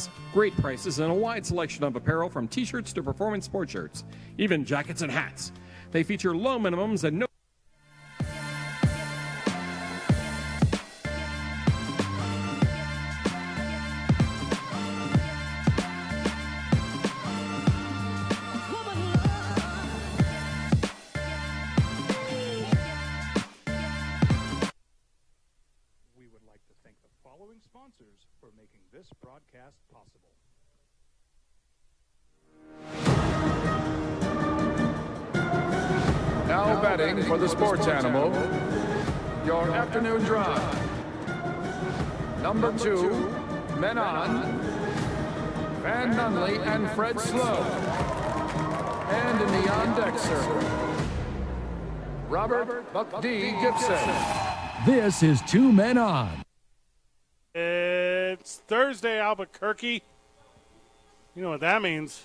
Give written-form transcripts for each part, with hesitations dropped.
Sports. Great prices and a wide selection of apparel from t-shirts to performance sports shirts, even jackets and hats. They feature low minimums and no sponsors for making this broadcast possible. Now betting for the sports animal, your afternoon drive. Number 2, Men On, Van Nunley and Fred Slow. And in the on-deck circle, Robert Buck D. Gibson. This is 2 Men On. It's Thursday, Albuquerque. You know what that means.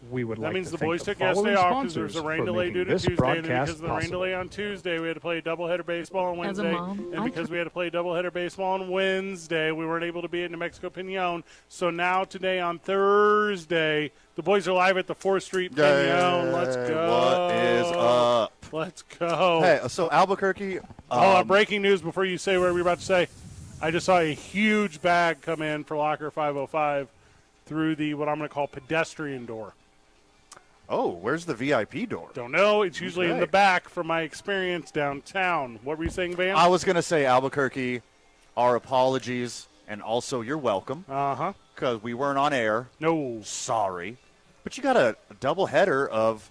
That means the boys took yesterday off because there was a rain delay due to Tuesday. And because of the rain delay on Tuesday, we had to play doubleheader baseball on Wednesday. And because we had to play doubleheader baseball on Wednesday, we weren't able to be at New Mexico Pinon. So now today on Thursday, the boys are live at the 4th Street Pinon. Let's go. What is up? Let's go. Hey, so Albuquerque. Breaking news before you say what we're about to say. I just saw a huge bag come in for Locker 505 through the what I'm going to call pedestrian door. Oh, where's the VIP door? Don't know. It's usually in the back from my experience downtown. What were you saying, Van? I was going to say, Albuquerque, our apologies, and also you're welcome. Uh-huh. Because we weren't on air. No. Sorry. But you got a doubleheader of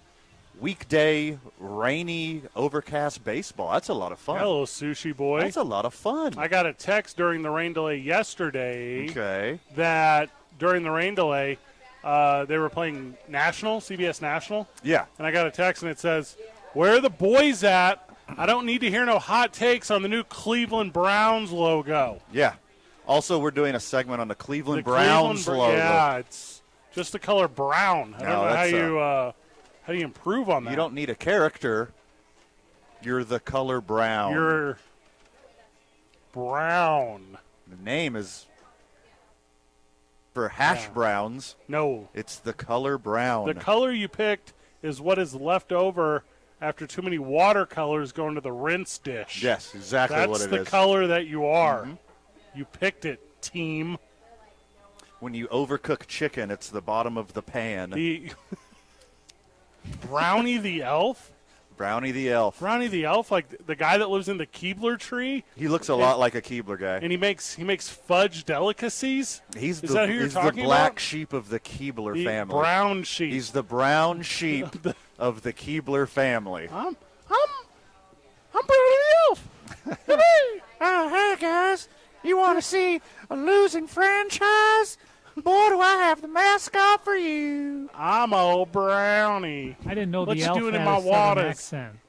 weekday, rainy, overcast baseball. That's a lot of fun. Hello, Sushi Boy. That's a lot of fun. I got a text during the rain delay yesterday that during the rain delay, they were playing National, CBS National. Yeah. And I got a text, and it says, "Where are the boys at? I don't need to hear no hot takes on the new Cleveland Browns logo." Yeah. Also, we're doing a segment on the Cleveland Browns logo. Yeah, it's just the color brown. I don't know how do you improve on that? You don't need a character. You're the color brown. You're brown. The name is for hash browns. No. It's the color brown. The color you picked is what is left over after too many watercolors go into the rinse dish. Yes, exactly what it is. That's the color that you are. Mm-hmm. You picked it, team. When you overcook chicken, it's the bottom of the pan. Brownie the elf? Brownie the elf. Brownie the elf, like the guy that lives in the Keebler tree? He looks a lot like a Keebler guy. And he makes fudge delicacies? Is that who you're talking about? He's the black sheep of the Keebler family. Brown sheep. He's the brown sheep of the Keebler family. I'm Brownie the elf. Hey, guys. You want to see a losing franchise? Boy, do I have the mascot for you. I'm old Brownie. I didn't know the elf had in a my southern accent.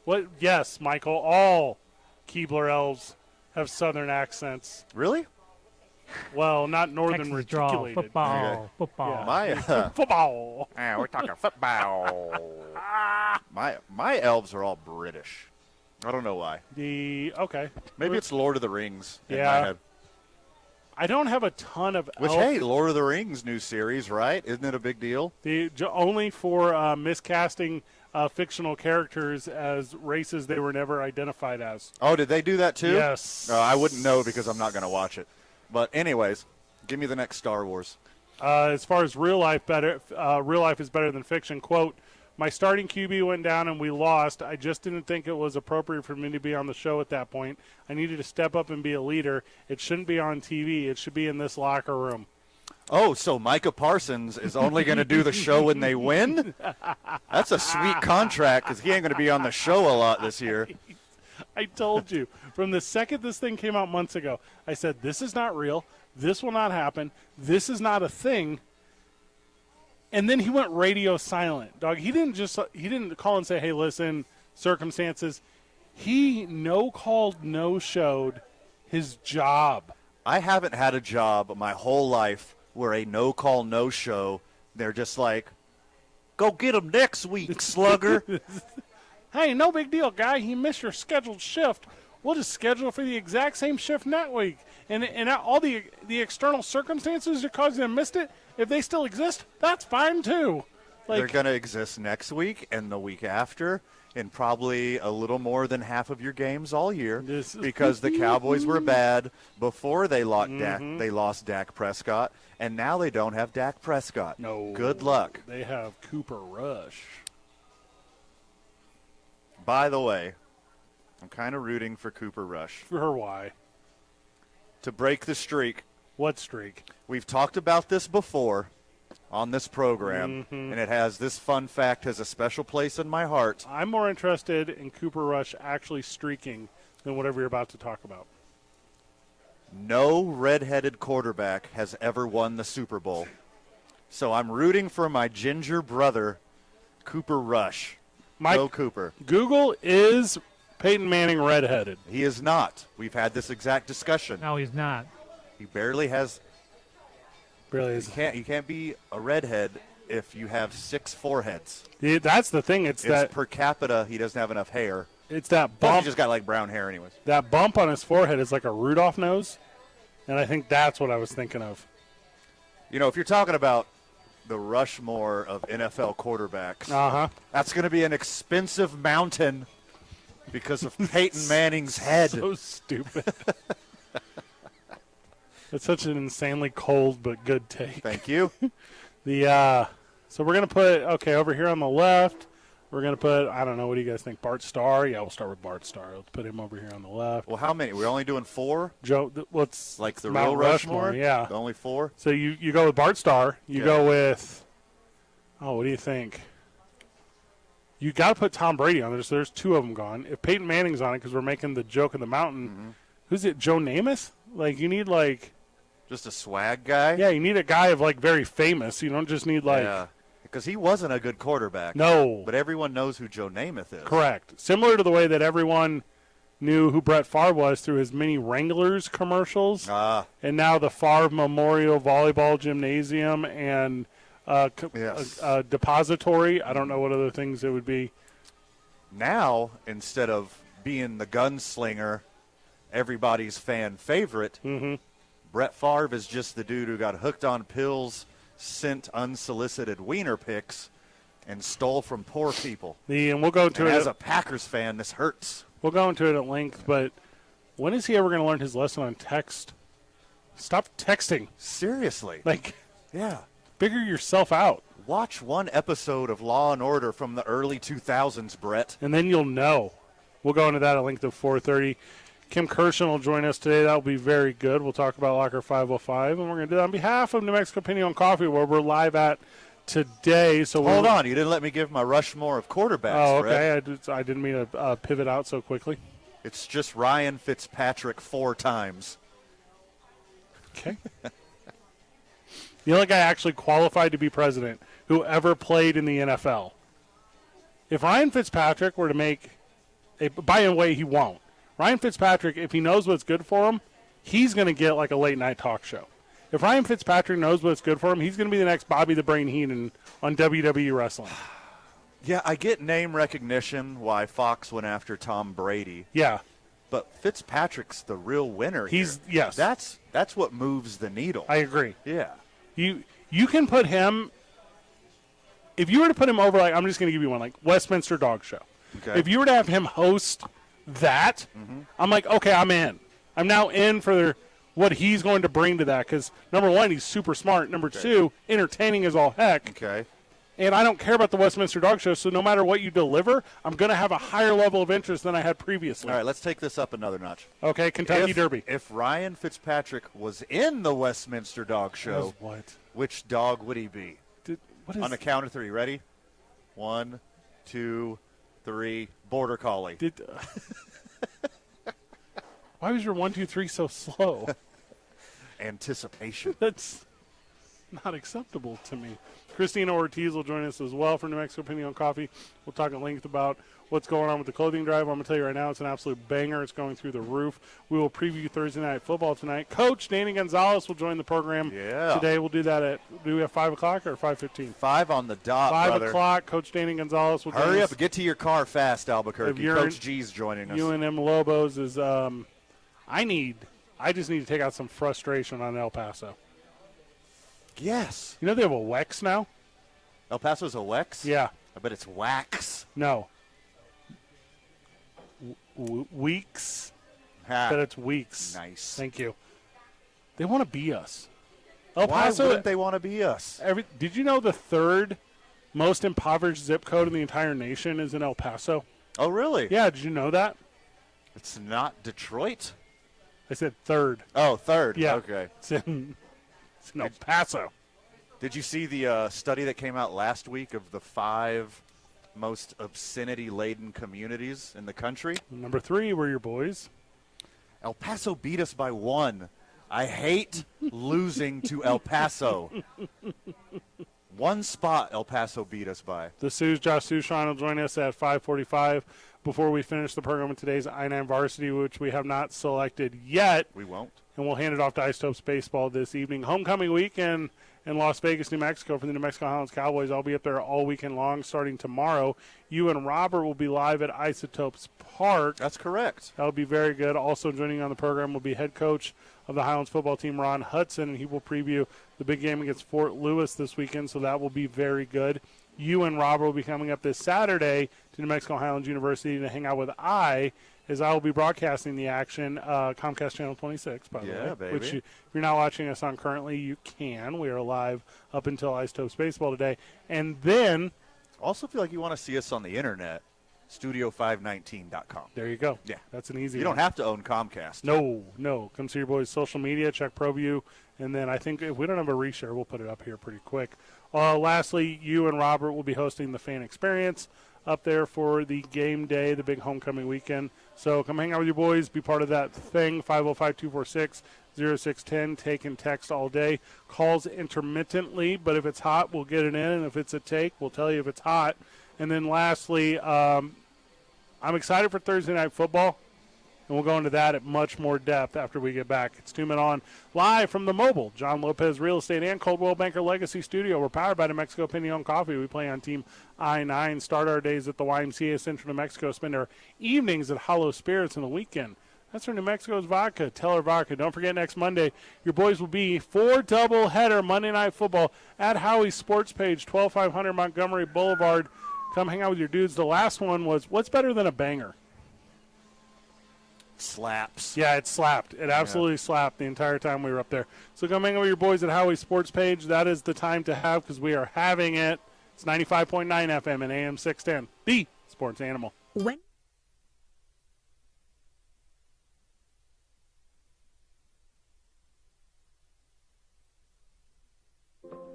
What? Yes, Michael. All Keebler elves have southern accents. Really? Well, not northern Texas reticulated. Draw, football. Yeah. Football. Yeah, we're talking football. My elves are all British. I don't know why. Okay. Maybe it's Lord of the Rings in my head. I don't have a ton of Which, hey, Lord of the Rings new series, right? Isn't it a big deal? Only for miscasting fictional characters as races they were never identified as. Oh, did they do that too? Yes. I wouldn't know because I'm not going to watch it. But anyways, give me the next Star Wars. As far as real life is better than fiction. Quote, "My starting QB went down and we lost. I just didn't think it was appropriate for me to be on the show at that point. I needed to step up and be a leader. It shouldn't be on TV. It should be in this locker room." Oh, so Micah Parsons is only going to do the show when they win? That's a sweet contract because he ain't going to be on the show a lot this year. I told you. From the second this thing came out months ago, I said, this is not real. This will not happen. This is not a thing. And then he went radio silent. Dog, he didn't call and say, "Hey, listen, circumstances." He no-called, no-showed his job. I haven't had a job my whole life where a no-call, no-show, they're just like, "Go get him next week, slugger." Hey, no big deal, guy. He missed your scheduled shift. we'll just schedule for the exact same shift next week. And all the external circumstances that caused them to miss it, if they still exist, that's fine too. They're going to exist next week and the week after, in probably a little more than half of your games all year, because the Cowboys were bad before they lost Dak Prescott, and now they don't have Dak Prescott. No. Good luck. They have Cooper Rush. By the way, I'm kind of rooting for Cooper Rush. For why? To break the streak. What streak? We've talked about this before on this program, and it has this fun fact has a special place in my heart. I'm more interested in Cooper Rush actually streaking than whatever you're about to talk about. No redheaded quarterback has ever won the Super Bowl. So I'm rooting for my ginger brother, Cooper Rush. Go Cooper. Google, is Peyton Manning redheaded? He is not. We've had this exact discussion. No, he's not. He barely has. Really is. You can't be a redhead if you have 6 foreheads. That's the thing. It's that per capita, he doesn't have enough hair. It's that Plus, bump. he just got like brown hair, anyways. That bump on his forehead is like a Rudolph nose, and I think that's what I was thinking of. You know, if you're talking about the Rushmore of NFL quarterbacks, that's going to be an expensive mountain because of Peyton Manning's head. So stupid. It's such an insanely cold but good take. Thank you. So we're gonna put over here on the left. We're gonna put, I don't know, what do you guys think? Bart Starr? Yeah, we'll start with Bart Starr. Let's put him over here on the left. Well, how many? We're only doing 4. Joe, what's like the Mount real Rushmore? Yeah, only 4. So you go with Bart Starr. You go with. Oh, what do you think? You got to put Tom Brady on there. So there's 2 of them gone. If Peyton Manning's on it, because we're making the joke in the mountain, who's it? Joe Namath? Like you need just a swag guy? Yeah, you need a guy of very famous. You don't just need because he wasn't a good quarterback. No. But everyone knows who Joe Namath is. Correct. Similar to the way that everyone knew who Brett Favre was through his mini Wranglers commercials. And now the Favre Memorial Volleyball Gymnasium and depository. I don't know what other things it would be. Now, instead of being the gunslinger, everybody's fan favorite, Brett Favre is just the dude who got hooked on pills, sent unsolicited wiener pics, and stole from poor people. And we'll go into it. As a Packers fan, this hurts. We'll go into it at length, but when is he ever going to learn his lesson on text? Stop texting. Seriously. Yeah. Figure yourself out. Watch one episode of Law & Order from the early 2000s, Brett. And then you'll know. We'll go into that at length at 4:30. Kim Kirshen will join us today. That will be very good. We'll talk about Locker 505, and we're going to do that on behalf of New Mexico Opinion on Coffee, where we're live at today. So hold on, you didn't let me give my Rushmore of quarterbacks. Oh, okay. I didn't mean to pivot out so quickly. It's just Ryan Fitzpatrick 4 times. Okay. The only guy actually qualified to be president who ever played in the NFL. If Ryan Fitzpatrick were to make by the way, he won't. Ryan Fitzpatrick, if he knows what's good for him, he's going to get like a late-night talk show. If Ryan Fitzpatrick knows what's good for him, he's going to be the next Bobby the Brain Heenan on WWE Wrestling. Yeah, I get name recognition why Fox went after Tom Brady. Yeah. But Fitzpatrick's the real winner here. Yes. That's what moves the needle. I agree. Yeah. You can put him, if you were to put him over, I'm just going to give you one, Westminster Dog Show. Okay. If you were to have him host that, I'm like, okay, I'm in. I'm now in for what he's going to bring to that because, number one, he's super smart. Number two, entertaining as all heck. Okay. And I don't care about the Westminster Dog Show, so no matter what you deliver, I'm going to have a higher level of interest than I had previously. All right, let's take this up another notch. Okay, Kentucky Derby. If Ryan Fitzpatrick was in the Westminster Dog Show, which dog would he be? On a count of 3, ready? 1, 2, 3, Border Collie. Why was your 1, 2, 3 so slow? Anticipation. not acceptable to me. Christina Ortiz will join us as well for New Mexico Opinion on Coffee. We'll talk at length about what's going on with the clothing drive. I'm going to tell you right now, it's an absolute banger. It's going through the roof. We will preview Thursday Night Football tonight. Coach Danny Gonzalez will join the program today. We'll do that do we have 5 o'clock or 5:15? 5 on the dot, 5 brother. o'clock, Coach Danny Gonzalez will join us. Hurry up, get to your car fast, Albuquerque. Coach G's joining us. UNM Lobos is, I just need to take out some frustration on El Paso. Yes. You know they have a WEX now? El Paso's a WEX? Yeah. I bet it's wax. No. Weeks. Ha. But it's weeks. Nice. Thank you. They want to be us. El Why Paso, wouldn't they want to be us? Did you know the 3rd most impoverished zip code in the entire nation is in El Paso? Oh, really? Yeah, did you know that? It's not Detroit? I said 3rd. Oh, 3rd. Yeah. Okay. It's in El Paso. Did you see the study that came out last week of the 5 most obscenity-laden communities in the country? Number 3 were your boys. El Paso beat us by 1. I hate losing to El Paso. 1 spot El Paso beat us by. The Sioux, Josh Sushan will join us at 5:45 before we finish the program with today's I-9 varsity, which we have not selected yet. We won't. And we'll hand it off to Isotopes Baseball this evening. Homecoming weekend in Las Vegas, New Mexico for the New Mexico Highlands Cowboys. I'll be up there all weekend long starting tomorrow. You and Robert will be live at Isotopes Park. That's correct. That'll be very good. Also joining on the program will be head coach of the Highlands football team, Ron Hudson, and he will preview the big game against Fort Lewis this weekend, so that will be very good. You and Robert will be coming up this Saturday to New Mexico Highlands University to hang out with as I will be broadcasting the action, Comcast Channel 26, by the way. Yeah, baby. Which, if you're not watching us on currently, you can. We are live up until Isotopes Baseball today. And then... Also feel like you want to see us on the internet, studio519.com. There you go. Yeah. That's an easy You don't have to own Comcast. No. Come see your boys' social media, check ProView, and then I think if we don't have a reshare, we'll put it up here pretty quick. Lastly, you and Robert will be hosting the Fan Experience up there for the game day, the big homecoming weekend. So come hang out with your boys, be part of that thing, 505-246-0610. Take and text all day. Calls intermittently, but if it's hot, we'll get it in, and if it's a take, we'll tell you if it's hot. And then lastly, I'm excited for Thursday Night Football, and we'll go into that at much more depth after we get back. It's 2 Men On, live from the mobile John Lopez Real Estate and Coldwell Banker Legacy Studio. We're powered by New Mexico Opinion on Coffee. We play on Team I-9, start our days at the YMCA Central New Mexico, spend our evenings at Hollow Spirits in the weekend. That's for New Mexico's vodka, Teller Vodka. Don't forget, next Monday, your boys will be for doubleheader Monday Night Football at Howie's Sports Page, 12500 Montgomery Boulevard. Come hang out with your dudes. The last one was, what's better than a banger? Slaps. Yeah, it slapped. It absolutely slapped the entire time we were up there. So come hang out with your boys at Howie's Sports Page. That is the time to have because we are having it. It's 95.9 FM and AM 610, the Sports Animal. When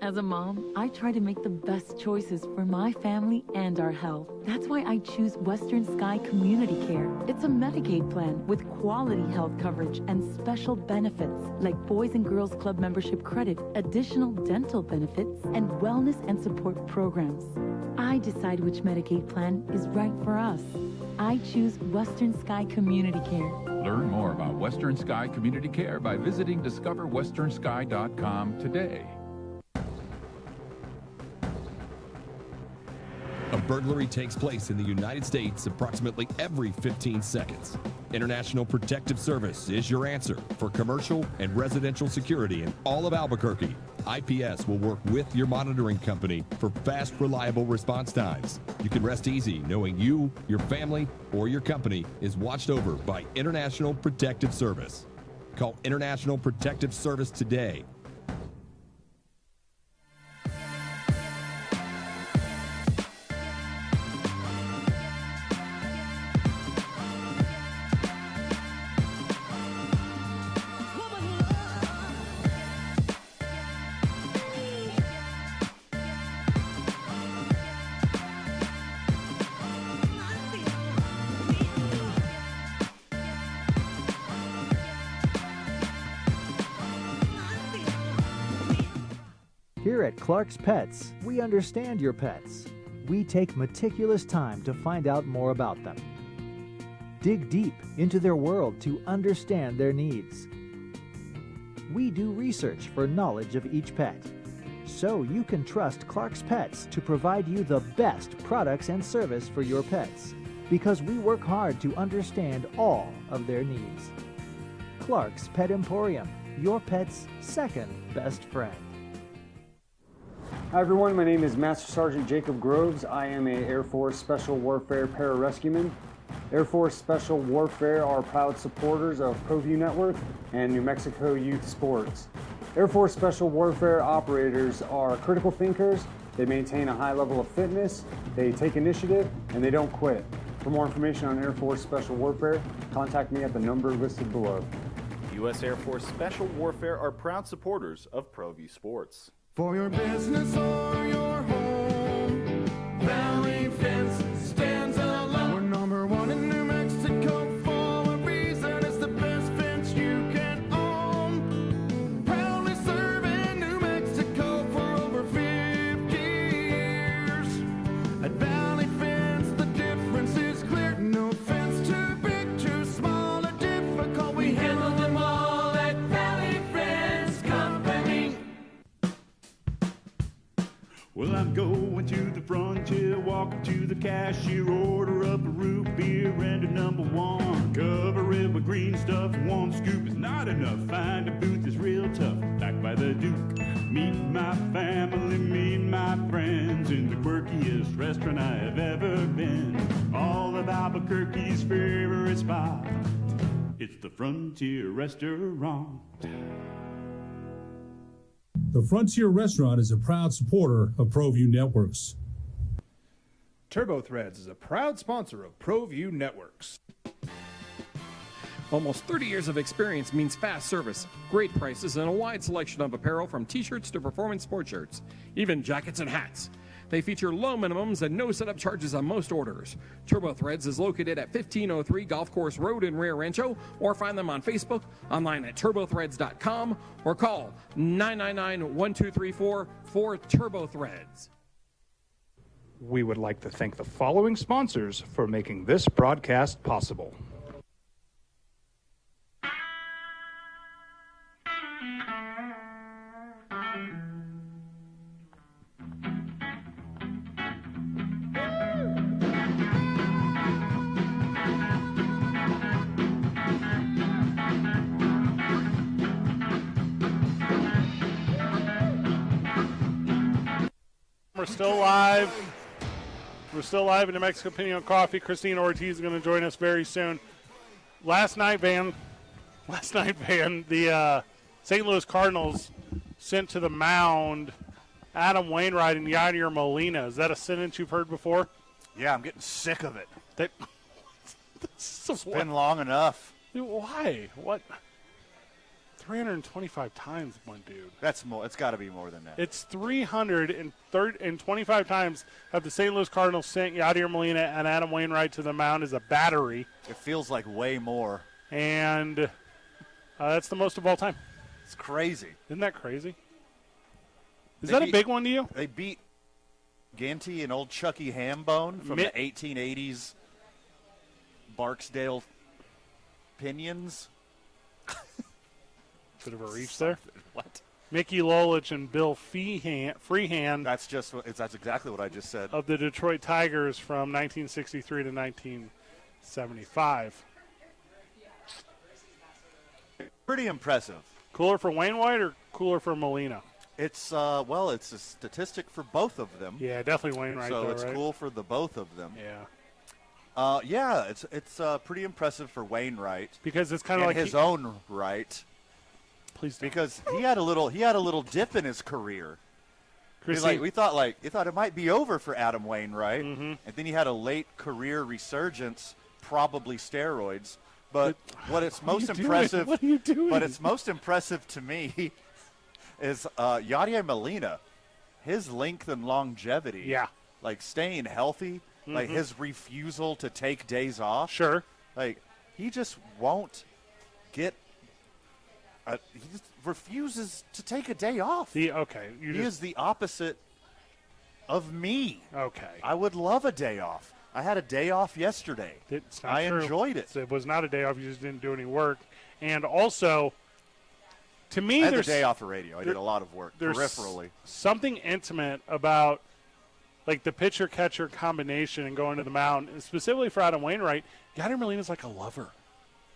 As a mom, I try to make the best choices for my family and our health. That's why I choose Western Sky Community Care. It's a Medicaid plan with quality health coverage and special benefits like Boys and Girls Club membership credit, additional dental benefits, and wellness and support programs. I decide which Medicaid plan is right for us. I choose Western Sky Community Care. Learn more about Western Sky Community Care by visiting discoverwesternsky.com today. A burglary takes place in the United States approximately every 15 seconds. International Protective Service is your answer for commercial and residential security in all of Albuquerque. IPS will work with your monitoring company for fast, reliable response times. You can rest easy knowing you, your family, or your company is watched over by International Protective Service. Call International Protective Service today. Here at Clark's Pets, we understand your pets. We take meticulous time to find out more about them. Dig deep into their world to understand their needs. We do research for knowledge of each pet, so you can trust Clark's Pets to provide you the best products and service for your pets, because we work hard to understand all of their needs. Clark's Pet Emporium, your pet's second best friend. Hi everyone, my name is Master Sergeant Jacob Groves. I am a Air Force Special Warfare pararescueman. Air Force Special Warfare are proud supporters of ProView Network and New Mexico Youth Sports. Air Force Special Warfare operators are critical thinkers. They maintain a high level of fitness, they take initiative, and they don't quit. For more information on Air Force Special Warfare, contact me at the number listed below. U.S. Air Force Special Warfare are proud supporters of ProView Sports. For your business or your home, Valley Fence stands alone. We're number one in New Mexico for a reason. It's the best fence you can own. Proudly serving New Mexico for over 50 years. At Valley Fence, the difference is clear. No fence too big, too small, or difficult. We handle them all at Valley Fence Company. Well, I'm going to the frontier, walking to the cashier, order up a root beer and a number one. Cover it with green stuff, one scoop is not enough. Find a booth is real tough, back by the Duke. Meet my family, meet my friends in the quirkiest restaurant I have ever been. All of Albuquerque's favorite spot, it's the Frontier Restaurant. The Frontier Restaurant is a proud supporter of ProView Networks. TurboThreads is a proud sponsor of ProView Networks. Almost 30 years of experience means fast service, great prices, and a wide selection of apparel from t-shirts to performance sport shirts, even jackets and hats. They feature low minimums and no setup charges on most orders. TurboThreads is located at 1503 Golf Course Road in Rio Rancho, or find them on Facebook, online at turbothreads.com, or call 999-1234 for TurboThreads. We would like to thank the following sponsors for making this broadcast possible. We're still live. We're still live in New Mexico Pinion Coffee. Christine Ortiz is going to join us very soon. Last night, Van, the St. Louis Cardinals sent to the mound Adam Wainwright and Yadier Molina. Is that a sentence you've heard before? Yeah, I'm getting sick of it. It's been long enough. Dude, why? What? 325 times, one dude. That's more. It's got to be more than that. It's 325 times have the St. Louis Cardinals sent Yadier Molina and Adam Wainwright to the mound as a battery. It feels like way more. And that's the most of all time. It's crazy. Isn't that crazy? Is that a big one to you? They beat Ganty and old Chucky Hambone from the 1880s Barksdale Pinions. Bit of a reach there. What? Mickey Lolich and Bill Freehand. That's exactly what I just said. Of the Detroit Tigers from 1963 to 1975. Pretty impressive. Cooler for Wainwright or cooler for Molina? It's it's a statistic for both of them. Yeah, definitely Wainwright. So though, it's right? cool for the both of them. Yeah. It's pretty impressive for Wainwright because it's kind of like his own right. Please don't. Because he had a little dip in his career. We thought it might be over for Adam Wainwright, and then he had a late career resurgence, probably steroids. But what it's most impressive, What are you doing? But it's most impressive to me is Yadier Molina, his length and longevity. Yeah, like staying healthy, like his refusal to take days off. Sure, like he just won't get He just refuses to take a day off. He is the opposite of me. Okay. I would love a day off. I had a day off yesterday. It's not I true. enjoyed it. It was not a day off. You just didn't do any work. And also, to me, I had there's the day off of radio. I did a lot of work there's peripherally. Something intimate about like the pitcher-catcher combination and going to the mound, and specifically for Adam Wainwright. Yadier Molina's like a lover.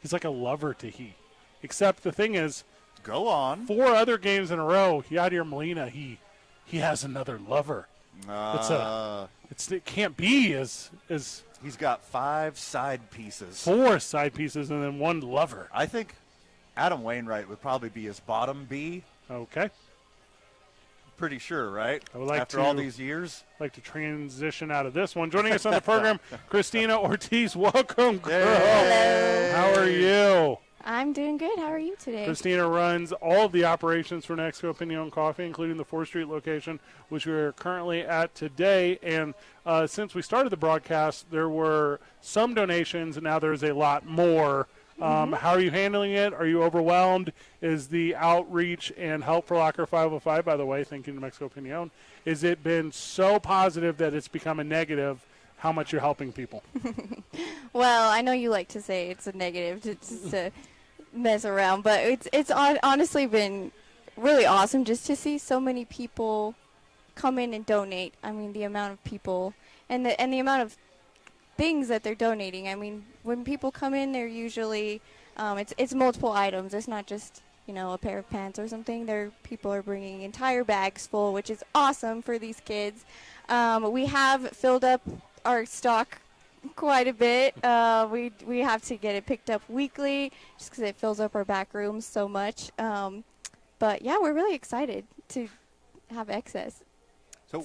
He's like a lover to He. Except the thing is, go on. 4 other games in a row, Yadier Molina, he has another lover. It can't be as he's got 5 side pieces. 4 side pieces and then 1 lover. I think Adam Wainwright would probably be his bottom B. Okay. Pretty sure, right? I would like After all these years. Like to transition out of this one. Joining us on the program, Christina Ortiz. Welcome, girl. Hello. How are you? I'm doing good. How are you today? Christina runs all of the operations for Next Opinion Coffee, including the 4th Street location, which we are currently at today. And since we started the broadcast, there were some donations, and now there's a lot more. How are you handling it? Are you overwhelmed? Is the outreach and help for Locker 505, by the way, thank you to Mexico Opinion, is it been so positive that it's become a negative how much you're helping people? Well, I know you like to say it's a negative to mess around, but it's honestly been really awesome just to see so many people come in and donate. I mean, the amount of people and the amount of things that they're donating. I mean, when people come in, they're usually it's multiple items. It's not just a pair of pants or something. People are bringing entire bags full, which is awesome for these kids. We have filled up our stock quite a bit. We have to get it picked up weekly just because it fills up our back rooms so much. But yeah, we're really excited to have excess. So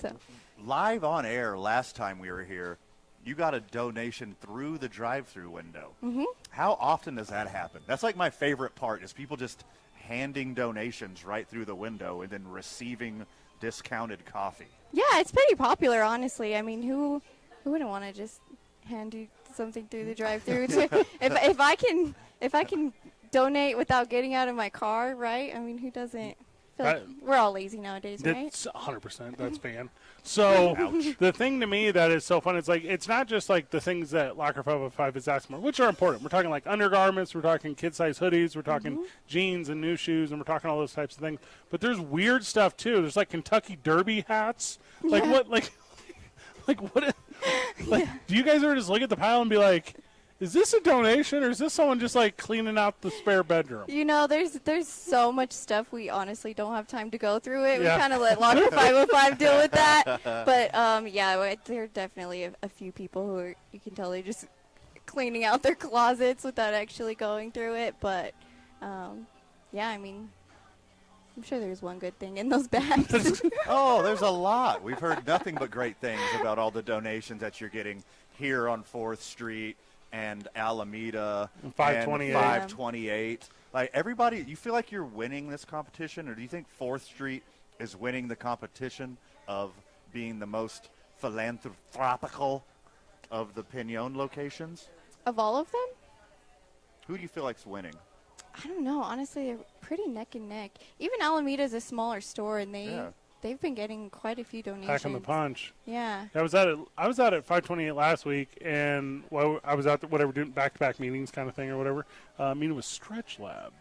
live on air last time we were here, you got a donation through the drive-through window. Mm-hmm. How often does that happen? That's like my favorite part is people just handing donations right through the window and then receiving discounted coffee. Yeah, it's pretty popular, honestly. I mean, who wouldn't want to just hand you something through the drive-through? if I can donate without getting out of my car, right? I mean, who doesn't? We're all lazy nowadays, right? That's 100%. That's fan. So the thing to me that is so fun, it's like it's not just like the things that Locker 505 is asking for, which are important. We're talking like undergarments, we're talking kid-size hoodies, we're talking jeans and new shoes, and we're talking all those types of things. But there's weird stuff too. There's like Kentucky Derby hats. Like what? Like what? Like do you guys ever just look at the pile and be like, is this a donation or is this someone just like cleaning out the spare bedroom? There's so much stuff we honestly don't have time to go through it. Yeah. We kind of let Locker 505 deal with that. But there are definitely a few people who are, you can tell they're just cleaning out their closets without actually going through it. But I mean, I'm sure there's one good thing in those bags. Oh, there's a lot. We've heard nothing but great things about all the donations that you're getting here on 4th Street. And Alameda, and 528. Like everybody, you feel like you're winning this competition, or do you think 4th Street is winning the competition of being the most philanthropical of the Pinon locations? Of all of them? Who do you feel like's winning? I don't know. Honestly, they're pretty neck and neck. Even Alameda is a smaller store, and they've been getting quite a few donations. Packing the punch. Yeah. I was out at 528 last week, and I was out there, doing back-to-back meetings kind of thing or whatever. Meeting with Stretch Lab.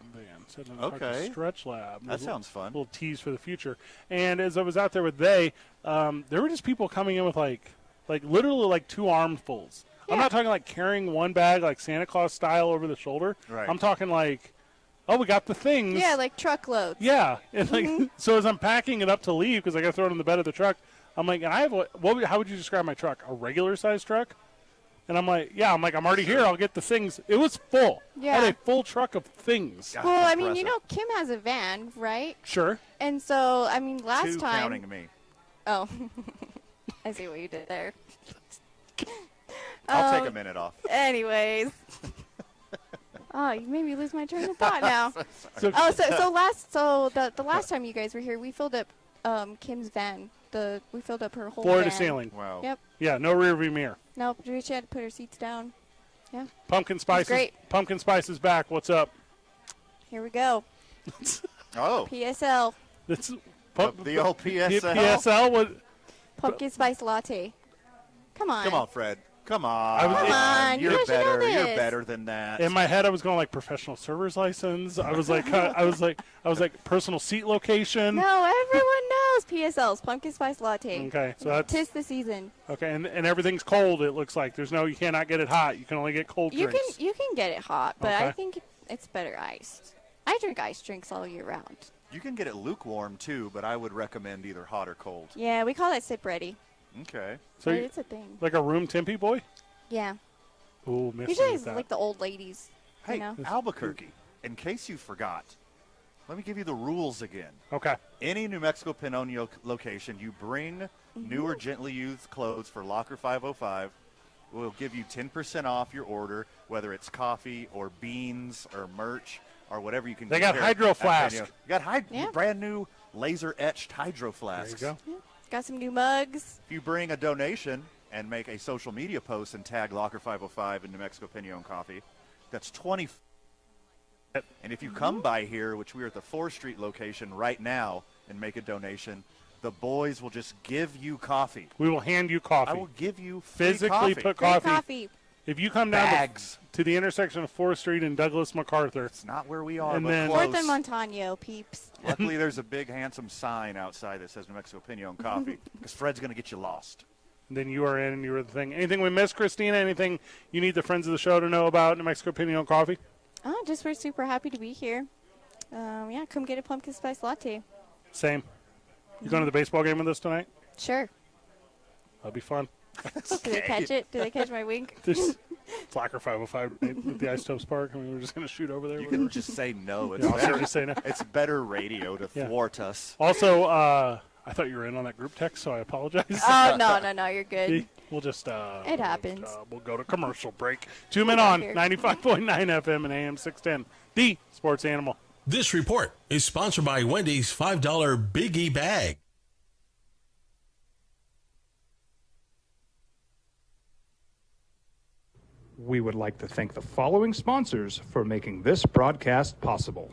Okay. Stretch Lab. That sounds fun. Little tease for the future. And as I was out there with there were just people coming in with like literally like 2 armfuls. Yeah. I'm not talking like carrying one bag like Santa Claus style over the shoulder. Right. I'm talking like, oh, we got the things. Yeah, like truckloads. Yeah. And so as I'm packing it up to leave, because I got to throw it in the bed of the truck, I'm like, and I have how would you describe my truck? A regular size truck? And I'm like, I'm already here. I'll get the things. It was full. Yeah. I had a full truck of things. God, well, I mean, Kim has a van, right? Sure. And so, I mean, last 2 time. counting me. Oh. I see what you did there. I'll take a minute off. Anyways. Oh, you made me lose my train of thought now. The last time you guys were here, we filled up Kim's van. We filled up her whole floor van. to ceiling. Wow. Yep. Yeah, no rear view mirror. Nope. She had to put her seats down. Yeah. Pumpkin Spice. Great. Pumpkin Spice is back. What's up? Here we go. Oh. PSL. It's the old PSL. PSL was pumpkin spice latte. Come on. Come on, Fred. Come on. Come on. You're You better. know You're this. better than that. in my head. I was going like professional server's license. I was like personal seat location. No, everyone knows PSL's pumpkin spice latte. Okay, so that's 'tis the season. okay, and everything's cold. It looks like you cannot get it hot. You can only get cold You drinks. can get it hot, but I Okay. think it's better iced. I drink iced drinks all year round. You can get it lukewarm too, but I would recommend either hot or cold. Yeah, we call that sip ready. Okay. So But you- it's a thing. like a room tempy boy. Yeah. Ooh, missing Usually with it's that. like the old ladies. Hey, You know? Albuquerque, in case you forgot, let me give you the rules again. Okay. Any New Mexico Pinonio location, you bring new or gently used clothes for Locker 505. We'll give you 10% off your order, whether it's coffee or beans or merch or whatever you can They get got here Hydro at Flask. Pinonio. You got Yeah. brand new laser-etched Hydro Flasks. There you go. Got some new mugs. If you bring a donation and make a social media post and tag Locker 505 and New Mexico Pinon Coffee, that's 20. And if you come by here, which we are at the 4th Street location right now, and make a donation, the boys will just give you coffee. We will hand you coffee. I will give you free physically coffee. put Free coffee. coffee. If you come down Bags. to the intersection of 4th Street and Douglas MacArthur, It's not where we are, And but then- close. 4th and Montano, peeps. Luckily, there's a big, handsome sign outside that says New Mexico Pinon Coffee, because Fred's going to get you lost. then you are in and you are the thing. Anything we missed, Christina? Anything you need the friends of the show to know about New Mexico Pinon Coffee? Oh, just we're super happy to be here. Yeah, come get a pumpkin spice latte. Same. You going to the baseball game with us tonight? Sure. That'll be fun. Do they catch it? Do they catch my wink? This Slacker 505 at the Isotopes Park. I mean, we're just going to shoot over there. You whatever. can just say no. It's Yeah, I'll better. just say no. It's better radio to Yeah. thwart us. Also, I thought you were in on that group text, so I apologize. Oh, no, you're good. We'll just It happens. we'll go to commercial break. 2 men on Here. 95.9 FM and AM 610, the Sports Animal. This report is sponsored by Wendy's $5 Big E Bag. We would like to thank the following sponsors for making this broadcast possible.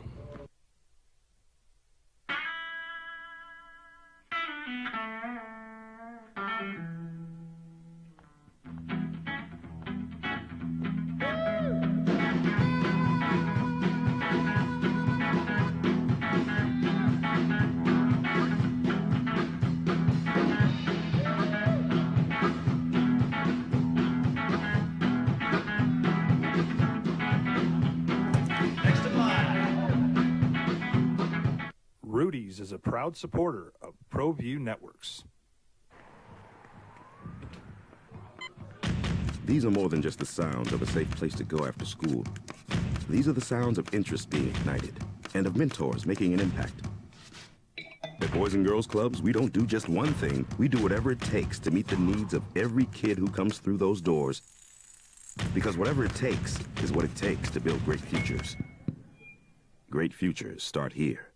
Rudy's is a proud supporter of ProView Networks. These are more than just the sounds of a safe place to go after school. These are the sounds of interest being ignited and of mentors making an impact. At Boys and Girls Clubs, we don't do just one thing. We do whatever it takes to meet the needs of every kid who comes through those doors. Because whatever it takes is what it takes to build great futures. Great futures start here.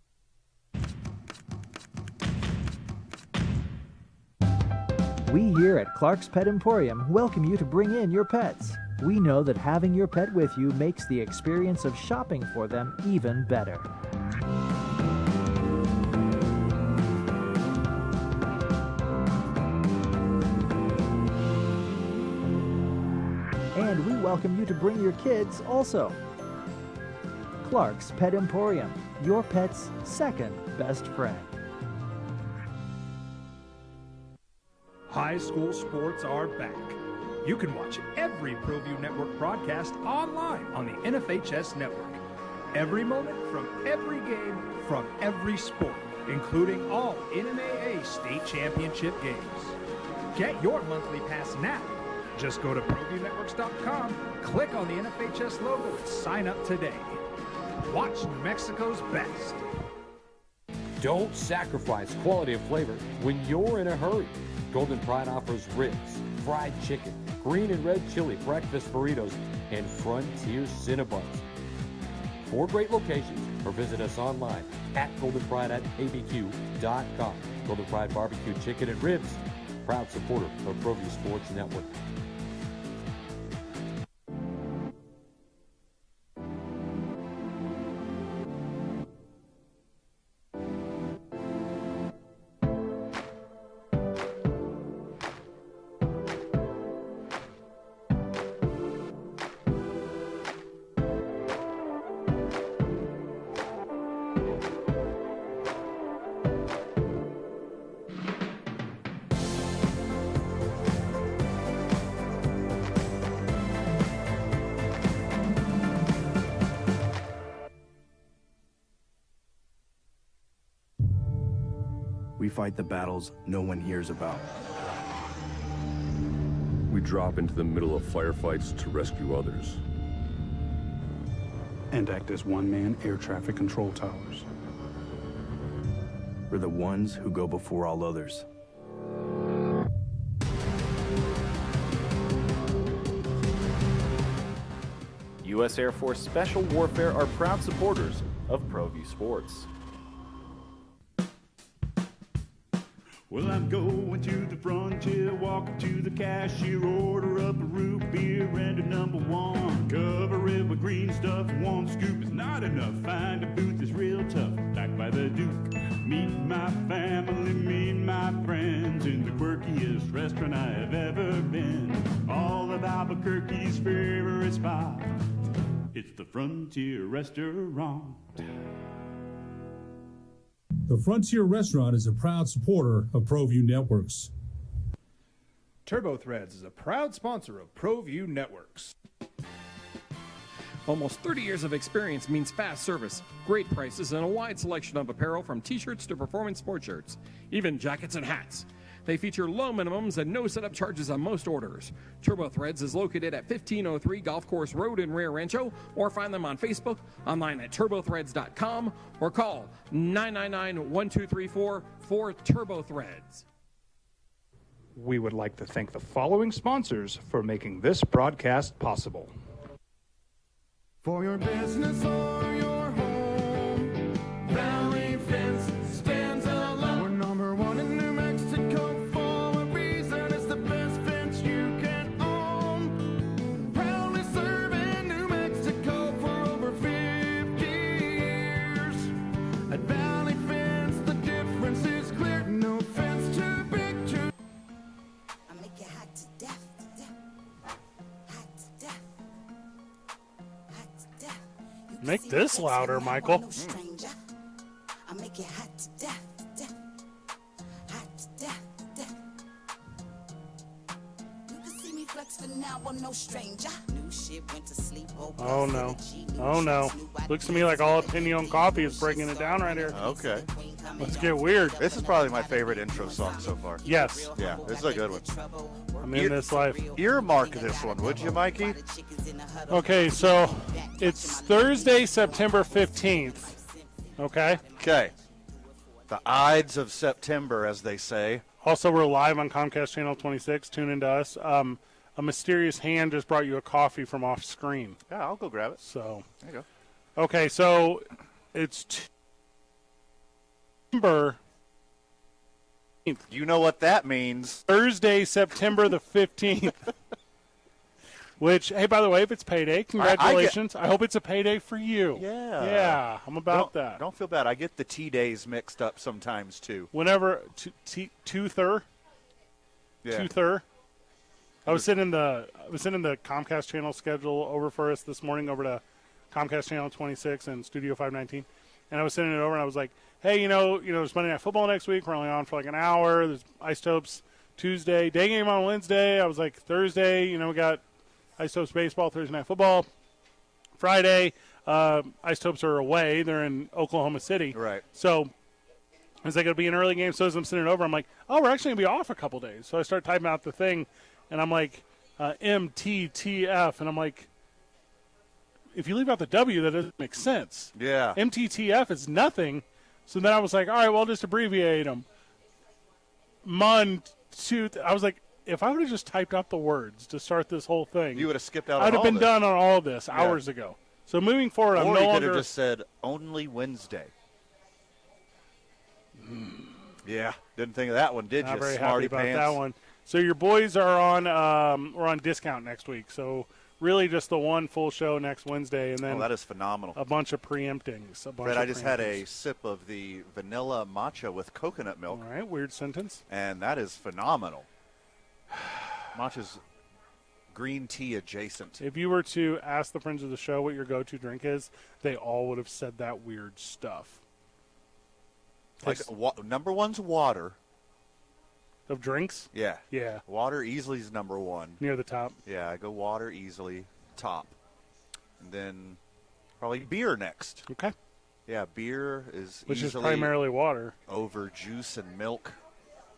We here at Clark's Pet Emporium welcome you to bring in your pets. We know that having your pet with you makes the experience of shopping for them even better. And we welcome you to bring your kids also. Clark's Pet Emporium, your pet's second best friend. High school sports are back. You can watch every ProView Network broadcast online on the NFHS network. Every moment from every game from every sport, including all NMAA state championship games. Get your monthly pass now. Just go to ProViewNetworks.com, click on the NFHS logo, and sign up today. Watch New Mexico's best. Don't sacrifice quality and flavor when you're in a hurry. Golden Pride offers ribs, fried chicken, green and red chili breakfast burritos, and Frontier Cinnabons. 4 great locations, or visit us online at goldenpride@abq.com. Golden Pride Barbecue Chicken and Ribs, proud supporter of ProView Sports Network. fight the battles no one hears about. We drop into the middle of firefights to rescue others. And act as one-man air traffic control towers. We're the ones who go before all others. U.S. Air Force Special Warfare are proud supporters of ProView Sports. Well, I'm going to the frontier, walking to the cashier, order up a root beer and a number one. Cover it with green stuff, one scoop is not enough. Find a booth is real tough, backed by the Duke. Meet my family, meet my friends in the quirkiest restaurant I have ever been. All of Albuquerque's favorite spot, it's the Frontier Restaurant. The Frontier Restaurant is a proud supporter of ProView Networks. TurboThreads is a proud sponsor of ProView Networks. Almost 30 years of experience means fast service, great prices, and a wide selection of apparel from t-shirts to performance sport shirts, even jackets and hats. They feature low minimums and no setup charges on most orders. TurboThreads is located at 1503 Golf Course Road in Rio Rancho, or find them on Facebook, online at turbothreads.com, or call 999-1234 for TurboThreads. We would like to thank the following sponsors for making this broadcast possible. For your business or your home, Valley Fence stands alone. We're number one in New Mexico for a reason. It's the best fence you can own. Proudly serving New Mexico for over 50 years. At Valley Fence, the difference is clear. No fence too big to... I make it hot to death, hot to death. Make this louder, Michael. I make it hot to death, hot to death. You can see me flex for now, I'm no stranger. New shit went to sleep. Oh no. Oh no. Looks to me like all opinion coffee is breaking it down right here. Okay. Let's get weird. This is probably my favorite intro song so far. Yes. Yeah, this is a good one. I'm in this life. Earmark this one, would you, Mikey? Okay, so it's Thursday, September 15th. Okay? Okay. The Ides of September, as they say. Also, we're live on Comcast Channel 26. Tune into us. A mysterious hand just brought you a coffee from off screen. Yeah, I'll go grab it. So, there you go. Okay, so it's September. You know what that means. Thursday, September the 15th. Which, hey, by the way, if it's payday, congratulations. I hope it's a payday for you. Yeah. Yeah, I'm about that. Don't feel bad. I get the T-days mixed up sometimes, too. Whenever, two-third? Yeah. Two-third? I was sending the Comcast channel schedule over for us this morning over to Comcast Channel 26 and Studio 519. And I was sending it over, and I was like, hey, there's Monday Night Football next week. We're only on for like an hour. There's Isotopes Tuesday. Day game on Wednesday. I was like, Thursday, we got Isotopes baseball, Thursday Night Football. Friday, Isotopes are away. They're in Oklahoma City. Right. So I was like, it'll be an early game. So as I'm sending it over, I'm like, oh, we're actually going to be off a couple days. So I start typing out the thing, and I'm like, MTTF. And I'm like, if you leave out the W, that doesn't make sense. Yeah. MTTF is nothing. So then I was like, all right, well, I'll just abbreviate them. I was like, if I would have just typed out the words to start this whole thing, you would have skipped out. I'd have been done on all of this hours ago. So moving forward, I'm no you longer. could have just said only Wednesday. Yeah, didn't think of that one, did Not you? very Smarty happy about pants. that one. So your boys are on. We're on discount next week. So really, just the one full show next Wednesday, and then that is phenomenal. A bunch of preemptings. Fred, I just had a sip of the vanilla matcha with coconut milk. All right, weird sentence. And that is phenomenal. Matcha's green tea adjacent. If you were to ask the friends of the show what your go-to drink is, they all would have said that weird stuff. Like number one's water. Of drinks? Yeah. Yeah. Water easily is number one. Near the top? Yeah, I go water easily, top. And then probably beer next. Okay. Yeah, beer is which is easily primarily water. over juice and milk.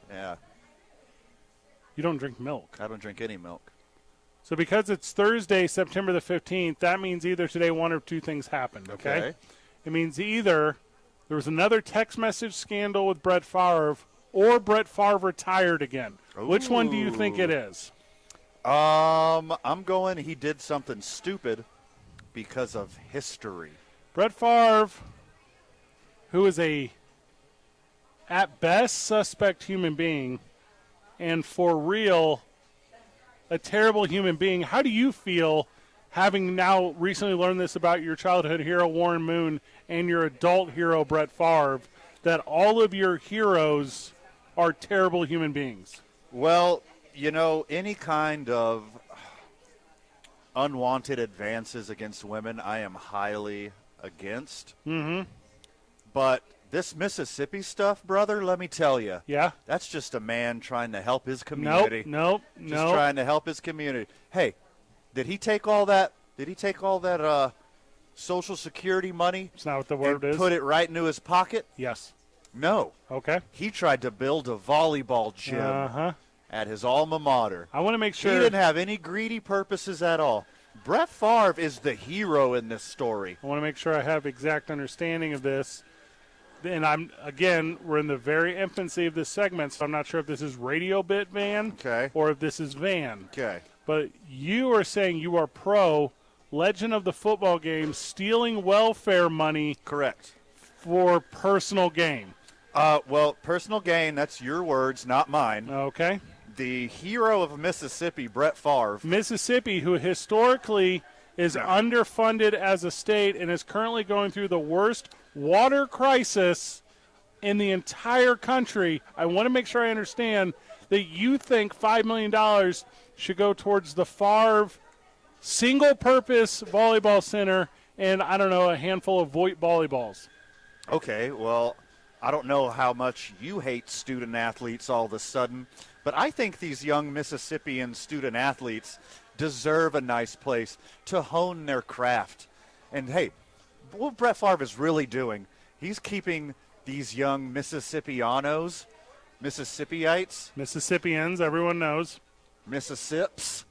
Yeah. You don't drink milk. I don't drink any milk. So because it's Thursday, September the 15th, that means either today one or two things happened, okay? It means either there was another text message scandal with Brett Favre or Brett Favre retired again. Ooh. Which one do you think it is? I'm going he did something stupid because of history. Brett Favre, who is a, at best, suspect human being, and for real, a terrible human being. How do you feel having now recently learned this about your childhood hero, Warren Moon, and your adult hero, Brett Favre, that all of your heroes are terrible human beings? Well, you know, any kind of unwanted advances against women, I am highly against. Mm-hmm. But this Mississippi stuff, brother, let me tell you. Yeah? That's just a man trying to help his community. Nope. Just trying to help his community. Hey, did he take all that? Did he take all that Social Security money? It's not what the word and is. Put it right into his pocket? Yes. No. Okay. He tried to build a volleyball gym at his alma mater. I want to make sure. He didn't have any greedy purposes at all. Brett Favre is the hero in this story. I want to make sure I have exact understanding of this. And we're in the very infancy of this segment, so I'm not sure if this is Radio Bit Van or if this is Van. Okay. But you are saying you are pro Legend of the Football Game stealing welfare money. Correct. For personal gain. Well, personal gain, that's your words, not mine. Okay. The hero of Mississippi, Brett Favre. Mississippi, who historically is underfunded as a state and is currently going through the worst water crisis in the entire country. I want to make sure I understand that you think $5 million should go towards the Favre single-purpose volleyball center and, I don't know, a handful of Voight volleyballs. Okay, well, I don't know how much you hate student athletes all of a sudden, but I think these young Mississippian student athletes deserve a nice place to hone their craft. And, hey, what Brett Favre is really doing, he's keeping these young Mississippianos, Mississippians, everyone knows. Mississipps.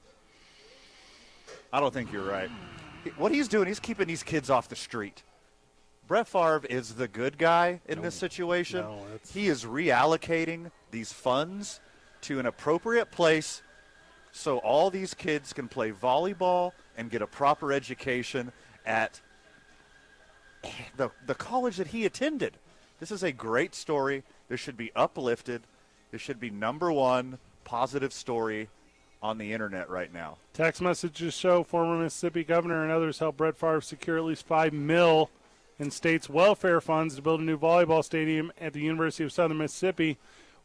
I don't think you're right. What he's doing, he's keeping these kids off the street. Brett Favre is the good guy in this situation. He is reallocating these funds to an appropriate place so all these kids can play volleyball and get a proper education at the college that he attended. This is a great story. This should be uplifted. This should be number one positive story on the internet right now. Text messages show former Mississippi governor and others helped Brett Favre secure at least $5 million in state's welfare funds to build a new volleyball stadium at the University of Southern Mississippi,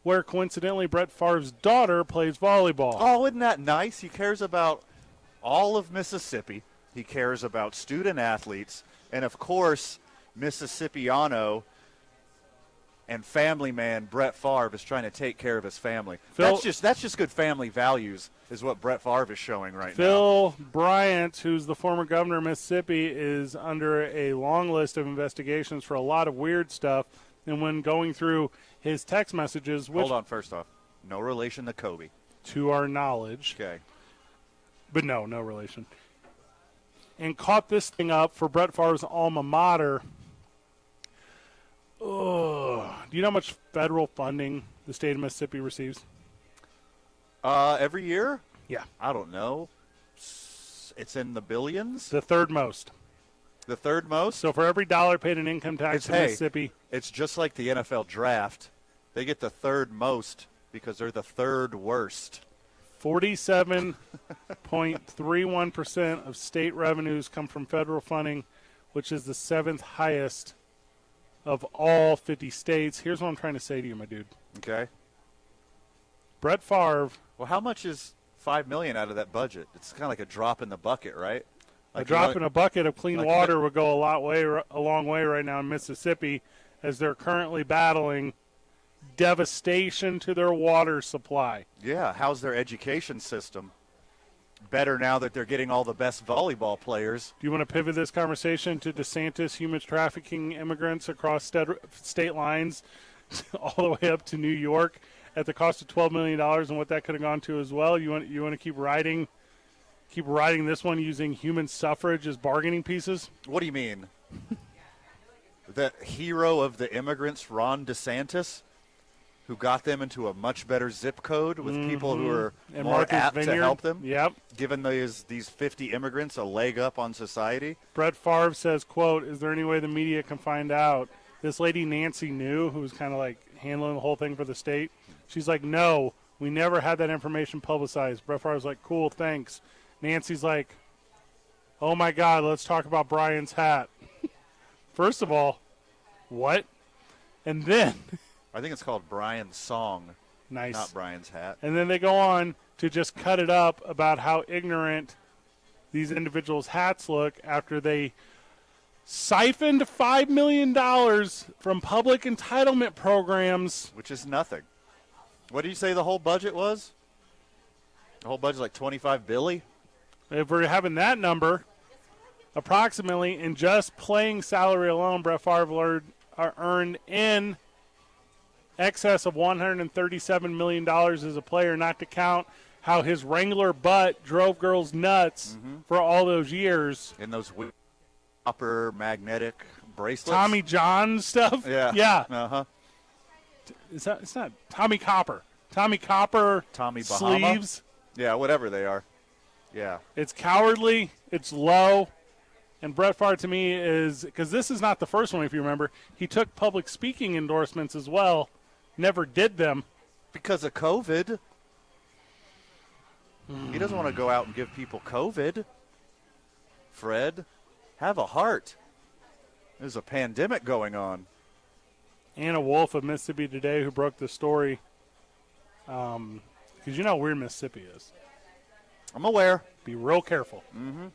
where coincidentally Brett Favre's daughter plays volleyball. Oh, isn't that nice? He cares about all of Mississippi. He cares about student athletes. And, of course, Mississippiano and family man Brett Favre is trying to take care of his family. That's just good family values is what Brett Favre is showing right now. Phil Bryant, who's the former governor of Mississippi, is under a long list of investigations for a lot of weird stuff. And when going through his text messages, which, hold on, first off, no relation to Kobe. To our knowledge. Okay. But no relation. And caught this thing up for Brett Favre's alma mater. Do you know how much federal funding the state of Mississippi receives? Every year? Yeah. I don't know. It's in the billions? The third most. The third most? So for every dollar paid in income tax in Mississippi. It's just like the NFL draft. They get the third most because they're the third worst. 47.31% of state revenues come from federal funding, which is the seventh highest of all 50 states. Here's what I'm trying to say to you, my dude. Okay. Brett Favre. Well, how much is $5 million out of that budget? It's kind of like a drop in the bucket, right? Like a drop in a bucket of clean water would go a long way right now in Mississippi, as they're currently battling devastation to their water supply. Yeah, how's their education system? better now that they're getting all the best volleyball players. Do you want to pivot this conversation to DeSantis human trafficking immigrants across state lines all the way up to New York at the cost of $12 million and what that could have gone to as well? You want to keep riding this one using human suffrage as bargaining pieces? What do you mean? The hero of the immigrants, Ron DeSantis, who got them into a much better zip code with people who are And more Martha's apt to Vineyard. help them. Yep. Giving these 50 immigrants a leg up on society. Brett Favre says, quote, "Is there any way the media can find out?" This lady, Nancy New, who was kind of like handling the whole thing for the state, she's like, "No, we never had that information publicized." Brett Favre's like, "Cool, thanks." Nancy's like, "Oh, my God, let's talk about Brian's hat." First of all, what? And then... I think it's called Brian's Song. Nice. Not Brian's hat. And then they go on to just cut it up about how ignorant these individuals' hats look after they siphoned $5 million from public entitlement programs. Which is nothing. What did you say the whole budget was? The whole budget's like $25 billion? If we're having that number, approximately, in just playing salary alone, Brett Favre earned in excess of $137 million as a player, not to count how his Wrangler butt drove girls nuts for all those years. In those upper magnetic bracelets? Tommy John stuff? Yeah. Yeah. Uh-huh. It's not Tommy Copper. Tommy Copper Tommy Bahama? sleeves. Yeah, whatever they are. Yeah. It's cowardly. It's low. And Brett Favre, to me, is – because this is not the first one, if you remember. He took public speaking endorsements as well. Never did them. Because of COVID. He doesn't want to go out and give people COVID. Fred, have a heart. There's a pandemic going on. Anna Wolf of Mississippi Today, who broke the story. Because you know how weird Mississippi is. I'm aware. Be real careful. Mm-hmm.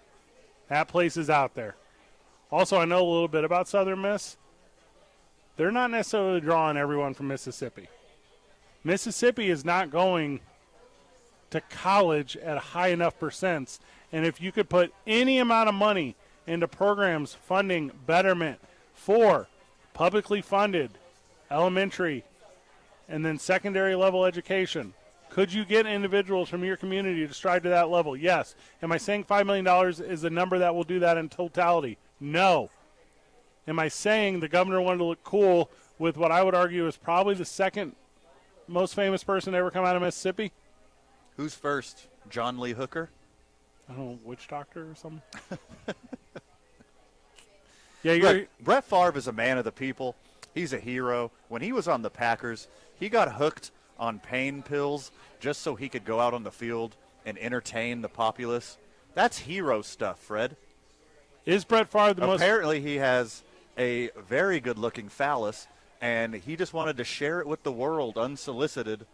That place is out there. Also, I know a little bit about Southern Miss. They're not necessarily drawing everyone from Mississippi. Mississippi is not going to college at high enough percents. And if you could put any amount of money into programs funding betterment for publicly funded elementary and then secondary level education, could you get individuals from your community to strive to that level? Yes. Am I saying $5 million is a number that will do that in totality? No. Am I saying the governor wanted to look cool with what I would argue is probably the second most famous person to ever come out of Mississippi? Who's first? John Lee Hooker? I don't know, witch doctor or something? Yeah, Brett Favre is a man of the people. He's a hero. When he was on the Packers, he got hooked on pain pills just so he could go out on the field and entertain the populace. That's hero stuff, Fred. Is Brett Favre the most... Apparently he has a very good-looking phallus, and he just wanted to share it with the world unsolicited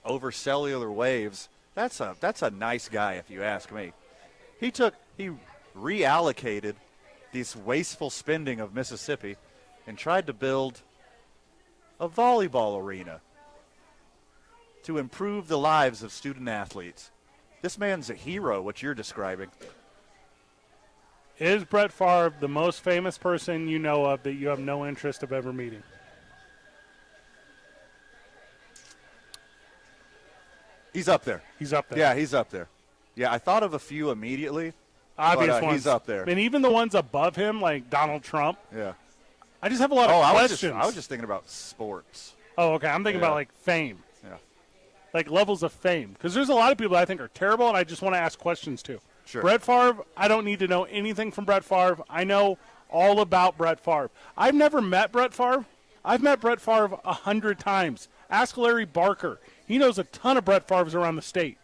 over cellular waves. That's a nice guy, if you ask me. He reallocated this wasteful spending of Mississippi and tried to build a volleyball arena to improve the lives of student athletes. This man's a hero, what you're describing. Is Brett Favre the most famous person you know of that you have no interest of ever meeting? He's up there. He's up there. Yeah, he's up there. Yeah, I thought of a few immediately. Obvious ones. He's up there. I mean, even the ones above him, like Donald Trump. Yeah. I just have a lot of questions. I was just thinking about sports. Oh, okay. I'm thinking about, like, fame. Yeah. Like, levels of fame. Because there's a lot of people that I think are terrible, and I just want to ask questions to. Sure. Brett Favre, I don't need to know anything from Brett Favre. I know all about Brett Favre. I've never met Brett Favre. I've met Brett Favre 100 times. Ask Larry Barker. He knows a ton of Brett Favres around the state.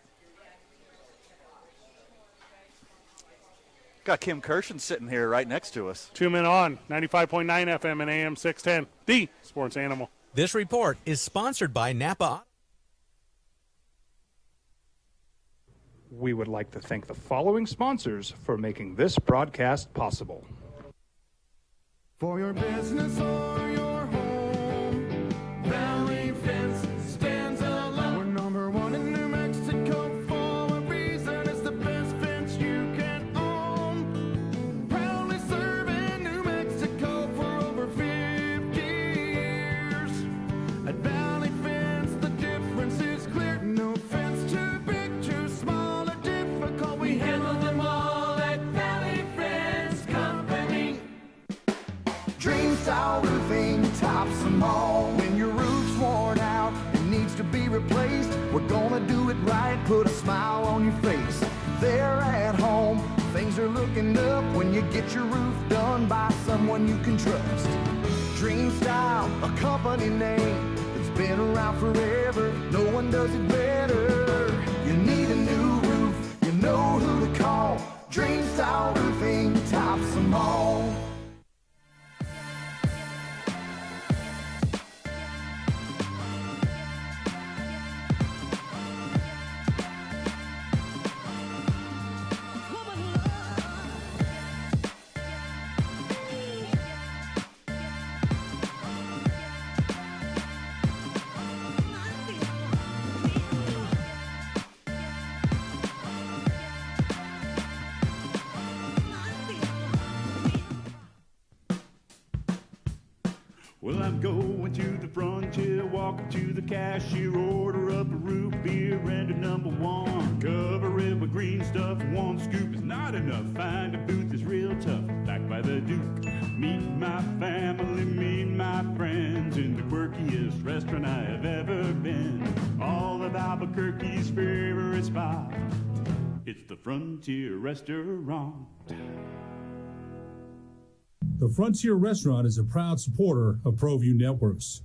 Got Kim Kirshen sitting here right next to us. 2 Men On, 95.9 FM and AM 610, the sports animal. This report is sponsored by Napa. We would like to thank the following sponsors for making this broadcast possible. For your business or your home, Valley Fence stands alone. We're number one in New Mexico for a reason. It's the best replaced. We're gonna do it right, put a smile on your face. There at home, things are looking up when you get your roof done by someone you can trust. Dream Style, a company name that's been around forever. No one does it better. You need a new roof, you know who to call. Dream Style Roofing, tops them all. Well, I'm going to the frontier, walking to the cashier, order up a root beer and a number one. Cover it with green stuff, one scoop is not enough. Find a booth that's real tough, backed by the Duke. Meet my family, meet my friends in the quirkiest restaurant I have ever been. All of Albuquerque's favorite spot, it's the Frontier Restaurant. The Frontier Restaurant is a proud supporter of ProView Networks.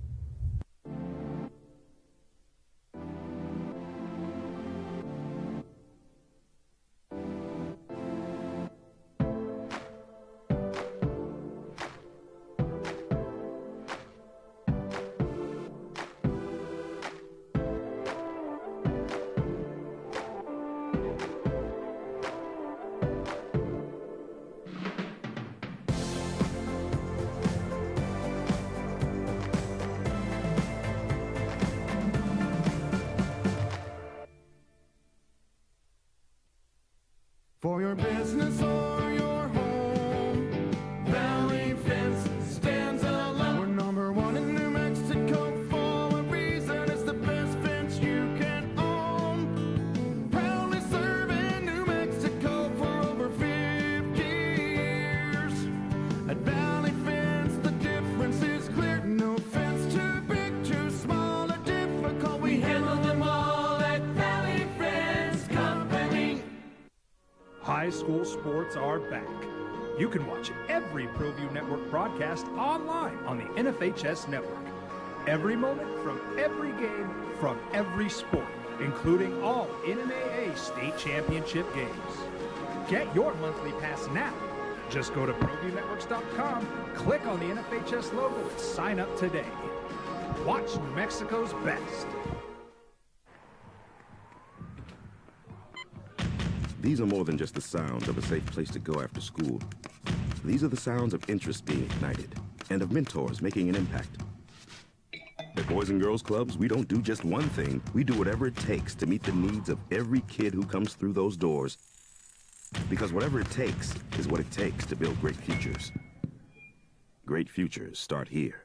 For your business or your home, Valley Fence stands alone. We're number one in New Mexico for a reason. It's the best fence you can own. Proudly serving New Mexico for over 50 years. At Valley Fence, the difference is clear. No fence too big, too small, or difficult. We handle them all at Valley Fence Company. High school sports are back. You can watch every ProView Network broadcast online on the NFHS network. Every moment from every game from every sport, including all NMAA state championship games. Get your monthly pass now. Just go to ProViewNetworks.com, click on the NFHS logo, and sign up today. Watch New Mexico's best. These are more than just the sounds of a safe place to go after school. These are the sounds of interest being ignited and of mentors making an impact. At Boys and Girls Clubs, we don't do just one thing. We do whatever it takes to meet the needs of every kid who comes through those doors. Because whatever it takes is what it takes to build great futures. Great futures start here.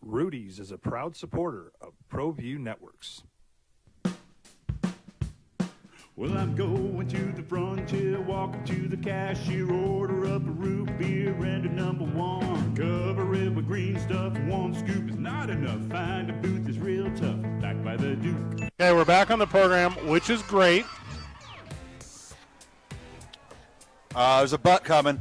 Rudy's is a proud supporter of ProView Networks. Well, I'm going to the frontier, walking to the cashier, order up a root beer and a number one. Cover it with green stuff, one scoop is not enough. Find a booth that's real tough, backed by the Duke. Okay, we're back on the program, which is great. There's a butt coming.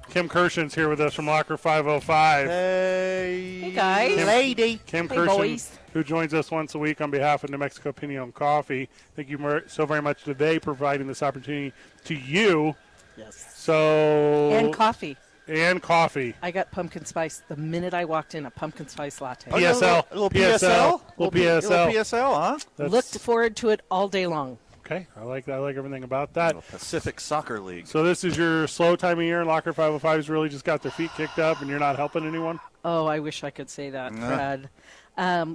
Kim Kirshen's here with us from Locker 505. Hey. guys. Lady. Kim Hey, Kirshen, boys. who joins us once a week on behalf of New Mexico Pinon Coffee. Thank you so very much today providing this opportunity to you. Yes. So And coffee. And coffee. I got pumpkin spice the minute I walked in, a pumpkin spice latte. PSL. A little PSL. Little PSL. Little PSL, huh? Looked forward to it all day long. Okay, I like everything about that. Pacific Soccer League. So this is your slow time of year, and Locker 505's really just got their feet kicked up, and you're not helping anyone? Oh, I wish I could say that, Fred.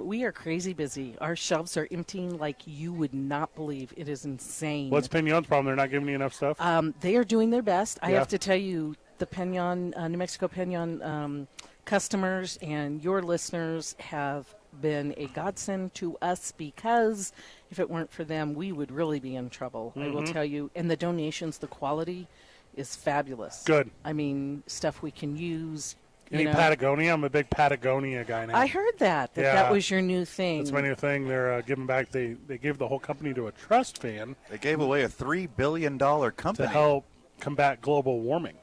We are crazy busy. Our shelves are emptying like you would not believe. It is insane. What's Pinon's problem? They're not giving you enough stuff? They are doing their best. I Yeah. have to tell you, the Pinon, New Mexico Pinon customers and your listeners have been a godsend to us, because if it weren't for them, we would really be in trouble. I will Mhm. tell you. And the donations, the quality is fabulous. Good. I mean, stuff we can use. Any Patagonia? I'm a big Patagonia guy now. I heard that that was your new thing. That's my new thing. They're giving back. They gave the whole company to a trust fan. They gave away a $3 billion company to help combat global warming.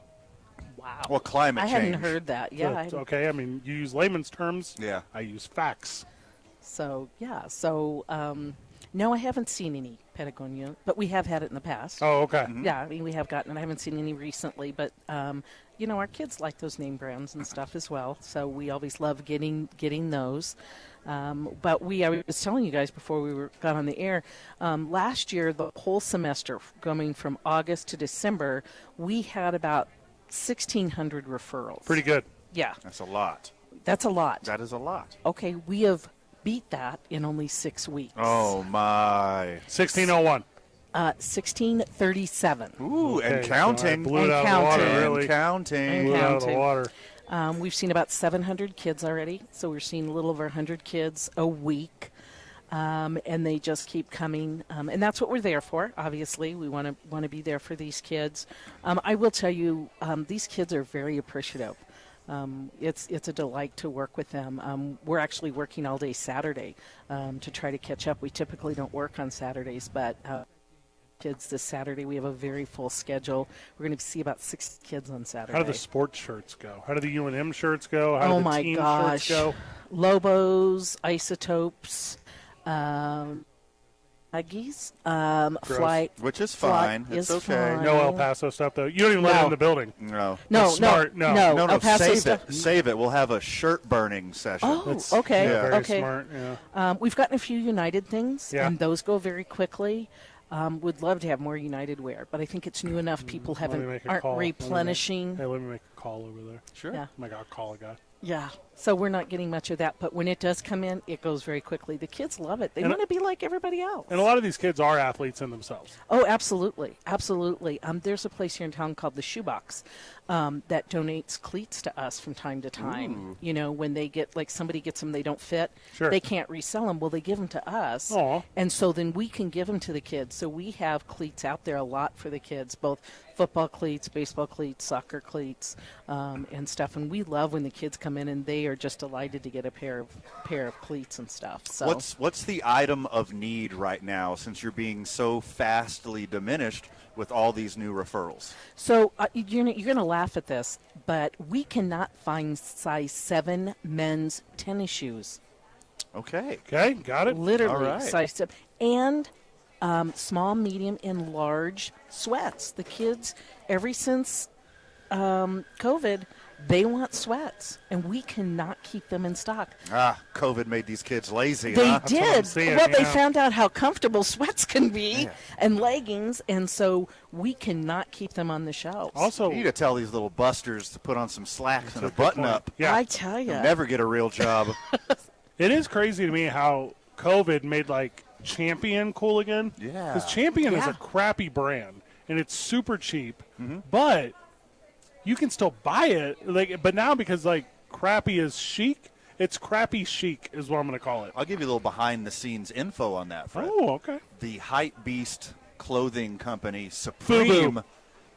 Wow. Well, climate I change. hadn't heard that. Yeah. That's okay. I mean, you use layman's terms. Yeah. I use facts. So, yeah. So, no, I haven't seen any Patagonia, but we have had it in the past. Oh, okay. Yeah, I mean, we have gotten it. I haven't seen any recently, but, our kids like those name brands and stuff as well. So we always love getting those. But I was telling you guys before we got on the air, last year, the whole semester, going from August to December, we had about 1,600 referrals. Pretty good. Yeah. That's a lot. That's a lot. That is a lot. Okay, we have beat that in only 6 weeks. Oh, my. 1601. 1637. Ooh, Okay, and counting. so I blew it out of the water, really. And counting. Blew it out of the water. We've seen about 700 kids already, so we're seeing a little over 100 kids a week. And they just keep coming, and that's what we're there for. Obviously, we want to be there for these kids. I will tell you, these kids are very appreciative. It's a delight to work with them. We're actually working all day Saturday to try to catch up. We typically don't work on Saturdays, but kids this Saturday we have a very full schedule. We're going to see about 6 kids on Saturday. How do the sports shirts go? How do the UNM shirts go? How do Oh the my team gosh! shirts go? Lobos, Isotopes, Aggies, Flight, Which is Flight fine. It's is okay. fine. No El Paso stuff though. You don't even let it No. in the building. No. No, That's smart. No. No, El Paso save stuff. it. Save it. We'll have a shirt burning session. Oh, okay, yeah, very okay. smart. Yeah. We've gotten a few United things, Yeah. and those go very quickly. Would love to have more United wear, but I think it's new enough. People Let me make a aren't call. replenishing. Hey, let me make a call over there. Sure. Yeah. Oh my God, call a guy. Yeah, so we're not getting much of that, but when it does come in, it goes very quickly. The kids love it. They And want to be like everybody else. And a lot of these kids are athletes in themselves. Oh, absolutely, absolutely. There's a place here in town called the Shoebox that donates cleats to us from time to time. Ooh. You know, when they get, like, somebody gets them, they don't fit, Sure. they can't resell them. Well, they give them to us, Aw. and so then we can give them to the kids. So we have cleats out there a lot for the kids, both football cleats, baseball cleats, soccer cleats, and stuff. And we love when the kids come in and they are just delighted to get a pair of cleats and stuff. So What's the item of need right now, since you're being so fastly diminished with all these new referrals? So you're going to laugh at this, but we cannot find size 7 men's tennis shoes. Okay. Okay, got it. Literally All right. size 7. And small, medium, and large sweats. The kids, ever since COVID, they want sweats, and we cannot keep them in stock. COVID made these kids lazy, They huh? did. Well, they found out how comfortable sweats can be and leggings, and so we cannot keep them on the shelves. Also, you need to tell these little busters to put on some slacks and a button-up. Yeah. I tell you. They'll never get a real job. It is crazy to me how COVID made, like, Champion cool again. Yeah. Because Champion is Yeah. a crappy brand, and it's super cheap, but you can still buy it. Like, but now because, like, crappy is chic, it's crappy chic is what I'm going to call it. I'll give you a little behind-the-scenes info on that, Fred. Oh, okay. The Hype Beast clothing company, FUBU.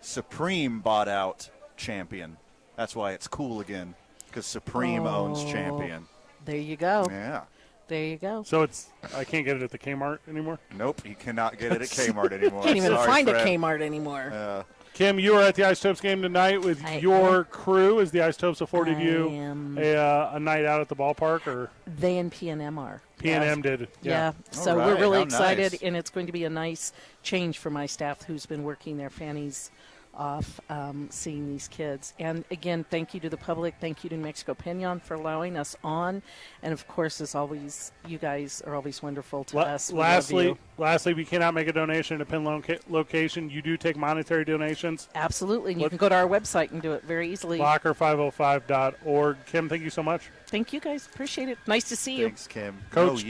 Supreme bought out Champion. That's why it's cool again, because Supreme owns Champion. There you go. Yeah. There you go. So I can't get it at the Kmart anymore? Nope, you cannot get it at Kmart anymore. Can't even Sorry, find Fred. a Kmart anymore. Kim, you were at the Isotopes game tonight with your crew. Has the Isotopes afforded you a night out at the ballpark? Or they and PNM are. PNM did. Yeah. So we're really excited, and it's going to be a nice change for my staff who's been working their fannies off seeing these kids. And again, thank you to the public. Thank you to New Mexico Peñon for allowing us on. And of course, as always, you guys are always wonderful to us. Lastly, we cannot make a donation to pin location. You do take monetary donations. Absolutely. And you can go to our website and do it very easily. Locker505.org. Kim, thank you so much. Thank you guys. Appreciate it. Nice to see you. Thanks, Kim. Coach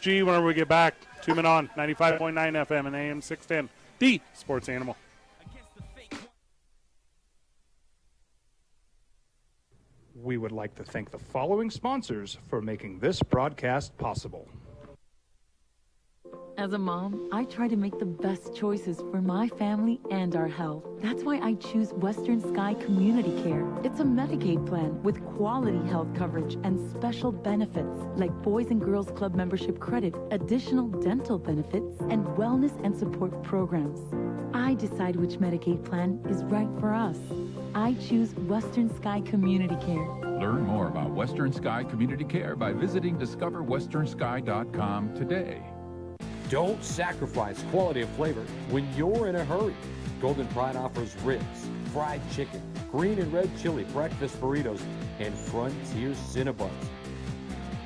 G, whenever we get back, 2 Men On, 95.9 FM and AM 610, the Sports Animal. We would like to thank the following sponsors for making this broadcast possible. As a mom, I try to make the best choices for my family and our health. That's why I choose Western Sky Community Care. It's a Medicaid plan with quality health coverage and special benefits like Boys and Girls Club membership credit, additional dental benefits, and wellness and support programs. I decide which Medicaid plan is right for us. I choose Western Sky Community Care. Learn more about Western Sky Community Care by visiting discoverwesternsky.com today. Don't sacrifice quality and flavor when you're in a hurry. Golden Pride offers ribs, fried chicken, green and red chili breakfast burritos, and Frontier Cinnabons.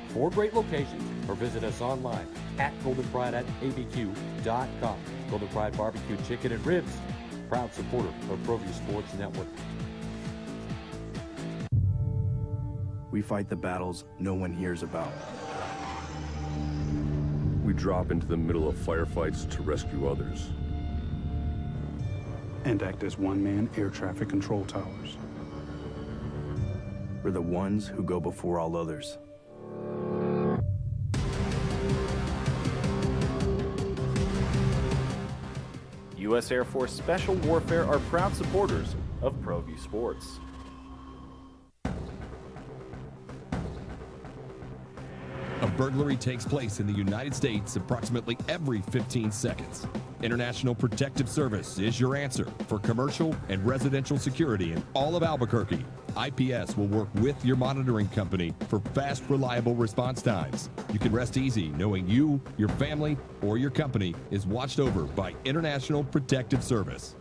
4 great locations, or visit us online at goldenpride@abq.com. Golden Pride Barbecue Chicken and Ribs, proud supporter of ProView Sports Network. We fight the battles no one hears about. We drop into the middle of firefights to rescue others. And act as one-man air traffic control towers. We're the ones who go before all others. U.S. Air Force Special Warfare are proud supporters of ProView Sports. A burglary takes place in the United States approximately every 15 seconds. International Protective Service is your answer for commercial and residential security in all of Albuquerque. IPS will work with your monitoring company for fast, reliable response times. You can rest easy knowing you, your family, or your company is watched over by International Protective Service.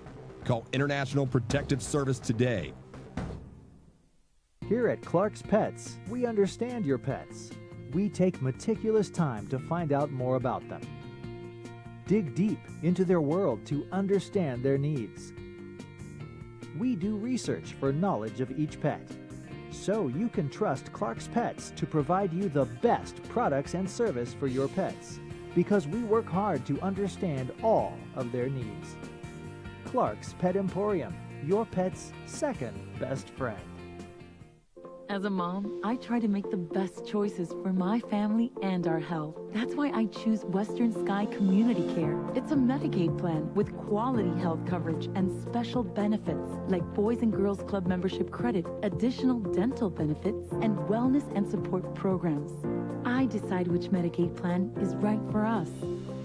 Call International Protective Service today. Here at Clark's Pets, we understand your pets. We take meticulous time to find out more about them. Dig deep into their world to understand their needs. We do research for knowledge of each pet, so you can trust Clark's Pets to provide you the best products and service for your pets, because we work hard to understand all of their needs. Clark's Pet Emporium, your pet's second best friend. As a mom, I try to make the best choices for my family and our health. That's why I choose Western Sky Community Care. It's a Medicaid plan with quality health coverage and special benefits like Boys and Girls Club membership credit, additional dental benefits, and wellness and support programs. I decide which Medicaid plan is right for us.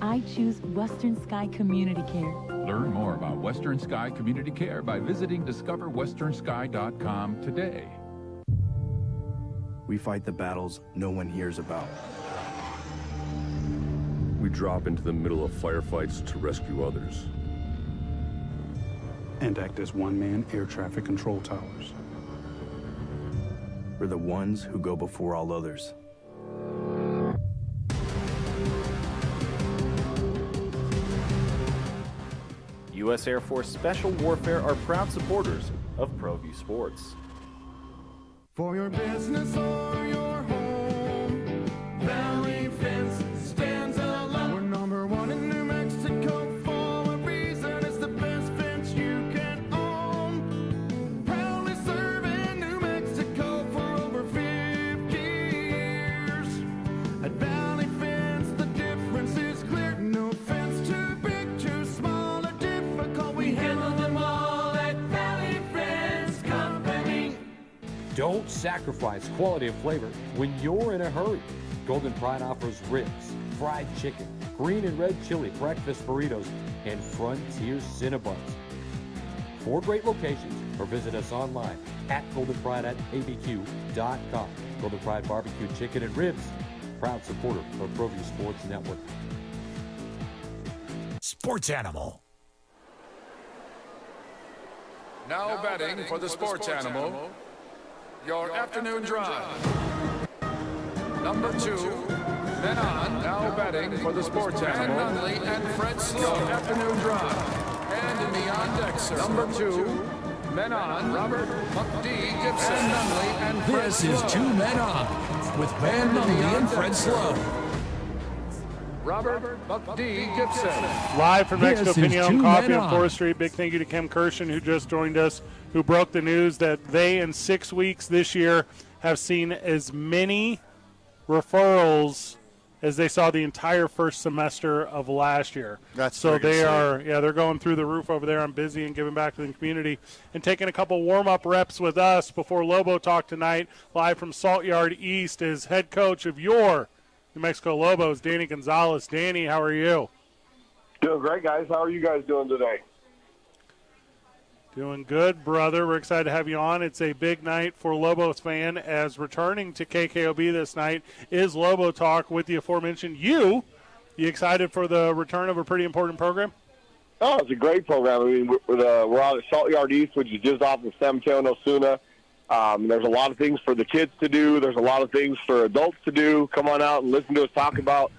I choose Western Sky Community Care. Learn more about Western Sky Community Care by visiting discoverwesternsky.com today. We fight the battles no one hears about. We drop into the middle of firefights to rescue others. And act as one-man air traffic control towers. We're the ones who go before all others. U.S. Air Force Special Warfare are proud supporters of ProView Sports. For your business or your home, Valley Fence stands alone. We're number 1 in New Mexico for a reason. It's the best fence you can own. Proudly serving New Mexico for over 50 years. At Valley Fence, the difference is clear. No fence too big, too small, or difficult. We handle them all at Valley Fence Company. Don't sacrifice quality and flavor when you're in a hurry. Golden Pride offers ribs, fried chicken, green and red chili breakfast burritos, and Frontier Cinnabons. 4 great locations, or visit us online at goldenprideabq.com. Golden Pride Barbecue Chicken and Ribs, proud supporter of ProView Sports Network. Sports Animal. Now betting for the sports animal, your afternoon drive. Number 2, men on. Now betting for the sports animal, Van Nunley and Fred Slow. Your afternoon drive. And in the on-deck circle. Number 2, men on. Robert Buck D. Gibson. Van Nunley and Fred This is 2 Men On with Van Nunley and Fred Slow. Robert Buck D. Gibson. Live from next to This is Opinion 2 Coffee Men on 4th Street. Big thank you to Kim Kirshen, who just joined us, who broke the news that they, in 6 weeks this year, have seen as many referrals as they saw the entire first semester of last year. That's so they're going through the roof over there. I'm busy and giving back to the community and taking a couple warm-up reps with us before Lobo Talk tonight. Live from Salt Yard East is head coach of your New Mexico Lobos, Danny Gonzalez. Danny, how are you? Doing great, guys. How are you guys doing today? Doing good, brother. We're excited to have you on. It's a big night for Lobos fan, as returning to KKOB this night is Lobo Talk with the aforementioned you. You excited for the return of a pretty important program? Oh, it's a great program. I mean, we're out at Salt Yard East, which is just off of San Mateo and Osuna. There's a lot of things for the kids to do. There's a lot of things for adults to do. Come on out and listen to us talk about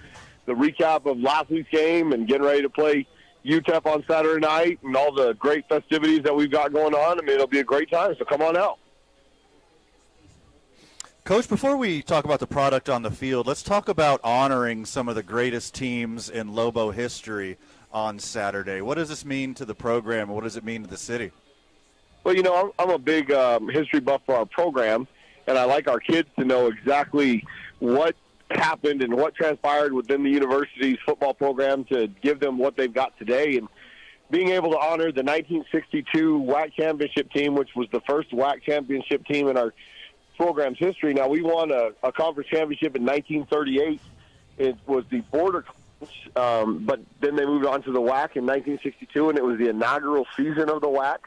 the recap of last week's game and getting ready to play UTEP on Saturday night and all the great festivities that we've got going on. I mean, it'll be a great time, so come on out. Coach, before we talk about the product on the field, let's talk about honoring some of the greatest teams in Lobo history on Saturday. What does this mean to the program, and what does it mean to the city? Well, you know, I'm a big history buff for our program, and I like our kids to know exactly what happened and what transpired within the university's football program to give them what they've got today. And being able to honor the 1962 WAC championship team, which was the first WAC championship team in our program's history. Now, we won a conference championship in 1938. It was the border but then they moved on to the WAC in 1962, and it was the inaugural season of the WAC.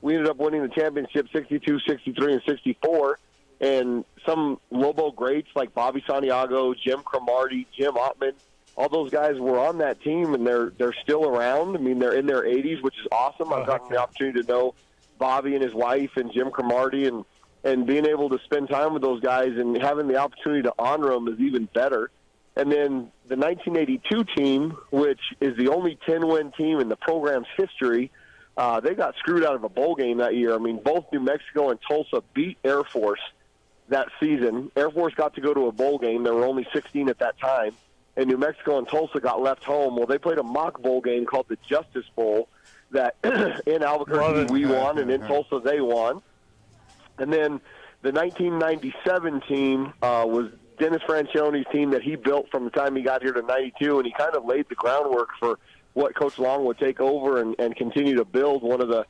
We ended up winning the championship 62, 63, and 64. And some Lobo greats like Bobby Santiago, Jim Cromartie, Jim Ottman, all those guys were on that team, and they're still around. I mean, they're in their 80s, which is awesome. I've gotten the opportunity to know Bobby and his wife and Jim Cromartie, and being able to spend time with those guys and having the opportunity to honor them is even better. And then the 1982 team, which is the only 10-win team in the program's history, they got screwed out of a bowl game that year. I mean, both New Mexico and Tulsa beat Air Force that season. Air Force got to go to a bowl game. There were only 16 at that time. And New Mexico and Tulsa got left home. Well, they played a mock bowl game called the Justice Bowl that in Albuquerque we won, and in Tulsa they won. And then the 1997 team was Dennis Franchione's team that he built from the time he got here to 92, and he kind of laid the groundwork for what Coach Long would take over and continue to build one of the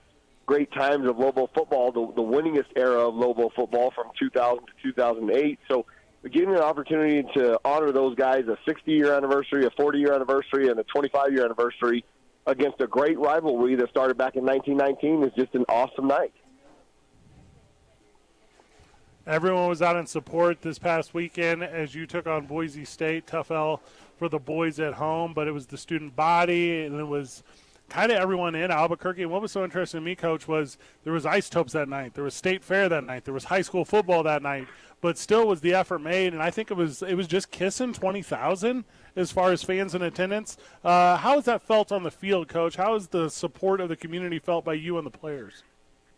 great times of Lobo football, the winningest era of Lobo football from 2000 to 2008. So getting an opportunity to honor those guys, a 60-year anniversary, a 40-year anniversary, and a 25-year anniversary against a great rivalry that started back in 1919 is just an awesome night. Everyone was out in support this past weekend as you took on Boise State. Tough L for the boys at home, but it was the student body, and it was kind of everyone in Albuquerque. And what was so interesting to me, Coach, was there was Isotopes that night. There was State Fair that night. There was high school football that night. But still was the effort made, and I think it was just kissing 20,000 as far as fans in attendance. How has that felt on the field, Coach? How has the support of the community felt by you and the players?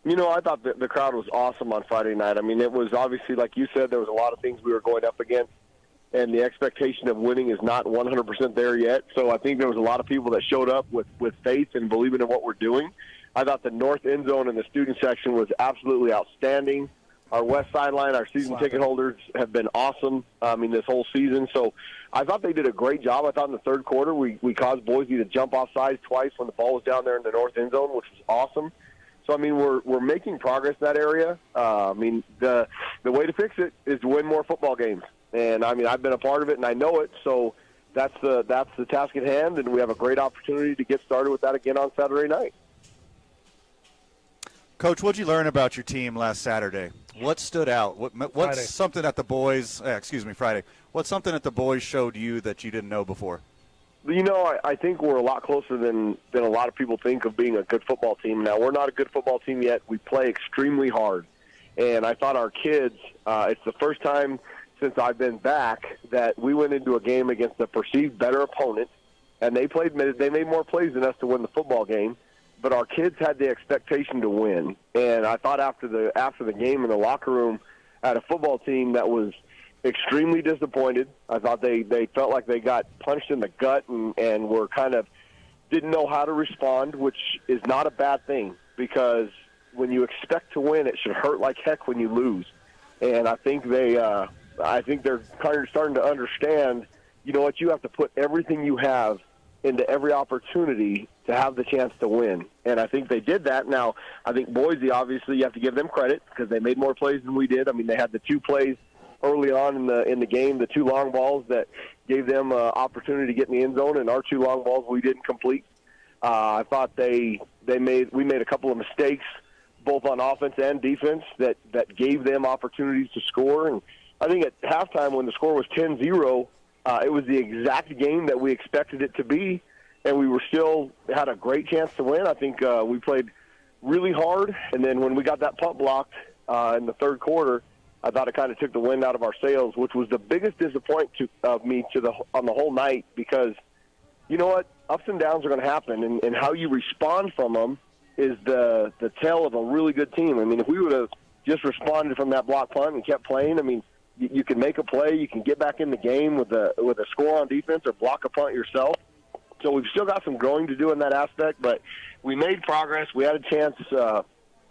You know, I thought the crowd was awesome on Friday night. I mean, it was obviously, like you said, there was a lot of things we were going up against, and the expectation of winning is not 100% there yet. So I think there was a lot of people that showed up with faith and believing in what we're doing. I thought the north end zone in the student section was absolutely outstanding. Our west sideline, our season ticket holders have been awesome, this whole season. So I thought they did a great job. I thought in the third quarter we caused Boise to jump off sides twice when the ball was down there in the north end zone, which was awesome. So, we're making progress in that area. The way to fix it is to win more football games. And, I've been a part of it, and I know it. So that's the task at hand, and we have a great opportunity to get started with that again on Saturday night. Coach, what'd you learn about your team last Saturday? What stood out? What's something that the boys Friday. What's something that the boys showed you that you didn't know before? You know, I think we're a lot closer than a lot of people think of being a good football team. Now, we're not a good football team yet. We play extremely hard. And I thought our kids, it's the first time since I've been back that we went into a game against a perceived better opponent, and they made more plays than us to win the football game. But our kids had the expectation to win. And I thought after the game in the locker room, I had a football team that was extremely disappointed. I thought they felt like they got punched in the gut and were kind of didn't know how to respond, which is not a bad thing, because when you expect to win, it should hurt like heck when you lose. And I think they're kind of starting to understand, you know what, you have to put everything you have into every opportunity to have the chance to win. And I think they did that. Now, I think Boise, obviously, you have to give them credit because they made more plays than we did. I mean, they had the 2 plays early on in the game, the 2 long balls that gave them an opportunity to get in the end zone, and our 2 long balls we didn't complete. I thought we made a couple of mistakes, both on offense and defense, that gave them opportunities to score. And I think at halftime when the score was 10-0, it was the exact game that we expected it to be, and we were still had a great chance to win. I think we played really hard, and then when we got that punt blocked in the third quarter, I thought it kind of took the wind out of our sails, which was the biggest disappointment of me on the whole night, because you know what? Ups and downs are going to happen, and how you respond from them is the tell of a really good team. I mean, if we would have just responded from that block punt and kept playing, I mean, you can make a play, you can get back in the game with a score on defense or block a punt yourself. So we've still got some growing to do in that aspect, but we made progress. We had a chance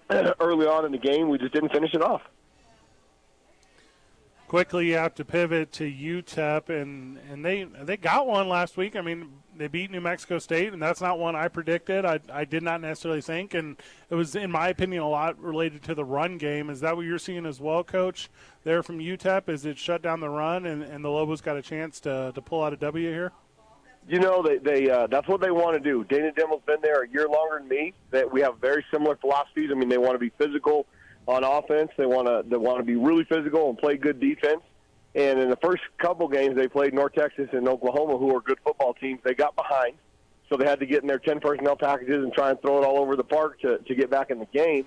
early on in the game. We just didn't finish it off. Quickly, you have to pivot to UTEP, and they got one last week. I mean, they beat New Mexico State, and that's not one I predicted. I did not necessarily think, and it was, in my opinion, a lot related to the run game. Is that what you're seeing as well, Coach, there from UTEP? Is it shut down the run, and the Lobos got a chance to pull out a W here? You know, they that's what they want to do. Dana Dimel's been there a year longer than me. We have very similar philosophies. I mean, they want to be physical on offense. They want to be really physical and play good defense. And in the first couple games, they played North Texas and Oklahoma, who are good football teams. They got behind, so they had to get in their 10 personnel packages and try and throw it all over the park to get back in the game.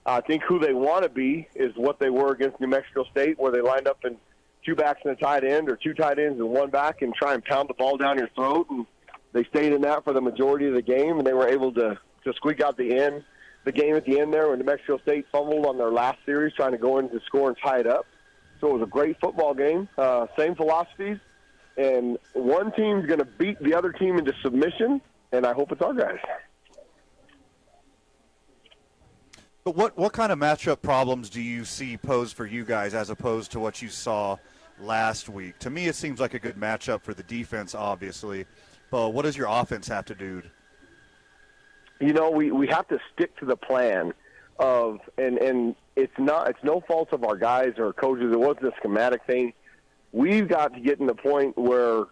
I think who they want to be is what they were against New Mexico State, where they lined up in 2 backs and a tight end, or 2 tight ends and 1 back, and try and pound the ball down your throat. And they stayed in that for the majority of the game, and they were able to squeak out the game at the end there when New Mexico State fumbled on their last series trying to go in to score and tie it up. So it was a great football game, same philosophies, and one team's going to beat the other team into submission, and I hope it's our guys. But what kind of matchup problems do you see posed for you guys as opposed to what you saw last week? To me, it seems like a good matchup for the defense, obviously, but what does your offense have to do? You know, we have to stick to the plan of, and it's no fault of our guys or coaches. It wasn't a schematic thing. We've got to get in the point where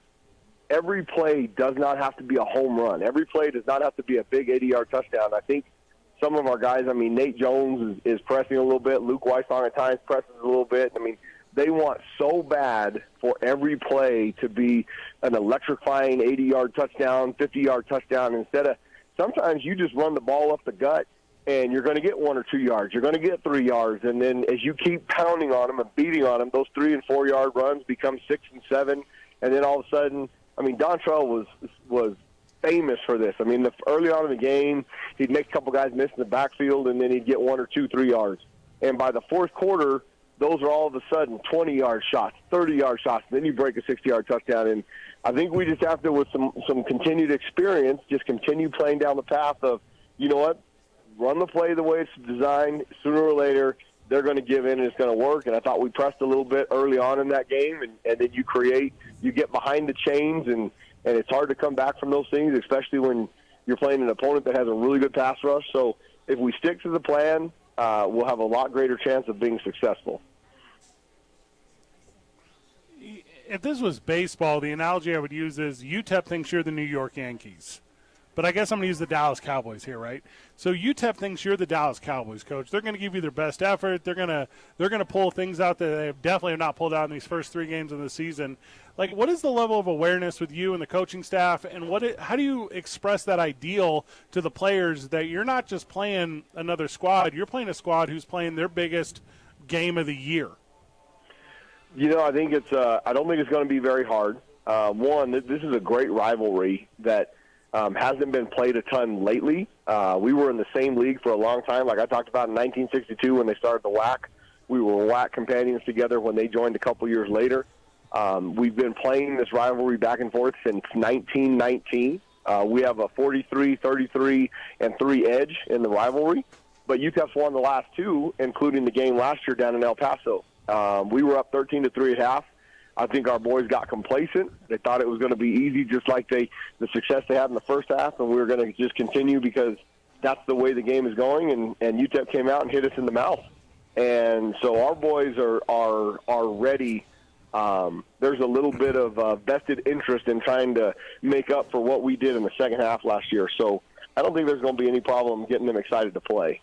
every play does not have to be a home run. Every play does not have to be a big 80-yard touchdown. I think some of our guys, I mean, Nate Jones is pressing a little bit. Luke Weissong at times presses a little bit. I mean, they want so bad for every play to be an electrifying 80-yard touchdown, 50-yard touchdown. Instead of sometimes you just run the ball up the gut, and you're going to get 1 or 2 yards. You're going to get 3 yards. And then as you keep pounding on them and beating on them, those 3 and 4 yard runs become 6 and 7. And then all of a sudden, I mean, Dontrell was famous for this. I mean, early on in the game, he'd make a couple guys miss in the backfield, and then he'd get 1 or 2, 3 yards. And by the fourth quarter, those are all of a sudden 20-yard shots, 30-yard shots. Then you break a 60-yard touchdown. And I think we just have to, with some continued experience, just continue playing down the path of, you know what, run the play the way it's designed. Sooner or later, they're going to give in and it's going to work. And I thought we pressed a little bit early on in that game, and then you get behind the chains, and it's hard to come back from those things, especially when you're playing an opponent that has a really good pass rush. So if we stick to the plan, we'll have a lot greater chance of being successful. If this was baseball, the analogy I would use is UTEP thinks you're the New York Yankees. but I guess I'm going to use the Dallas Cowboys here, right? So UTEP thinks you're the Dallas Cowboys, Coach. They're going to give you their best effort. They're going to pull things out that they definitely have not pulled out in these first 3 games of the season. Like, what is the level of awareness with you and the coaching staff, and how do you express that ideal to the players that you're not just playing another squad, you're playing a squad who's playing their biggest game of the year? I think I don't think it's going to be very hard. One, this is a great rivalry that hasn't been played a ton lately. We were in the same league for a long time. Like I talked about in 1962 when they started the WAC. We were WAC companions together when they joined a couple years later. We've been playing this rivalry back and forth since 1919. We have a 43, 33, and 3 edge in the rivalry. But UTEP's won the last 2, including the game last year down in El Paso. We were up 13-3 at half. I think our boys got complacent. They thought it was going to be easy, just like the success they had in the first half, and we were going to just continue because that's the way the game is going. And UTEP came out and hit us in the mouth. And so our boys are ready. There's a little bit of vested interest in trying to make up for what we did in the second half last year. So I don't think there's going to be any problem getting them excited to play.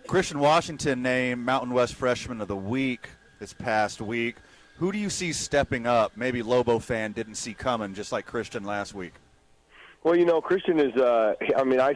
Christian Washington named Mountain West Freshman of the Week this past week. Who do you see stepping up? Maybe Lobo fan didn't see coming, just like Christian last week. Well, Christian is, I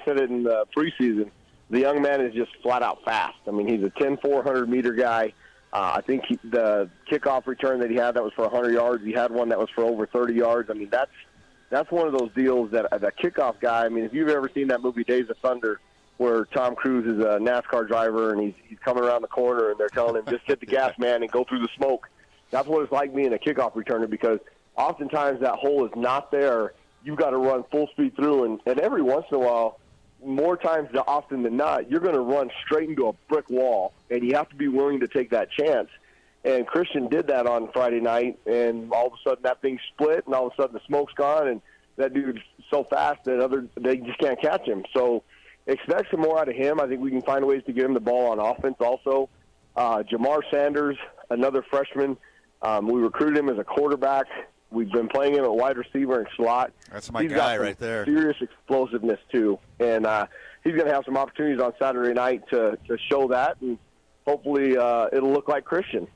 said it in the preseason, the young man is just flat out fast. I mean, he's a 10, 400-meter guy. I think the kickoff return that he had, that was for 100 yards. He had one that was for over 30 yards. I mean, that's one of those deals that the kickoff guy, I mean, if you've ever seen that movie Days of Thunder, where Tom Cruise is a NASCAR driver and he's coming around the corner and they're telling him, just hit the gas, man, and go through the smoke. That's what it's like being a kickoff returner, because oftentimes that hole is not there. You've got to run full speed through, and every once in a while, more times often than not, you're going to run straight into a brick wall, and you have to be willing to take that chance. And Christian did that on Friday night, and all of a sudden that thing split, and all of a sudden the smoke's gone, and that dude's so fast that they just can't catch him. So expect some more out of him. I think we can find ways to get him the ball on offense also. Jamar Sanders, another freshman, we recruited him as a quarterback. We've been playing him at wide receiver and slot. That's my guy right there. Serious explosiveness, too. And he's going to have some opportunities on Saturday night to show that, and hopefully it'll look like Christian.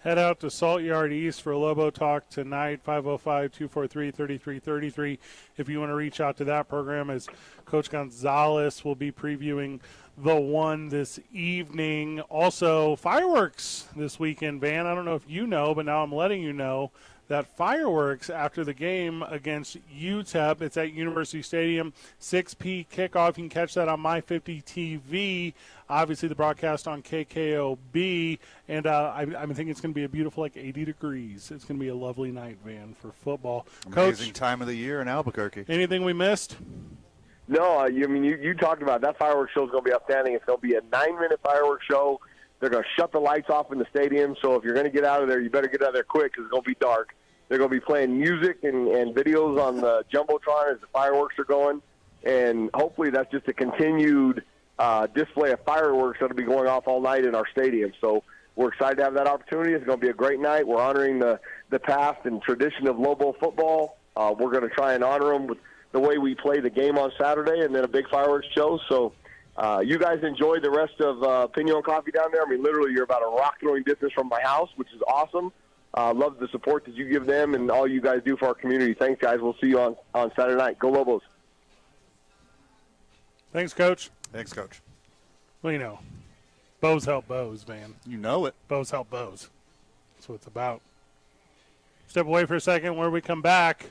Head out to Salt Yard East for Lobo Talk tonight, 505-243-3333. If you want to reach out to that program, as Coach Gonzalez will be previewing the one this evening. Also, fireworks this weekend, Van. I don't know if you know, but now I'm letting you know that fireworks after the game against UTEP. It's at University Stadium, 6 p. kickoff. You can catch that on My50 TV. Obviously, the broadcast on KKOB. And I think it's going to be a beautiful, 80 degrees. It's going to be a lovely night, Van, for football. Amazing Coach, time of the year in Albuquerque. Anything we missed? No, you talked about it. That fireworks show is going to be outstanding. It's going to be a 9-minute fireworks show. They're going to shut the lights off in the stadium, so if you're going to get out of there, you better get out of there quick because it's going to be dark. They're going to be playing music and videos on the Jumbotron as the fireworks are going, and hopefully that's just a continued display of fireworks that will be going off all night in our stadium. So we're excited to have that opportunity. It's going to be a great night. We're honoring the past and tradition of Lobo football. We're going to try and honor them with the way we play the game on Saturday and then a big fireworks show. So you guys enjoy the rest of Pinon Coffee down there. I mean, literally, you're about a rock-throwing distance from my house, which is awesome. Love the support that you give them and all you guys do for our community. Thanks, guys. We'll see you on Saturday night. Go Lobos. Thanks, Coach. Thanks, Coach. Well, bows help bows, man. You know it. Bows help bows. That's what it's about. Step away for a second. Where we come back,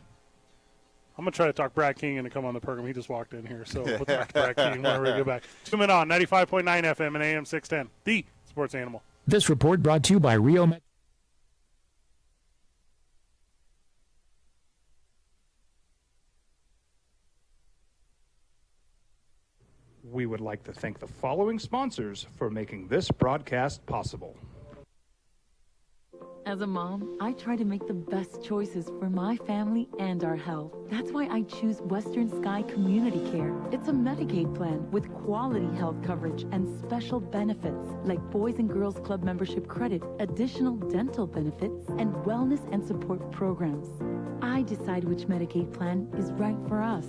I'm going to try to talk Brad King into come on the program. He just walked in here, so we'll talk to Brad King whenever we get back. 2 Men On, 95.9 FM and AM 610, the Sports Animal. This report brought to you by Rio Met. We would like to thank the following sponsors for making this broadcast possible. As a mom, I try to make the best choices for my family and our health. That's why I choose Western Sky Community Care. It's a Medicaid plan with quality health coverage and special benefits like Boys and Girls Club membership credit, additional dental benefits, and wellness and support programs. I decide which Medicaid plan is right for us.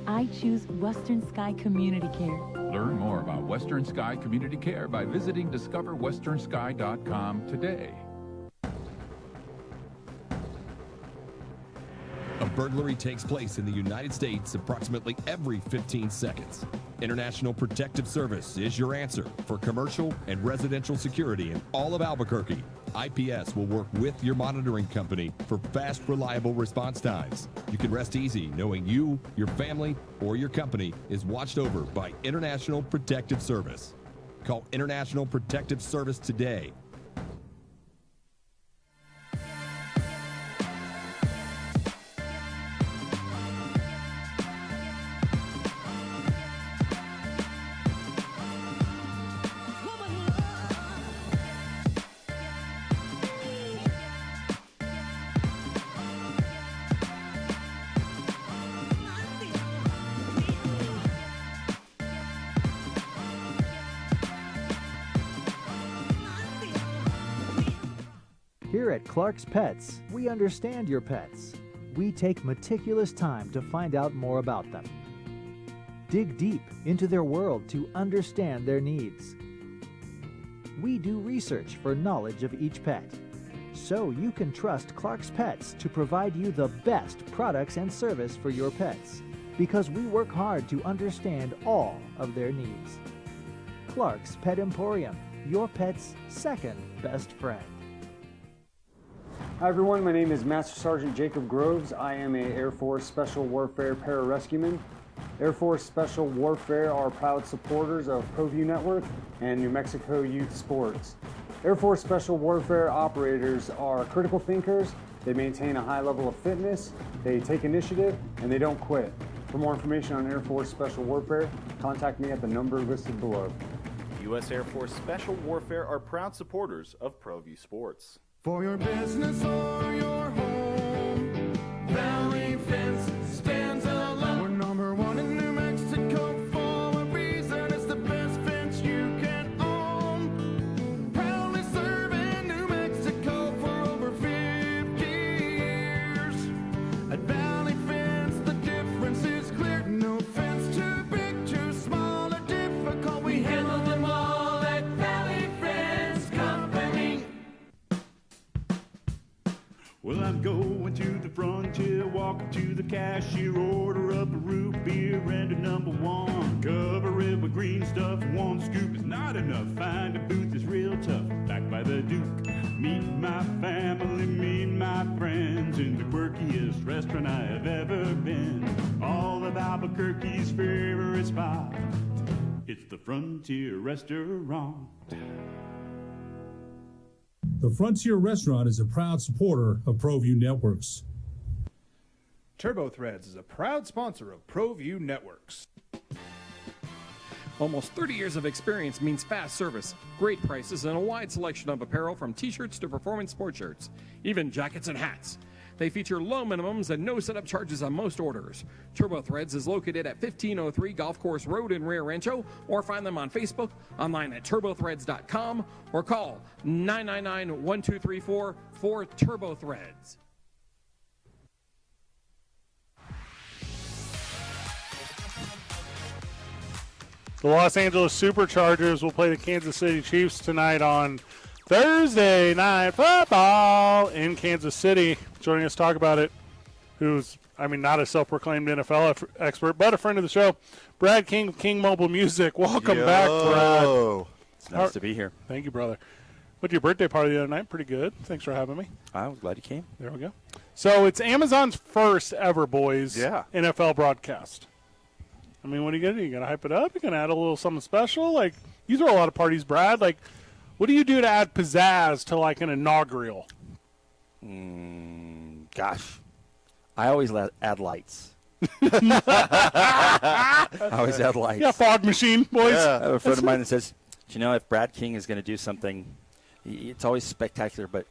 I choose Western Sky Community Care. Learn more about Western Sky Community Care by visiting discoverwesternsky.com today. A burglary takes place in the United States approximately every 15 seconds. International Protective Service is your answer for commercial and residential security in all of Albuquerque. IPS will work with your monitoring company for fast, reliable response times. You can rest easy knowing you, your family, or your company is watched over by International Protective Service. Call International Protective Service today. Here at Clark's Pets, we understand your pets. We take meticulous time to find out more about them. Dig deep into their world to understand their needs. We do research for knowledge of each pet, so you can trust Clark's Pets to provide you the best products and service for your pets, because we work hard to understand all of their needs. Clark's Pet Emporium, your pet's second best friend. Hi everyone, my name is Master Sergeant Jacob Groves. I am a Air Force Special Warfare Pararescueman. Air Force Special Warfare are proud supporters of ProView Network and New Mexico Youth Sports. Air Force Special Warfare operators are critical thinkers. They maintain a high level of fitness, they take initiative, and they don't quit. For more information on Air Force Special Warfare, contact me at the number listed below. U.S. Air Force Special Warfare are proud supporters of ProView Sports. For your business or your home, Valley Fence stands alone. We're number one in New Mexico for a reason. It's the best fence you can own. Proudly serving New Mexico for over 50 years. At Valley Fence, the difference is clear. No fence too big, too small, or difficult. We handle them all at Valley Fence Company. Well, I'm going to the frontier, walking to the cashier, order up a root beer and a number one. Cover it with green stuff, one scoop is not enough. Find a booth is real tough, back by the Duke. Meet my family, meet my friends in the quirkiest restaurant I have ever been. All of Albuquerque's favorite spot, it's the Frontier Restaurant. The Frontier Restaurant is a proud supporter of ProView Networks. TurboThreads is a proud sponsor of ProView Networks. Almost 30 years of experience means fast service, great prices, and a wide selection of apparel from t-shirts to performance sports shirts, even jackets and hats. They feature low minimums and no setup charges on most orders. TurboThreads is located at 1503 Golf Course Road in Rio Rancho, or find them on Facebook, online at turbothreads.com, or call 999-1234 for TurboThreads. The Los Angeles Superchargers will play the Kansas City Chiefs tonight on Thursday Night Football in Kansas City. Joining us to talk about it, who's, not a self-proclaimed NFL expert, but a friend of the show, Brad King of King Mobile Music. Welcome back, Brad. It's nice to be here. Thank you, brother. Went to your birthday party the other night. Pretty good. Thanks for having me. I was glad you came. There we go. So it's Amazon's first ever, boys, NFL broadcast. What are you going to do? You going to hype it up? You going to add a little something special? Like, you throw a lot of parties, Brad. Like, what do you do to add pizzazz to, like, an inaugural? Gosh. I always add lights. I always add lights. Yeah, fog machine, boys. Yeah. I have a friend of mine that says, if Brad King is going to do something, it's always spectacular, but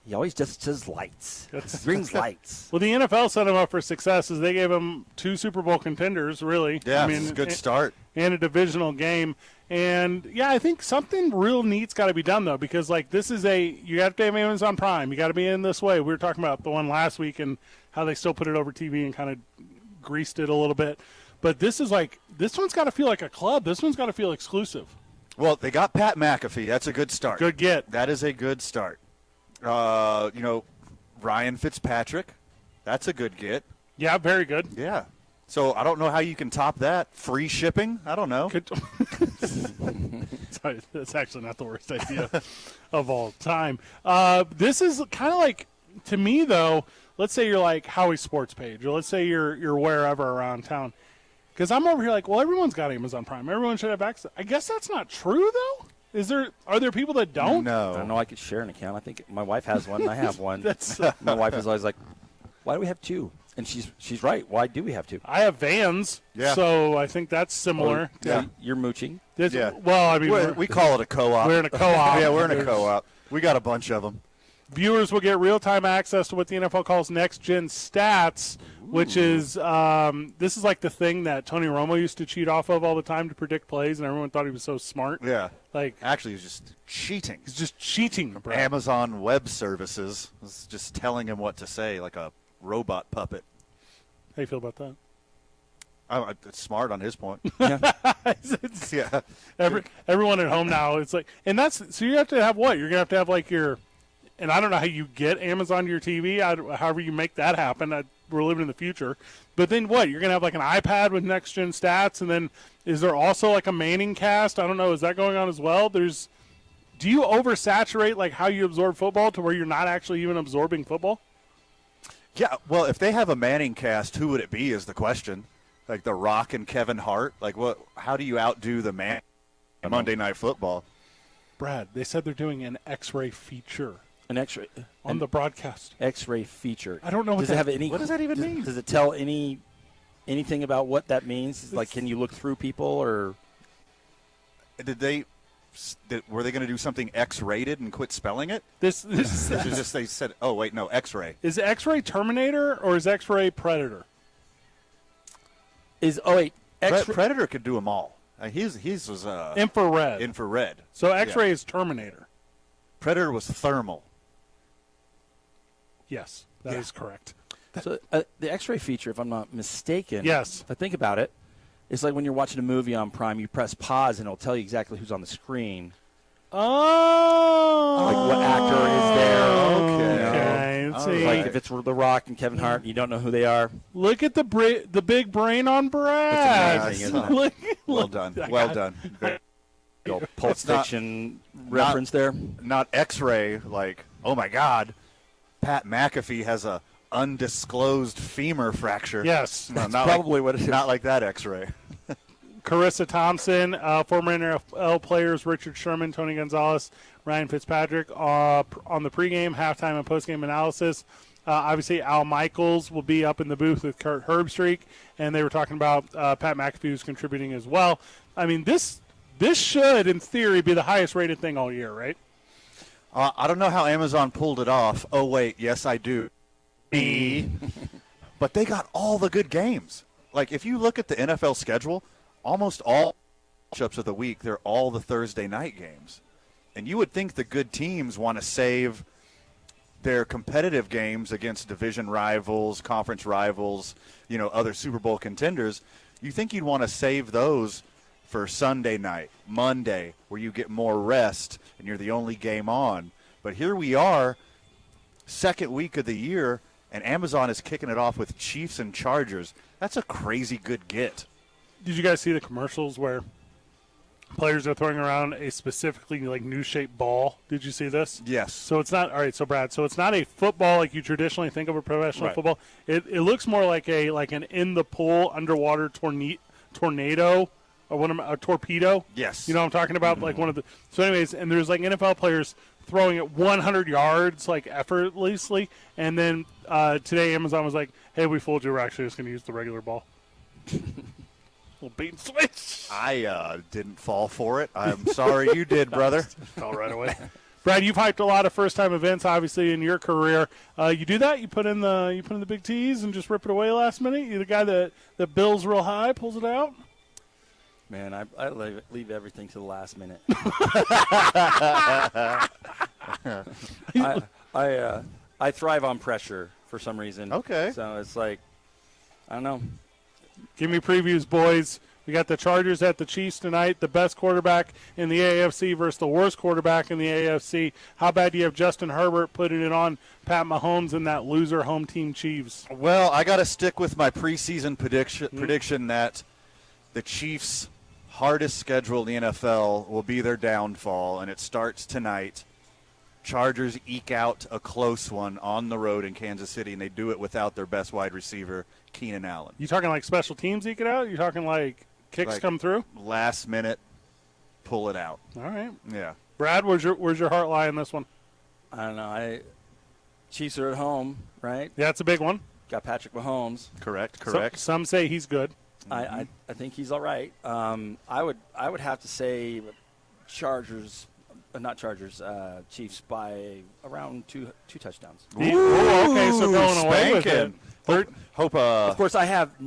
He always just says lights. Brings lights. Well, the NFL set him up for success as they gave him 2 Super Bowl contenders, really. Yeah, it's a good start. And a divisional game. And, yeah, I think something real neat's got to be done, though, because, like, this is you have to have Amazon Prime. You got to be in this way. We were talking about the one last week and how they still put it over TV and kind of greased it a little bit. But this is this one's got to feel like a club. This one's got to feel exclusive. Well, they got Pat McAfee. That's a good start. Good get. That is a good start. Ryan Fitzpatrick. That's a good get. Yeah, very good. Yeah. So I don't know how you can top that. Free shipping? I don't know. Sorry, that's actually not the worst idea of all time. This is kind of like, to me, though, let's say you're like Howie's Sports Page, or let's say you're wherever around town. Because I'm over here like, well, everyone's got Amazon Prime. Everyone should have access. I guess that's not true, though. Are there people that don't? No. I don't know. I could share an account. I think my wife has one, and I have one. My wife is always like, why do we have 2? And she's right. Why do we have 2? I have Vans, so I think that's similar. Oh, yeah. You're mooching. Yeah. Well, I mean, we call it a co-op. We're in a co-op. Yeah, we're in a co-op. We got a bunch of them. Viewers will get real-time access to what the NFL calls next-gen stats, which is this is like the thing that Tony Romo used to cheat off of all the time to predict plays, and everyone thought he was so smart. Yeah. Like, actually, he's just cheating. He's just cheating. Bro. Amazon Web Services was just telling him what to say, like a robot puppet. How do you feel about that? It's smart on his point. Yeah. Everyone at home now, it's like, and that's, so you have to have what? You're going to have like your, and I don't know how you get Amazon to your TV, however you make that happen. We're living in the future. But then what? You're going to have like an iPad with next-gen stats, and then is there also like a Manning cast? I don't know. Is that going on as well? Do you oversaturate like how you absorb football to where you're not actually even absorbing football? Yeah, well, if they have a Manning cast, who would it be is the question. Like The Rock and Kevin Hart? Like, what? How do you outdo the man Monday Night Football? Brad, they said they're doing an X-ray feature. An X-ray on the broadcast. X-ray feature. I don't know. Does it have any? What does that even mean? Does it tell anything about what that means? Like, can you look through people, or were they going to do something X-rated and quit spelling it? This just they said, oh wait, no, X-ray. Is X-ray Terminator or is X-ray Predator? Predator could do them all. His was infrared. Infrared. So X-ray is Terminator. Predator was thermal. Yes, that is correct. So the X-ray feature, if I'm not mistaken, yes. If I think about it, it's like when you're watching a movie on Prime, you press pause and it'll tell you exactly who's on the screen. Oh, like what actor is there? Okay. Like if it's The Rock and Kevin Hart, and you don't know who they are. Look at the big brain on Brad. It's amazing, isn't it? Well done. Well done. Pulp Fiction reference there. Not X-ray. Like, oh my God, Pat McAfee has a undisclosed femur fracture. Yes, no, that's probably what it is. Not like that X-ray. Carissa Thompson, former NFL players Richard Sherman, Tony Gonzalez, Ryan Fitzpatrick on the pregame, halftime, and postgame analysis. Obviously, Al Michaels will be up in the booth with Kurt Herbstreit, and they were talking about Pat McAfee who's contributing as well. I mean, this should, in theory, be the highest-rated thing all year, right? I don't know how Amazon pulled it off. Oh, wait, yes, I do. But they got all the good games. Like, if you look at the NFL schedule, almost all matchups of the week, they're all the Thursday night games. And you would think the good teams want to save their competitive games against division rivals, conference rivals, other Super Bowl contenders. You think you'd want to save those for Sunday night, Monday, where you get more rest and you're the only game on. But here we are, second week of the year, and Amazon is kicking it off with Chiefs and Chargers. That's a crazy good get. Did you guys see the commercials where players are throwing around a specifically new-shaped ball? Did you see this? Yes. So it's not – all right, so Brad, so it's not a football like you traditionally think of a professional football. It looks more like an in-the-pool underwater tornado or a torpedo. Yes. You know what I'm talking about? Like one of the – so anyways, and there's NFL players throwing it 100 yards effortlessly, and then today Amazon was like, hey, we fooled you. We're actually just going to use the regular ball. Little bait and switch. I didn't fall for it. I'm sorry you did, brother. Fell right away. Brad, you've hyped a lot of first-time events, obviously, in your career. You do that? You put in the big tees and just rip it away last minute? You're the guy that bills real high, pulls it out? Man, I leave everything to the last minute. I thrive on pressure for some reason. Okay. So it's like, I don't know. Give me previews, boys. We got the Chargers at the Chiefs tonight, the best quarterback in the AFC versus the worst quarterback in the AFC. How bad do you have Justin Herbert putting it on Pat Mahomes and that loser home team Chiefs? Well, I got to stick with my preseason prediction that the Chiefs' hardest schedule in the NFL will be their downfall, and it starts tonight. Chargers eke out a close one on the road in Kansas City, and they do it without their best wide receiver, Keenan Allen. You talking like special teams eke it out? You talking like kicks come through? Last minute, pull it out. All right. Yeah. Brad, where's your heart lie in this one? I don't know. Chiefs are at home, right? Yeah, it's a big one. Got Patrick Mahomes. Correct. Some say he's good. I think he's all right. I would have to say Chargers. Not Chargers, Chiefs by around two touchdowns. Ooh, okay, so going away with it. Of course, I have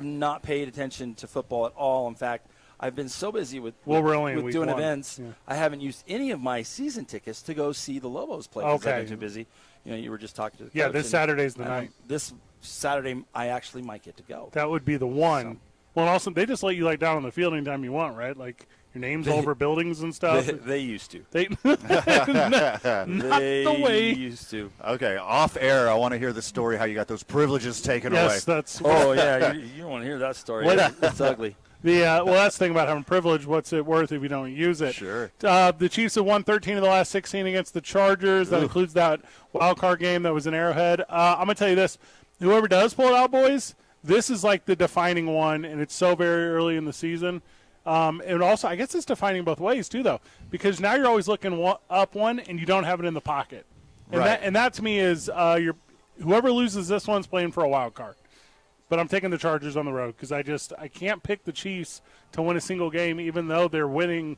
not paid attention to football at all. In fact, I've been so busy with doing events. Yeah. I haven't used any of my season tickets to go see the Lobos play because I've been too busy. You were just talking to the coach. This Saturday's the night. This Saturday, I actually might get to go. That would be the one. So. Well, and also, they just let you down on the field anytime you want, right? Like, your name's over buildings and stuff. They used to. Not the way. Used to. Okay, off air, I want to hear the story how you got those privileges taken away. Yes, that's. Oh yeah, you don't want to hear that story. It's ugly. Well, that's the thing about having privilege. What's it worth if you don't use it? Sure. The Chiefs have won 13 of the last 16 against the Chargers. That includes that wild card game that was in Arrowhead. I'm gonna tell you this: whoever does pull it out, boys, this is like the defining one, and it's so very early in the season. And also, I guess it's defining both ways, too, though, because now you're always looking up one and you don't have it in the pocket. And, right. that to me, is whoever loses this one's playing for a wild card. But I'm taking the Chargers on the road because I can't pick the Chiefs to win a single game, even though they're winning,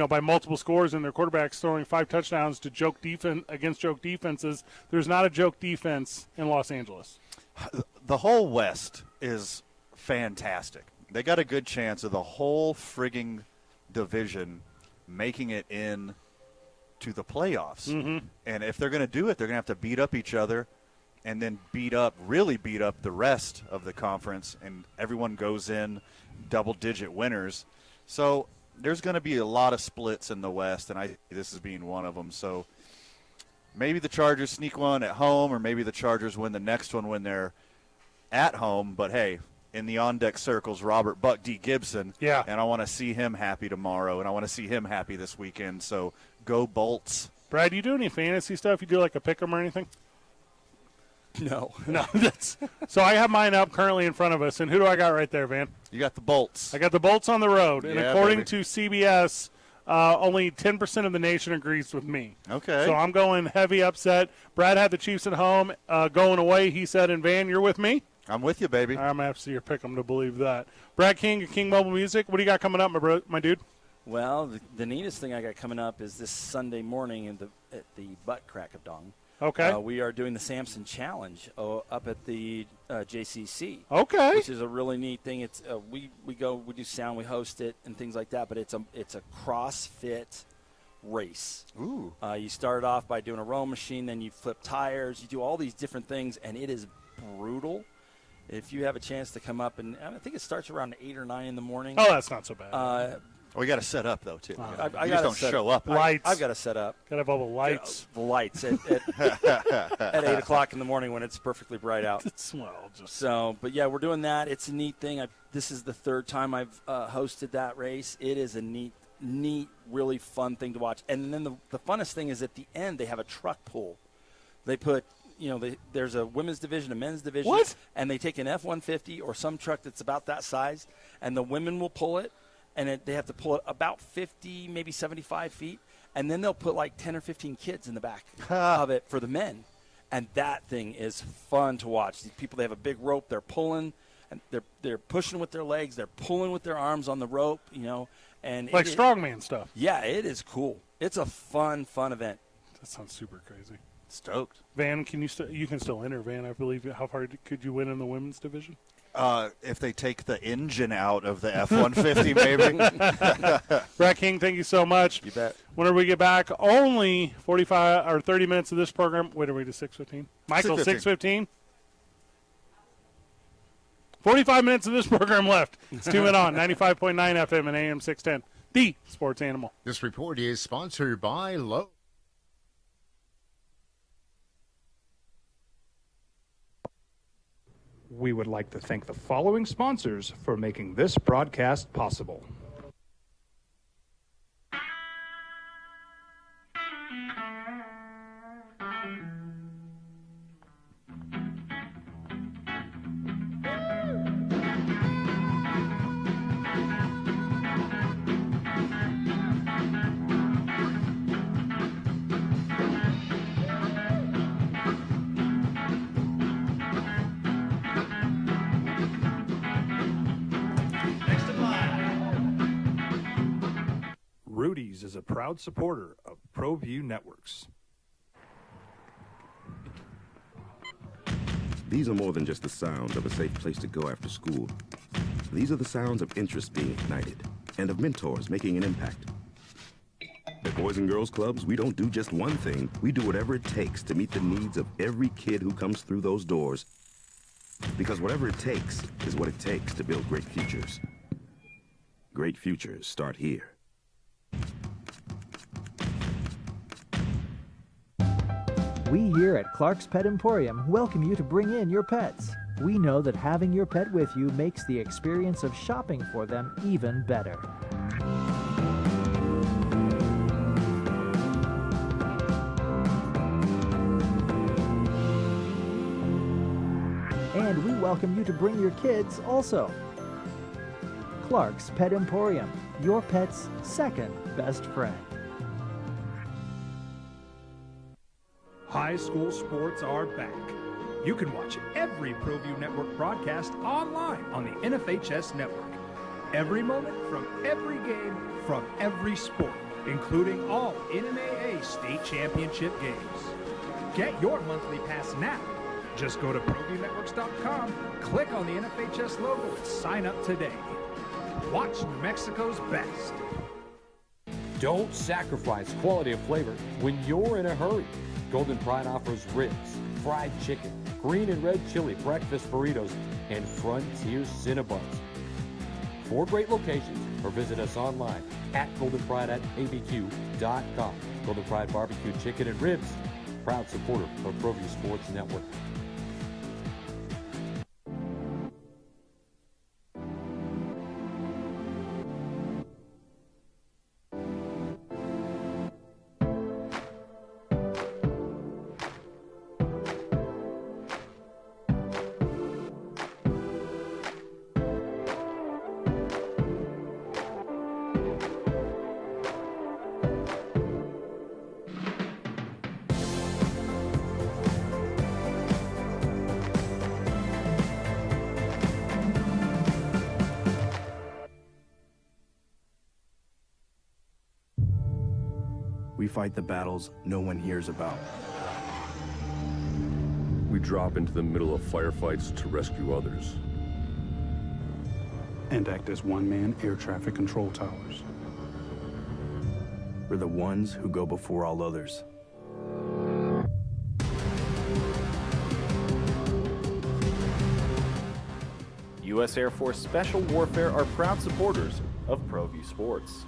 by multiple scores and their quarterback's throwing 5 touchdowns to joke defenses. There's not a joke defense in Los Angeles. The whole West is fantastic. They got a good chance of the whole frigging division making it in to the playoffs. Mm-hmm. And if they're going to do it, they're going to have to beat up each other and then really beat up the rest of the conference, and everyone goes in double-digit winners. So there's going to be a lot of splits in the West, and this is being one of them. So maybe the Chargers sneak one at home, or maybe the Chargers win the next one when they're at home. But, hey, in the on-deck circles, Robert Buck D. Gibson. Yeah. And I want to see him happy tomorrow, and I want to see him happy this weekend. So go Bolts. Brad, do you do any fantasy stuff? You do like a pick 'em or anything? No. So I have mine up currently in front of us, and who do I got right there, Van? You got the Bolts. I got the Bolts on the road, and according baby. to CBS, only 10% of the nation agrees with me. Okay. So I'm going heavy upset. Brad had the Chiefs at home. Going away, he said, and Van, you're with me? I'm with you, baby. I'm going to have to see your pick 'em to believe that. Brad King of King Mobile Music, what do you got coming up, my dude? Well, the neatest thing I got coming up is this Sunday morning at the Butt Crack of Dawn. Okay. We are doing the Samson Challenge up at the JCC. Okay. Which is a really neat thing. It's we do sound, we host it and things like that, but it's a CrossFit race. Ooh. You start off by doing a row machine, then you flip tires, you do all these different things, and it is brutal. If you have a chance to come up, and I think it starts around 8 or 9 in the morning. Oh, that's not so bad. We got to set up, though, too. I just don't show up. Lights. I've got to set up. Got to have all the lights. The lights at 8 o'clock in the morning when it's perfectly bright out. But yeah, we're doing that. It's a neat thing. This is the 3rd time I've hosted that race. It is a neat, really fun thing to watch. And then the funnest thing is at the end they have a truck pull. They put, there's a women's division, a men's division. What? And they take an F-150 or some truck that's about that size, and the women will pull it. And they have to pull it about 50, maybe 75 feet. And then they'll put like 10 or 15 kids in the back of it for the men. And that thing is fun to watch. These people, they have a big rope. They're pulling, and they're pushing with their legs. They're pulling with their arms on the rope, And like strongman stuff. Yeah, it is cool. It's a fun event. That sounds super crazy. Stoked. Van, you can still enter, Van, I believe. How far could you win in the women's division? If they take the engine out of the F-150, maybe. Brett King, thank you so much. You bet. Whenever we get back, only 45 or 30 minutes of this program. Wait, are we to 6:15? Michael, 6:15? 45 minutes of this program left. It's 2 Men On, 95.9 FM and AM 610. The Sports Animal. This report is sponsored by Lowe's. We would like to thank the following sponsors for making this broadcast possible. Rudy's is a proud supporter of ProView Networks. These are more than just the sounds of a safe place to go after school. These are the sounds of interest being ignited and of mentors making an impact. At Boys and Girls Clubs, we don't do just one thing. We do whatever it takes to meet the needs of every kid who comes through those doors. Because whatever it takes is what it takes to build great futures. Great futures start here. We here at Clark's Pet Emporium welcome you to bring in your pets. We know that having your pet with you makes the experience of shopping for them even better. And we welcome you to bring your kids also. Clark's Pet Emporium, your pet's second best friend. High school sports are back. You can watch every ProView Network broadcast online on the NFHS network. Every moment from every game from every sport, including all NMAA state championship games. Get your monthly pass now. Just go to ProViewNetworks.com, click on the NFHS logo, and sign up today. Watch New Mexico's best. Don't sacrifice quality of flavor when you're in a hurry. Golden Pride offers ribs, fried chicken, green and red chili breakfast burritos, and Frontier Cinnabons. 4 great locations, or visit us online at goldenpride@abq.com. Golden Pride Barbecue Chicken and Ribs, proud supporter of ProView Sports Network. We fight the battles no one hears about. We drop into the middle of firefights to rescue others. And act as one-man air traffic control towers. We're the ones who go before all others. U.S. Air Force Special Warfare are proud supporters of ProView Sports.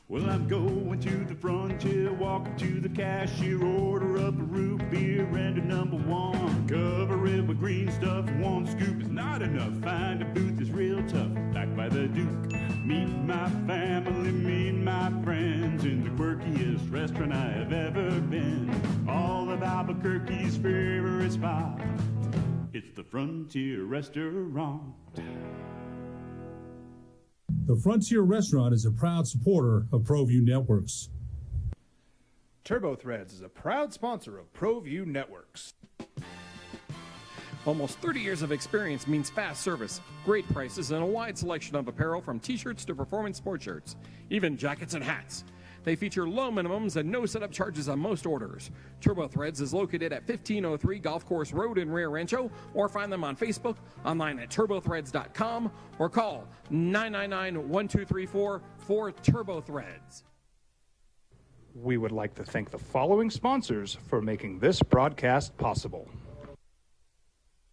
Well, I'm going to the frontier, walking to the cashier, order up a root beer and a number one. Cover it with green stuff, 1 scoop is not enough. Find a booth is real tough, back by the Duke. Meet my family, meet my friends in the quirkiest restaurant I have ever been. All of Albuquerque's favorite spot, it's the Frontier Restaurant. The Frontier Restaurant is a proud supporter of ProView Networks. TurboThreads is a proud sponsor of ProView Networks. Almost 30 years of experience means fast service, great prices, and a wide selection of apparel from t-shirts to performance sport shirts, even jackets and hats. They feature low minimums and no setup charges on most orders. Turbo Threads is located at 1503 Golf Course Road in Rio Rancho, or find them on Facebook, online at turbothreads.com, or call 999-1234 for Turbo Threads. We would like to thank the following sponsors for making this broadcast possible.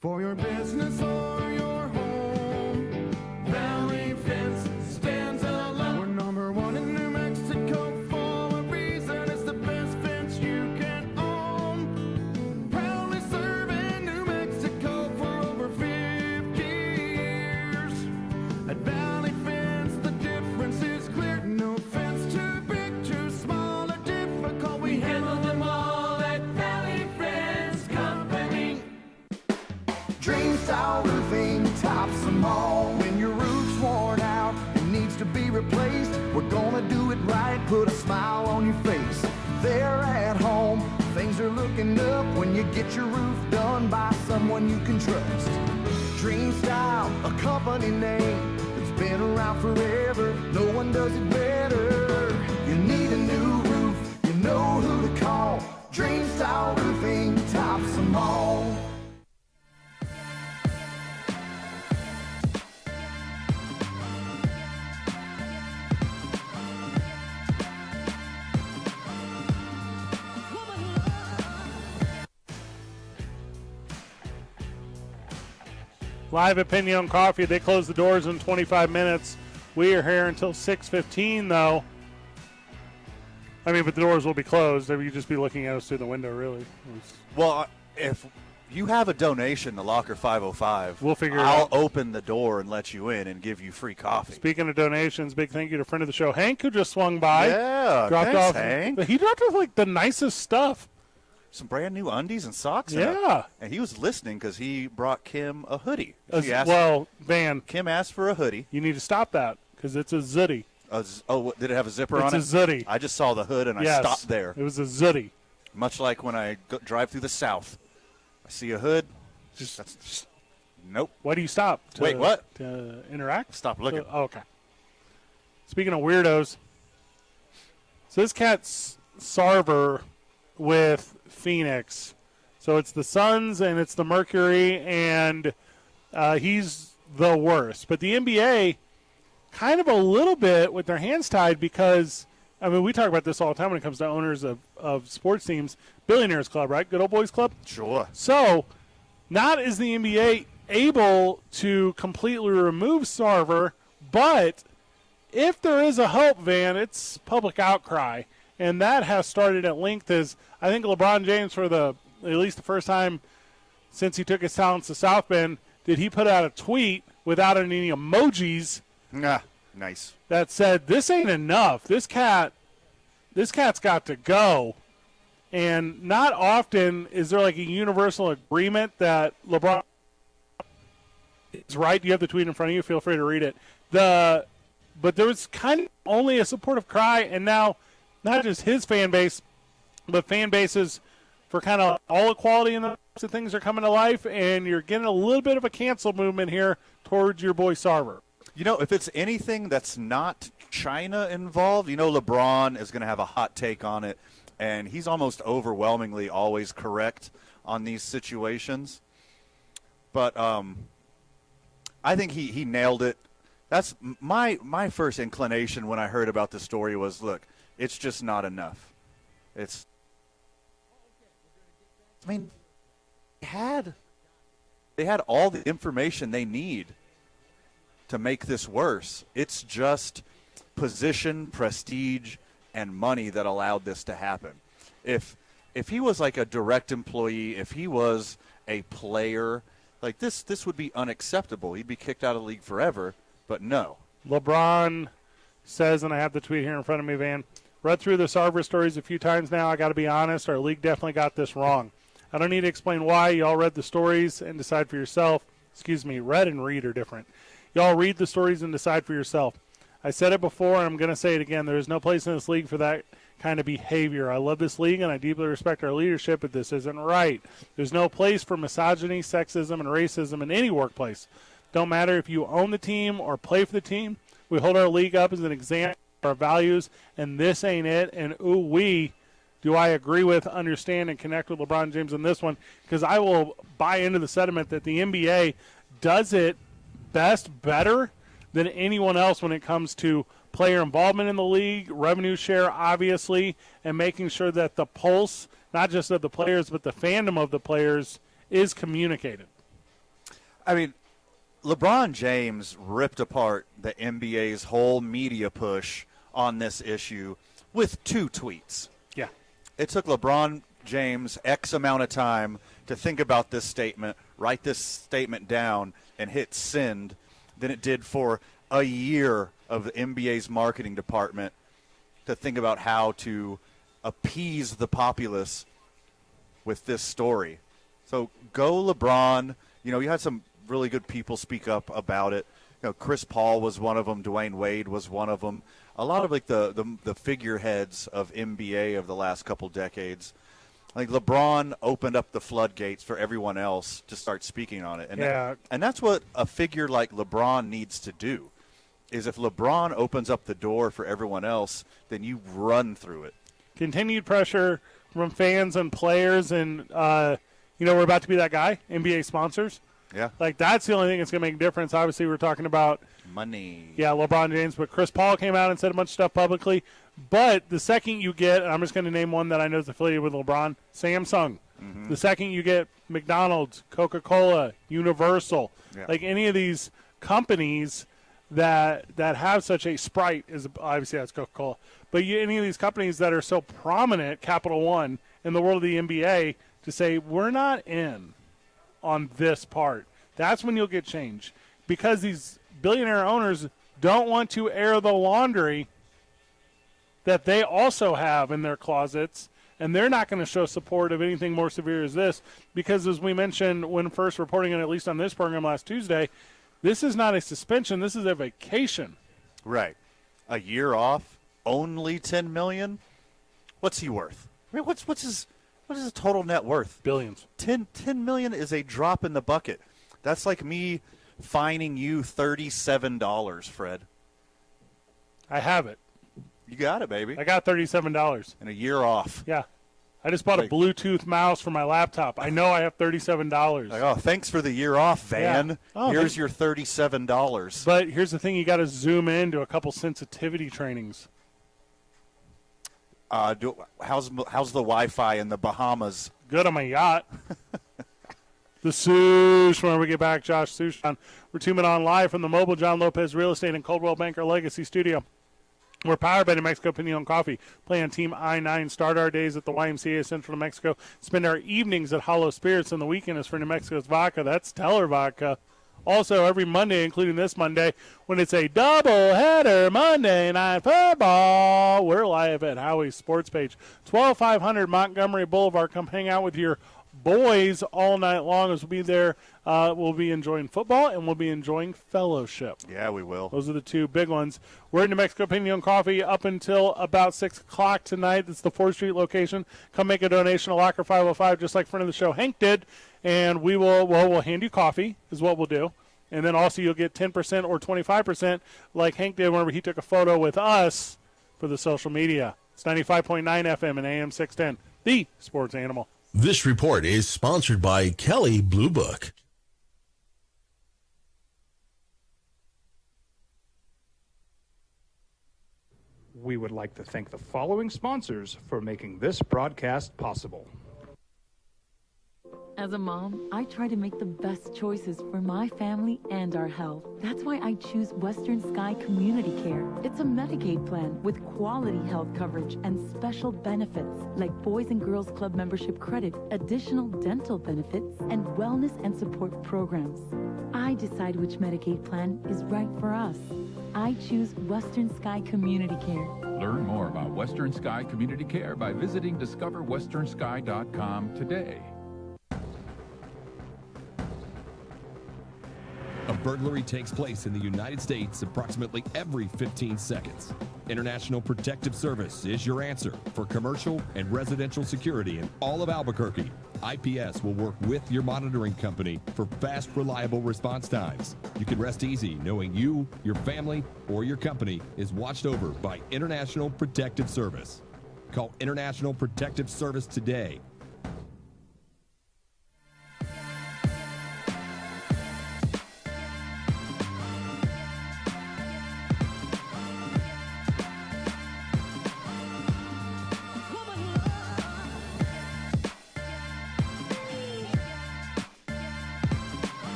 For your business or your home, Valley Fence stands alone. We're number one in New Mexico for a reason. It's the best fence you can own. Proudly serving New Mexico for over 50 years. At Valley Fence, the difference is clear. No fence too big, too small, or difficult. We handle them all at Valley Fence Company. Dream style roofing tops them all. When your roof's worn out and needs to be replaced, we're gonna do it right, put a smile on your face. There at home, things are looking up when you get your roof done by someone you can trust. Dream Style, a company name that's been around forever. No one does it better. You need a new roof, you know who to call. Dream Style roofing tops them all. Live at Pinion Coffee. They close the doors in 25 minutes. We are here until 6:15, though. I mean, but the doors will be closed. You'd just be looking at us through the window, really. Well, if you have a donation to Locker 505, we'll figure it I'll out. open the door and let you in and give you free coffee. Speaking of donations, big thank you to friend of the show, Hank, who just swung by. Yeah, dropped thanks, off. Hank. He dropped off, like, the nicest stuff. Some brand new undies and socks. Yeah. And he was listening because he brought Kim a hoodie. Van. Kim asked for a hoodie. You need to stop that because it's a zooty. Did it have a zipper on it? It's a zooty. I just saw the hood and I stopped there. It was a zooty. Much like when I drive through the South. I see a hood. Just nope. Why do you stop? Wait, what? To interact? Stop looking. Okay. Speaking of weirdos, so this cat's Sarver with Phoenix. So it's the Suns and it's the Mercury, and he's the worst. But the NBA kind of a little bit with their hands tied because, I mean, we talk about this all the time when it comes to owners of sports teams. Billionaires Club, right? Good old boys club? Sure. So not is the NBA able to completely remove Sarver, but if there is a hope, Van, it's public outcry. And that has started at length as I think LeBron James, for at least the first time since he took his talents to South Bend, did he put out a tweet without any emojis. Nice. That said, this ain't enough. This cat's got to go. And not often is there like a universal agreement that LeBron is right. You have the tweet in front of you. Feel free to read it. But there was kind of only a supportive cry, and now not just his fan base, but fan bases for kind of all equality and the types of things are coming to life, and you're getting a little bit of a cancel movement here towards your boy Sarver. You know, if it's anything that's not China involved, you know LeBron is going to have a hot take on it, and he's almost overwhelmingly always correct on these situations. But I think he nailed it. That's my first inclination when I heard about the story was, look, it's just not enough. They had all the information they need to make this worse. It's just position, prestige, and money that allowed this to happen. If he was like a direct employee, if he was a player, like this would be unacceptable. He'd be kicked out of the league forever, but no. LeBron says, and I have the tweet here in front of me, Van, read through the Sarver stories a few times now. I got to be honest, our league definitely got this wrong. I don't need to explain why. You all read the stories and decide for yourself. Excuse me, read and read are different. You all read the stories and decide for yourself. I said it before, and I'm going to say it again. There is no place in this league for that kind of behavior. I love this league, and I deeply respect our leadership, but this isn't right. There's no place for misogyny, sexism, and racism in any workplace. Don't matter if you own the team or play for the team. We hold our league up as an example of our values, and this ain't it. And do I agree with, understand, and connect with LeBron James in this one, because I will buy into the sentiment that the NBA does it better than anyone else when it comes to player involvement in the league, revenue share, obviously, and making sure that the pulse, not just of the players, but the fandom of the players, is communicated. I mean, LeBron James ripped apart the NBA's whole media push on this issue with 2 tweets. Yeah. It took LeBron James X amount of time to think about this statement, write this statement down, and hit send than it did for a year of the NBA's marketing department to think about how to appease the populace with this story. So go LeBron. You had some really good people speak up about it. Chris Paul was one of them. Dwayne Wade was one of them. A lot of the figureheads of NBA of the last couple decades. I think LeBron opened up the floodgates for everyone else to start speaking on it. And that's what a figure like LeBron needs to do, is if LeBron opens up the door for everyone else, then you run through it. Continued pressure from fans and players, and, we're about to be that guy, NBA sponsors. Yeah. That's the only thing that's going to make a difference. Obviously, we're talking about money. Yeah, LeBron James, but Chris Paul came out and said a bunch of stuff publicly. But the second you get, and I'm just going to name one that I know is affiliated with LeBron, Samsung. Mm-hmm. The second you get McDonald's, Coca-Cola, Universal, any of these companies that have such a Sprite, is obviously that's Coca-Cola, but any of these companies that are so prominent, Capital One, in the world of the NBA, to say, we're not in on this part, that's when you'll get change, because these billionaire owners don't want to air the laundry that they also have in their closets, and they're not going to show support of anything more severe as this, because as we mentioned when first reporting it, at least on this program last Tuesday, this is not a suspension, this is a vacation. Right. A year off, only $10 million? What's he worth? I mean, what is his total net worth? Billions. $10 million is a drop in the bucket. That's like me fining you $37, Fred. I have it. You got it, baby. I got $37. And a year off. Yeah. I just bought a Bluetooth mouse for my laptop. I know I have $37. Thanks for the year off, Van. Yeah. Here's your $37. But here's the thing. You got to zoom into a couple sensitivity trainings. How's the Wi-Fi in the Bahamas? Good on my yacht. The Sush, when we get back, Josh Sush. We're 2 minutes on live from the mobile John Lopez Real Estate and Coldwell Banker Legacy Studio. We're powered by New Mexico Pinon Coffee. Play on Team I-9. Start our days at the YMCA Central New Mexico. Spend our evenings at Hollow Spirits, and the weekend is for New Mexico's vodka. That's Stellar Vodka. Also, every Monday, including this Monday, when it's a double-header Monday Night Football, we're live at Howie's Sports Page, 12500 Montgomery Boulevard. Come hang out with your boys all night long as we'll be there. We'll be enjoying football, and we'll be enjoying fellowship. Yeah, we will. Those are the 2 big ones. We're at New Mexico Pinon Coffee up until about 6 o'clock tonight. That's the 4th Street location. Come make a donation to Locker 505, just like friend of the show, Hank did. And we'll hand you coffee is what we'll do. And then also you'll get 10% or 25% like Hank did whenever he took a photo with us for the social media. It's 95.9 FM and AM 610, the sports animal. This report is sponsored by Kelley Blue Book. We would like to thank the following sponsors for making this broadcast possible. As a mom, I try to make the best choices for my family and our health. That's why I choose Western Sky Community Care. It's a Medicaid plan with quality health coverage and special benefits like Boys and Girls Club membership credit, additional dental benefits, and wellness and support programs. I decide which Medicaid plan is right for us. I choose Western Sky Community Care. Learn more about Western Sky Community Care by visiting discoverwesternsky.com today. A burglary takes place in the United States approximately every 15 seconds. International Protective Service is your answer for commercial and residential security in all of Albuquerque. IPS will work with your monitoring company for fast, reliable response times. You can rest easy knowing you, your family, or your company is watched over by International Protective Service. Call International Protective Service today.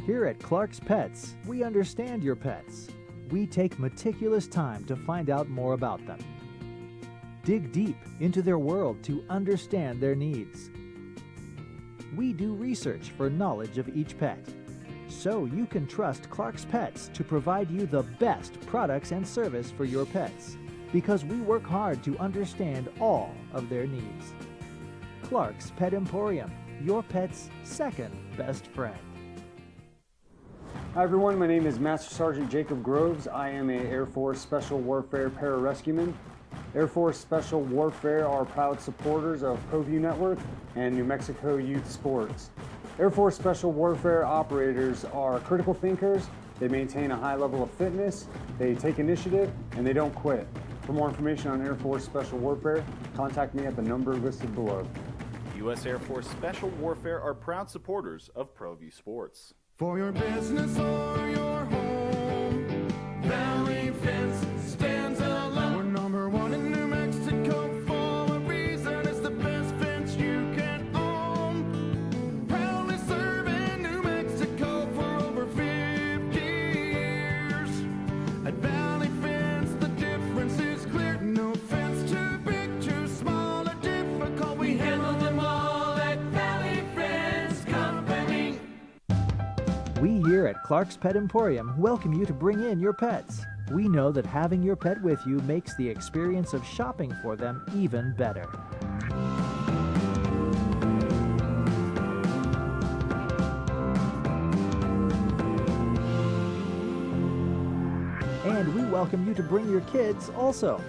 Here at Clark's Pets, we understand your pets. We take meticulous time to find out more about them. Dig deep into their world to understand their needs. We do research for knowledge of each pet, so you can trust Clark's Pets to provide you the best products and service for your pets, because we work hard to understand all of their needs. Clark's Pet Emporium, your pet's second best friend. Hi everyone, my name is Master Sergeant Jacob Groves. I am an Air Force Special Warfare Pararescueman. Air Force Special Warfare are proud supporters of ProView Network and New Mexico Youth Sports. Air Force Special Warfare operators are critical thinkers. They maintain a high level of fitness, they take initiative, and they don't quit. For more information on Air Force Special Warfare, contact me at the number listed below. U.S. Air Force Special Warfare are proud supporters of ProView Sports. For your business or your home, Valley Fence stands alone. We're number one in New Mexico for a reason. It's the best fence you can own. Proudly serving New Mexico for over 50 years. At Valley Fence, the difference is clear. No fence too big, too small, or difficult. We handle them all at Valley Fence Company. We here at Clark's Pet Emporium welcome you to bring in your pets. We know that having your pet with you makes the experience of shopping for them even better. And we welcome you to bring your kids also.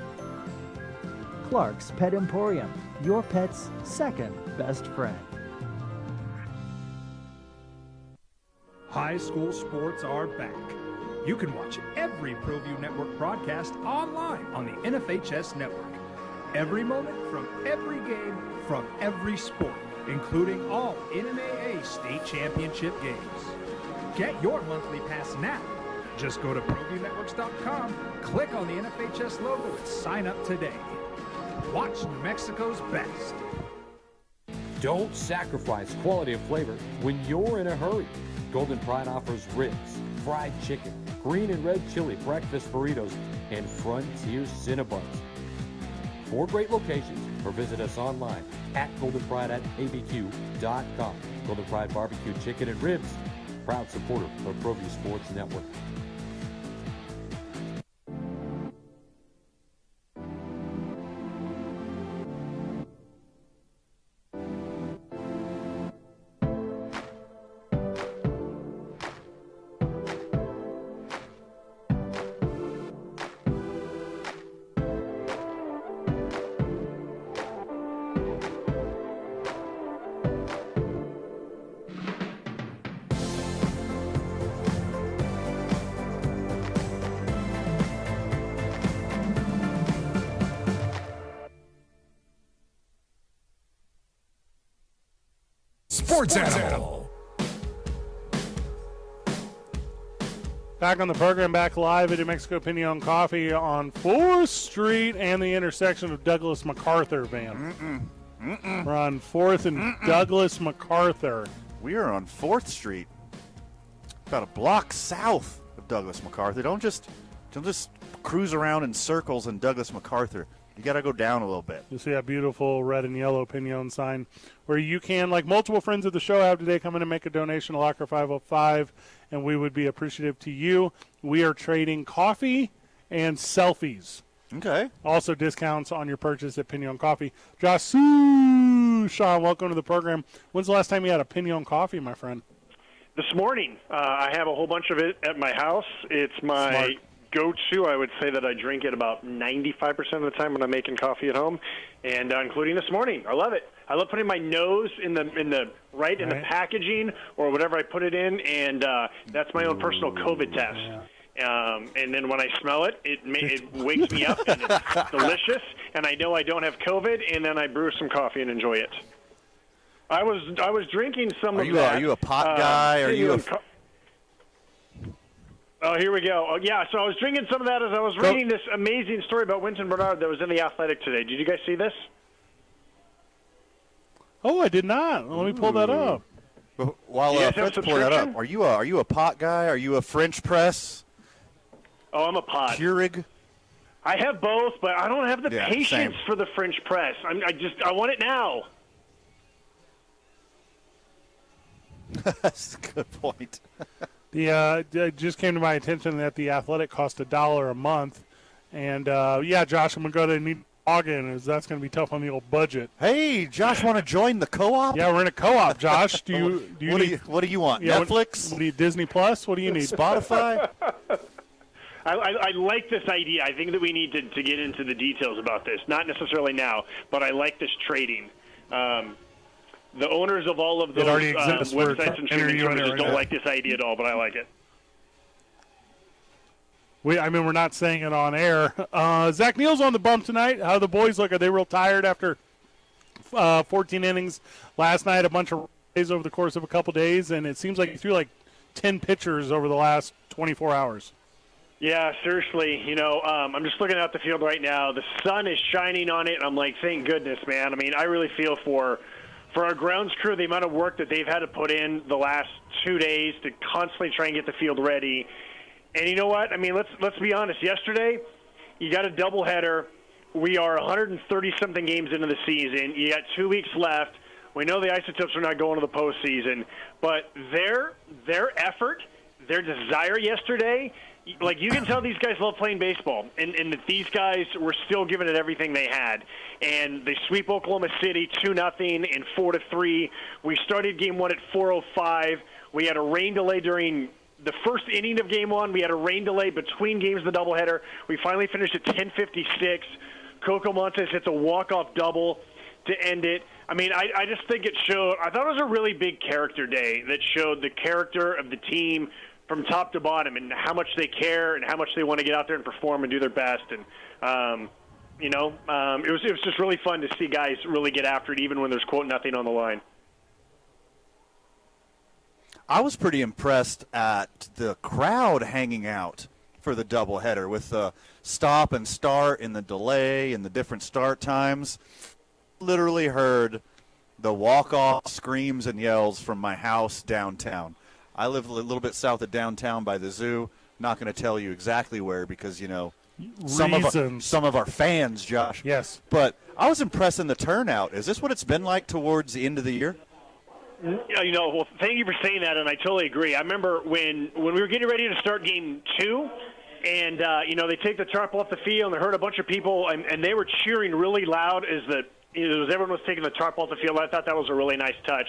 Clark's Pet Emporium, your pet's second best friend. High school sports are back. You can watch every ProView Network broadcast online on the NFHS network. Every moment from every game from every sport, including all NMAA state championship games. Get your monthly pass now. Just go to ProViewNetworks.com, click on the NFHS logo, and sign up today. Watch New Mexico's best. Don't sacrifice quality of flavor when you're in a hurry. Golden Pride offers ribs, fried chicken, green and red chili breakfast burritos, and Frontier Cinnabons. 4 great locations, or visit us online at goldenpride@abq.com. Golden Pride Barbecue Chicken and Ribs, proud supporter of ProView Sports Network. Sports Animal. Back on the program, back live at New Mexico Pinon Coffee on 4th Street and the intersection of Douglas MacArthur, Van. We're on 4th and Douglas MacArthur. We are on 4th Street, about a block south of Douglas MacArthur. Don't just cruise around in circles in Douglas MacArthur. You got to go down a little bit. You see that beautiful red and yellow Pinon sign where you can, like multiple friends of the show have today, come in and make a donation to Locker 505, and we would be appreciative to you. We are trading coffee and selfies. Okay. Also discounts on your purchase at Pinion Coffee. Sean, welcome to the program. When's the last time you had a Pinion Coffee, my friend? This morning. I have a whole bunch of it at my house. It's my go-to. I would say that I drink it about 95% of the time when I'm making coffee at home, and including this morning. I love it. I love putting my nose in the packaging or whatever I put it in, and that's my own personal COVID test. And then when I smell it, it wakes me up, and it's delicious, and I know I don't have COVID, and then I brew some coffee and enjoy it. I was drinking some of that. Are you a pot guy? Are you Oh, here we go. Oh, yeah, so I was drinking some of that as I was reading this amazing story about Wynton Bernard that was in The Athletic today. Did you guys see this? Oh, I did not. Let me pull that up. While Fred's pulling that up, are you a pot guy? Are you a French press? Oh, I'm a pot. Keurig? I have both, but I don't have the patience same. for the French press. I want it now. That's a good point. It just came to my attention that The Athletic cost $1 a month, and Josh, I'm gonna need to log in, as that's gonna be tough on the old budget. Hey, Josh, want to join the co-op? Yeah, we're in a co-op, Josh. What do you want? Netflix? What do you need? Disney Plus? What do you need? Spotify? I like this idea. I think that we need to get into the details about this. Not necessarily now, but I like this trading. The owners of all of those websites and streaming services don't like this idea at all, but I like it. We're not saying it on air. Zach Neal's on the bump tonight. How the boys look? Are they real tired after 14 innings last night, a bunch of days over the course of a couple days, and it seems like he threw like 10 pitchers over the last 24 hours. Yeah, seriously. I'm just looking out the field right now. The sun is shining on it, and I'm like, thank goodness, man. I mean, I really feel for our grounds crew, the amount of work that they've had to put in the last 2 days to constantly try and get the field ready. And you know what? I mean, let's be honest. Yesterday, you got a doubleheader. We are 130-something games into the season. You got 2 weeks left. We know the Isotopes are not going to the postseason. But their effort, their desire yesterday, like, you can tell these guys love playing baseball, and that these guys were still giving it everything they had. And they sweep Oklahoma City 2-0 and 4-3. We started Game 1 at 4:05. We had a rain delay during the first inning of Game 1. We had a rain delay between games of the doubleheader. We finally finished at 10:56. Coco Montes hits a walk-off double to end it. I mean, I just think it showed – I thought it was a really big character day that showed the character of the team from top to bottom, and how much they care and how much they want to get out there and perform and do their best. And, it was just really fun to see guys really get after it, even when there's, quote, nothing on the line. I was pretty impressed at the crowd hanging out for the doubleheader with the stop and start and the delay and the different start times. Literally heard the walk-off screams and yells from my house downtown. I live a little bit south of downtown by the zoo. Not going to tell you exactly where because, some of our fans, Josh. Yes. But I was impressed in the turnout. Is this what it's been like towards the end of the year? Well, thank you for saying that, and I totally agree. I remember when we were getting ready to start Game 2, and, they take the tarp off the field, and they heard a bunch of people, and they were cheering really loud as everyone was taking the tarp off the field. I thought that was a really nice touch.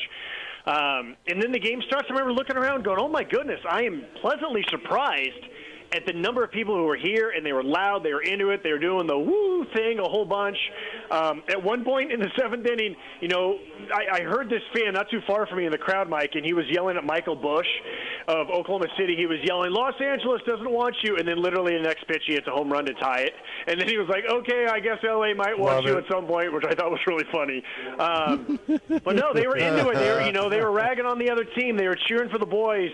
And then the game starts. I remember looking around going, oh, my goodness, I am pleasantly surprised at the number of people who were here, and they were loud, they were into it, they were doing the woo thing a whole bunch. At one point in the seventh inning, I heard this fan not too far from me in the crowd, Mike, and he was yelling at Michael Bush of Oklahoma City. He was yelling, Los Angeles doesn't want you, and then literally the next pitch he hits a home run to tie it. And then he was like, okay, I guess L.A. might want you at some point, which I thought was really funny. But no, they were into it. They were ragging on the other team. They were cheering for the boys.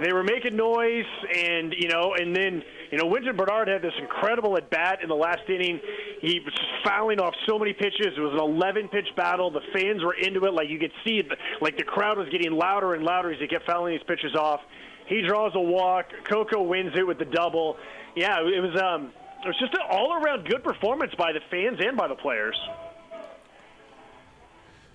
They were making noise, and then Wynton Bernard had this incredible at-bat in the last inning. He was just fouling off so many pitches. It was an 11-pitch battle. The fans were into it. Like, you could see, the crowd was getting louder and louder as he kept fouling these pitches off. He draws a walk. Coco wins it with the double. Yeah, it was just an all-around good performance by the fans and by the players.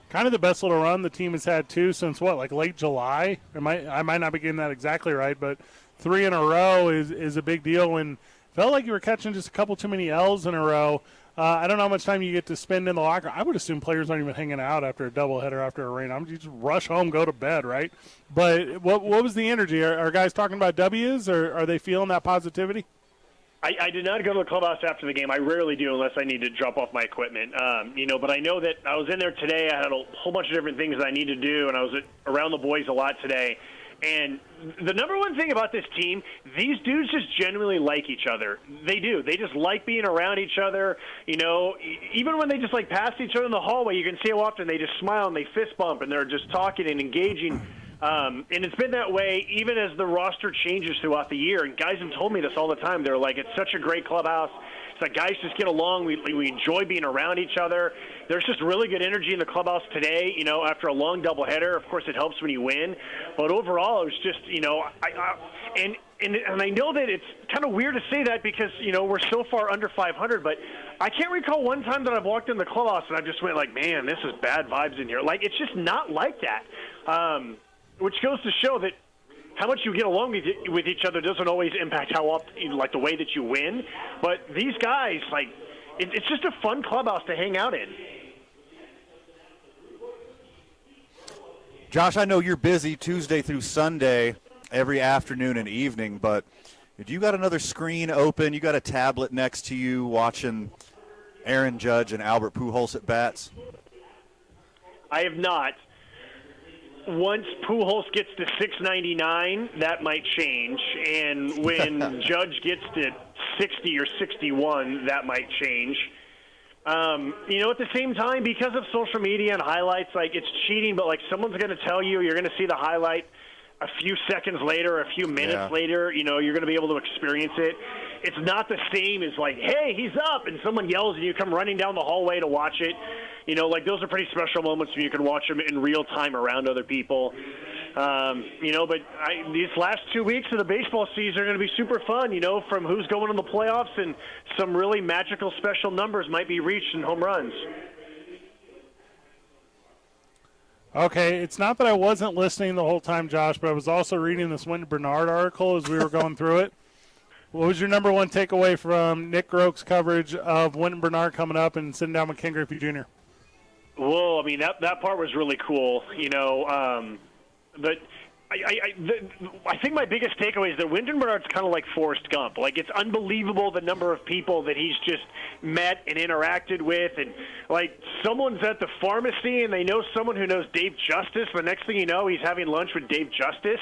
Kind of the best little run the team has had, too, since late July? I might not be getting that exactly right, but 3 in a row is a big deal. And Felt like you were catching just a couple too many L's in a row. I don't know how much time you get to spend in the locker. I would assume players aren't even hanging out after a doubleheader after a rain. You just rush home, go to bed, right? But what was the energy? Are guys talking about W's, or are they feeling that positivity? I did not go to the clubhouse after the game. I rarely do unless I need to drop off my equipment. But I know that I was in there today. I had a whole bunch of different things that I need to do, and I was around the boys a lot today. And the number one thing about this team, these dudes just genuinely like each other. They do. They just like being around each other. Even when they just pass each other in the hallway, you can see how often they just smile and they fist bump and they're just talking and engaging. And it's been that way even as the roster changes throughout the year. And guys have told me this all the time. They're like, it's such a great clubhouse. It's like guys just get along. We enjoy being around each other. There's just really good energy in the clubhouse today, after a long doubleheader. Of course, it helps when you win. But overall, it was just, and I know that it's kind of weird to say that because, we're so far under 500. But I can't recall one time that I've walked in the clubhouse and I just went like, man, this is bad vibes in here. It's just not like that. Which goes to show that how much you get along with each other doesn't always impact how often, the way that you win. But these guys, it's just a fun clubhouse to hang out in. Josh, I know you're busy Tuesday through Sunday every afternoon and evening, but if you got another screen open, you got a tablet next to you watching Aaron Judge and Albert Pujols at bats? I have not. Once Pujols gets to 699, that might change. And when Judge gets to 60 or 61, that might change. At the same time, because of social media and highlights, it's cheating, but someone's going to tell you, you're going to see the highlight a few seconds later, a few minutes later, you're going to be able to experience it. It's not the same as hey, he's up, and someone yells and you come running down the hallway to watch it. Those are pretty special moments when you can watch them in real time around other people. But these last 2 weeks of the baseball season are going to be super fun, from who's going in the playoffs and some really magical special numbers might be reached in home runs. Okay, it's not that I wasn't listening the whole time, Josh, but I was also reading this Wynton Bernard article as we were going through it. What was your number one takeaway from Nick Groke's coverage of Wynton Bernard coming up and sitting down with Ken Griffey Jr.? Well, that part was really cool, but I think my biggest takeaway is that Wynton Bernard's kind of like Forrest Gump. It's unbelievable the number of people that he's just met and interacted with. And, someone's at the pharmacy and they know someone who knows Dave Justice. The next thing you know, he's having lunch with Dave Justice,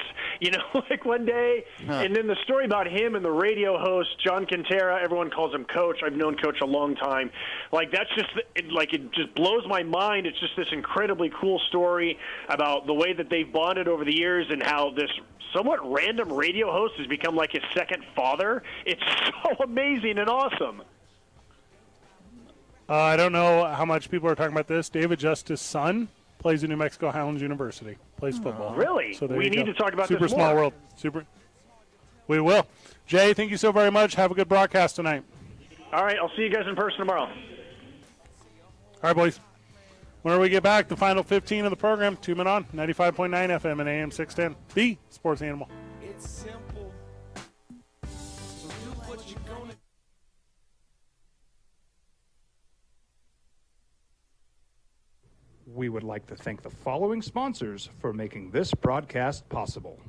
one day. Huh. And then the story about him and the radio host, John Quintera, everyone calls him Coach. I've known Coach a long time. That's just, it just blows my mind. It's just this incredibly cool story about the way that they've bonded over the years and how this somewhat random radio host has become his second father. It's so amazing and awesome. I don't know how much people are talking about this. David Justice's son plays at New Mexico Highlands University, plays football. Really? So we need to talk about super this more. Small world. We will. Jay, thank you so very much. Have a good broadcast tonight. All right, I'll see you guys in person tomorrow. All right, boys. When we get back, the final 15 of the program, 2 men on, 95.9 FM and AM 610, the Sports Animal. It's simple. So do what you're gonna do. We would like to thank the following sponsors for making this broadcast possible.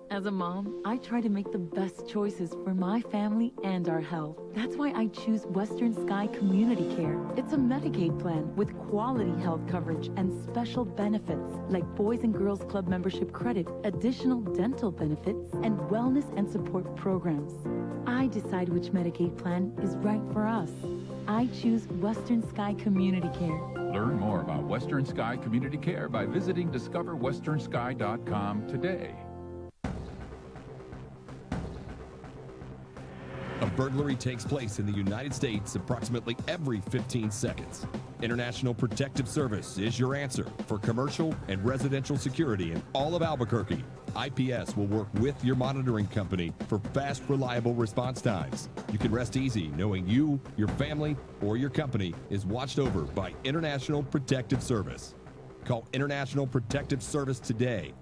As a mom, I try to make the best choices for my family and our health. That's why I choose Western Sky Community Care. It's a Medicaid plan with quality health coverage and special benefits like Boys and Girls Club membership credit, additional dental benefits, and wellness and support programs. I decide which Medicaid plan is right for us. I choose Western Sky Community Care. Learn more about Western Sky Community Care by visiting discoverwesternsky.com today. A burglary takes place in the United States approximately every 15 seconds. International Protective Service is your answer for commercial and residential security in all of Albuquerque. IPS will work with your monitoring company for fast, reliable response times. You can rest easy knowing you, your family, or your company is watched over by International Protective Service. Call International Protective Service today.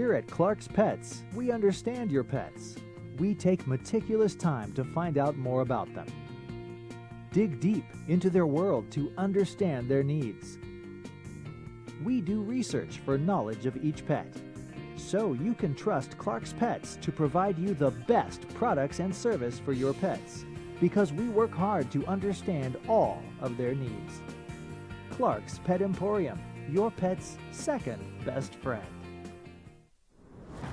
Here at Clark's Pets, we understand your pets. We take meticulous time to find out more about them. Dig deep into their world to understand their needs. We do research for knowledge of each pet, so you can trust Clark's Pets to provide you the best products and service for your pets, because we work hard to understand all of their needs. Clark's Pet Emporium, your pet's second best friend.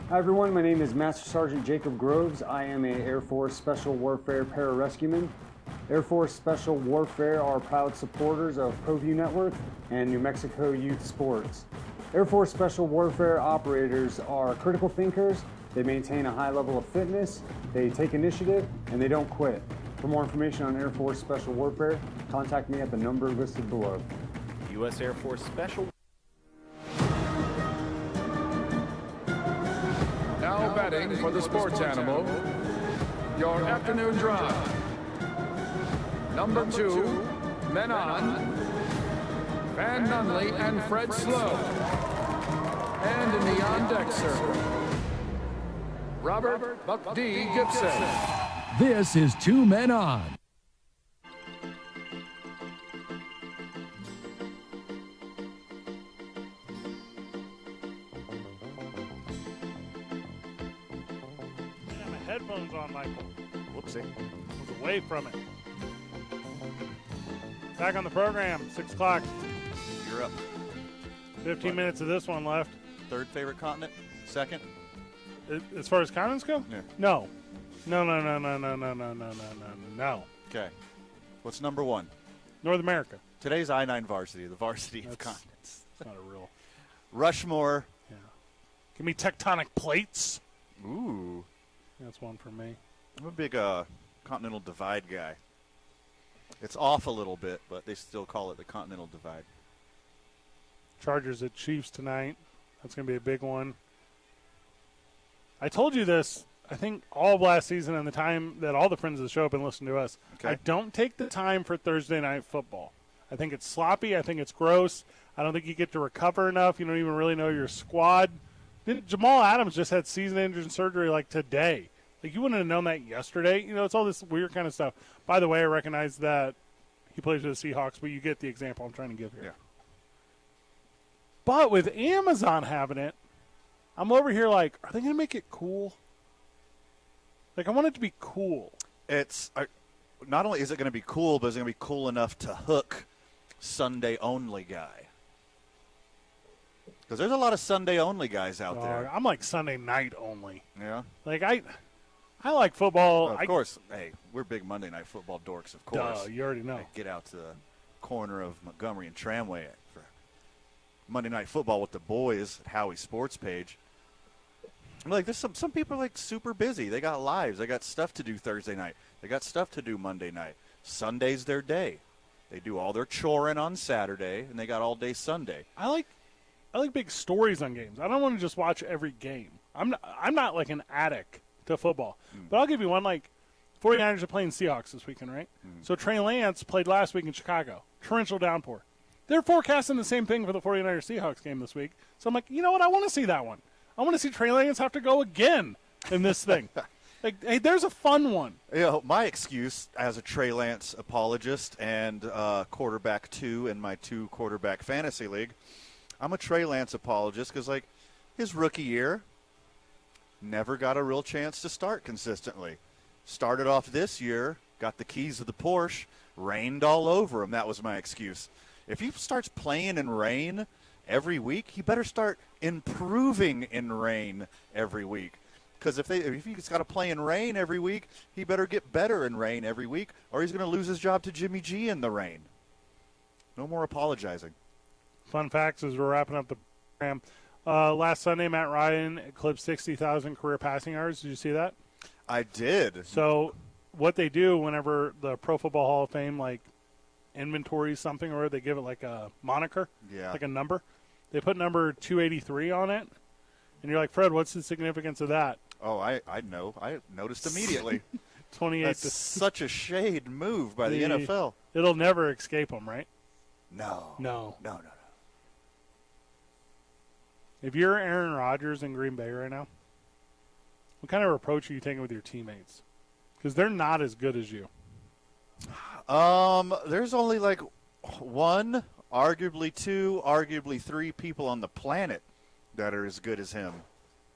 Hi everyone, my name is Master Sergeant Jacob Groves. I am an Air Force Special Warfare Pararescueman. Air Force Special Warfare are proud supporters of ProView Network and New Mexico Youth Sports. Air Force Special Warfare operators are critical thinkers. They maintain a high level of fitness, they take initiative, and they don't quit. For more information on Air Force Special Warfare, contact me at the number listed below. U.S. Air Force Special. Now betting for the sports animal, your afternoon drive. Number 2, Men On, Van Nunley and Fred Slow. And in the on-deck circle, Robert Buck D. Gibson. This is 2 Men On. Headphones on, Michael. Whoopsie. Was away from it. Back on the program, 6 o'clock. You're up. 15 minutes of this one left. Third favorite continent? Second? As far as continents go? Yeah. No. No. Okay. What's number 1? North America. Today's I-9 varsity, the varsity of continents. It's not a real. Rushmore. Yeah. Give me tectonic plates. Ooh. That's one for me. I'm a big continental divide guy. It's off a little bit, but they still call it the continental divide. Chargers at Chiefs tonight. That's going to be a big one. I told you this, I think, all of last season and the time that all the friends of the show have been listening to us. Okay. I don't take the time for Thursday night football. I think it's sloppy. I think it's gross. I don't think you get to recover enough. You don't even really know your squad. Jamal Adams just had season-ending surgery like today. Like, you wouldn't have known that yesterday. You know, it's all this weird kind of stuff. By the way, I recognize that he plays for the Seahawks, but you get the example I'm trying to give here. Yeah. But with Amazon having it, I'm over here like, are they going to make it cool? Like, I want it to be cool. It's not only is it going to be cool, but it's going to be cool enough to hook Sunday-only guy. Because there's a lot of Sunday-only guys out there. I'm like Sunday night only. Yeah? Like, I like football. Well, of course. Hey, we're big Monday Night Football dorks, of course. Duh, you already know. I get out to the corner of Montgomery and Tramway for Monday Night Football with the boys at Howie's Sports page. I'm like, there's some people are like super busy. They got lives. They got stuff to do Thursday night. They got stuff to do Monday night. Sunday's their day. They do all their choring on Saturday, and they got all day Sunday. I like big stories on games. I don't want to just watch every game. I'm not like an addict to football. But I'll give you one. Like, 49ers are playing Seahawks this weekend, right? So Trey Lance played last week in Chicago. Torrential downpour. They're forecasting the same thing for the 49ers Seahawks game this week. So I'm like, you know what? I want to see that one. I want to see Trey Lance have to go again in this thing. Like, hey, there's a fun one. You know, my excuse as a Trey Lance apologist and quarterback 2 in my 2-quarterback fantasy league, I'm a Trey Lance apologist because, like, his rookie year, never got a real chance to start consistently. Started off this year, got the keys to the Porsche, rained all over him. That was my excuse. If he starts playing in rain every week, he better start improving in rain every week. Because if he's got to play in rain every week, he better get better in rain every week, or he's going to lose his job to Jimmy G in the rain. No more apologizing. Fun facts as we're wrapping up the program. Last Sunday, Matt Ryan eclipsed 60,000 career passing yards. Did you see that? I did. So what they do whenever the Pro Football Hall of Fame, like, inventories something, or they give it like a moniker, like a number, they put number 283 on it. And you're like, Fred, what's the significance of that? Oh, I know. I noticed immediately. 28. That's such a shade move by the NFL. It'll never escape them, right? No. No. if you're Aaron Rodgers in Green Bay right now, what kind of approach are you taking with your teammates? Because they're not as good as you. There's only like one, arguably two, arguably three people on the planet that are as good as him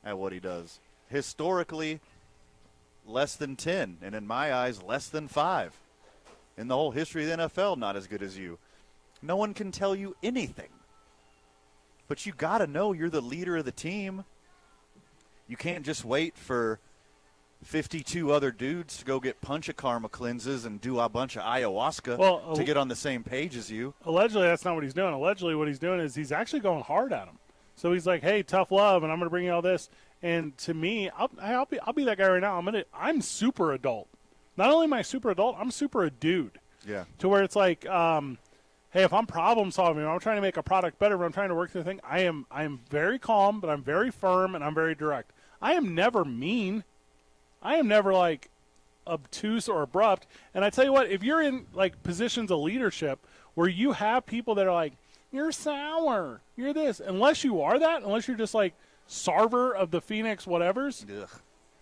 at what he does. Historically, less than 10, and in my eyes, less than 5. In the whole history of the NFL, not as good as you. No one can tell you anything. But you got to know you're the leader of the team. You can't just wait for 52 other dudes to go get Punchakarma cleanses and do a bunch of ayahuasca to get on the same page as you. Allegedly, that's not what he's doing. Allegedly, what he's doing is he's actually going hard at him. So he's like, "Hey, tough love, and I'm going to bring you all this." And to me, I'll be that guy right now. I'm super adult. Not only am I super adult, I'm super a dude. Yeah. To where it's like, hey, if I'm problem solving, I'm trying to make a product better, but I'm trying to work through the thing. I am very calm, but I'm very firm and I'm very direct. I am never mean. I am never like obtuse or abrupt. And I tell you what, if you're in like positions of leadership where you have people that are like, "You're sour, you're this," unless you are that, unless you're just like Sarver of the Phoenix whatevers. Ugh.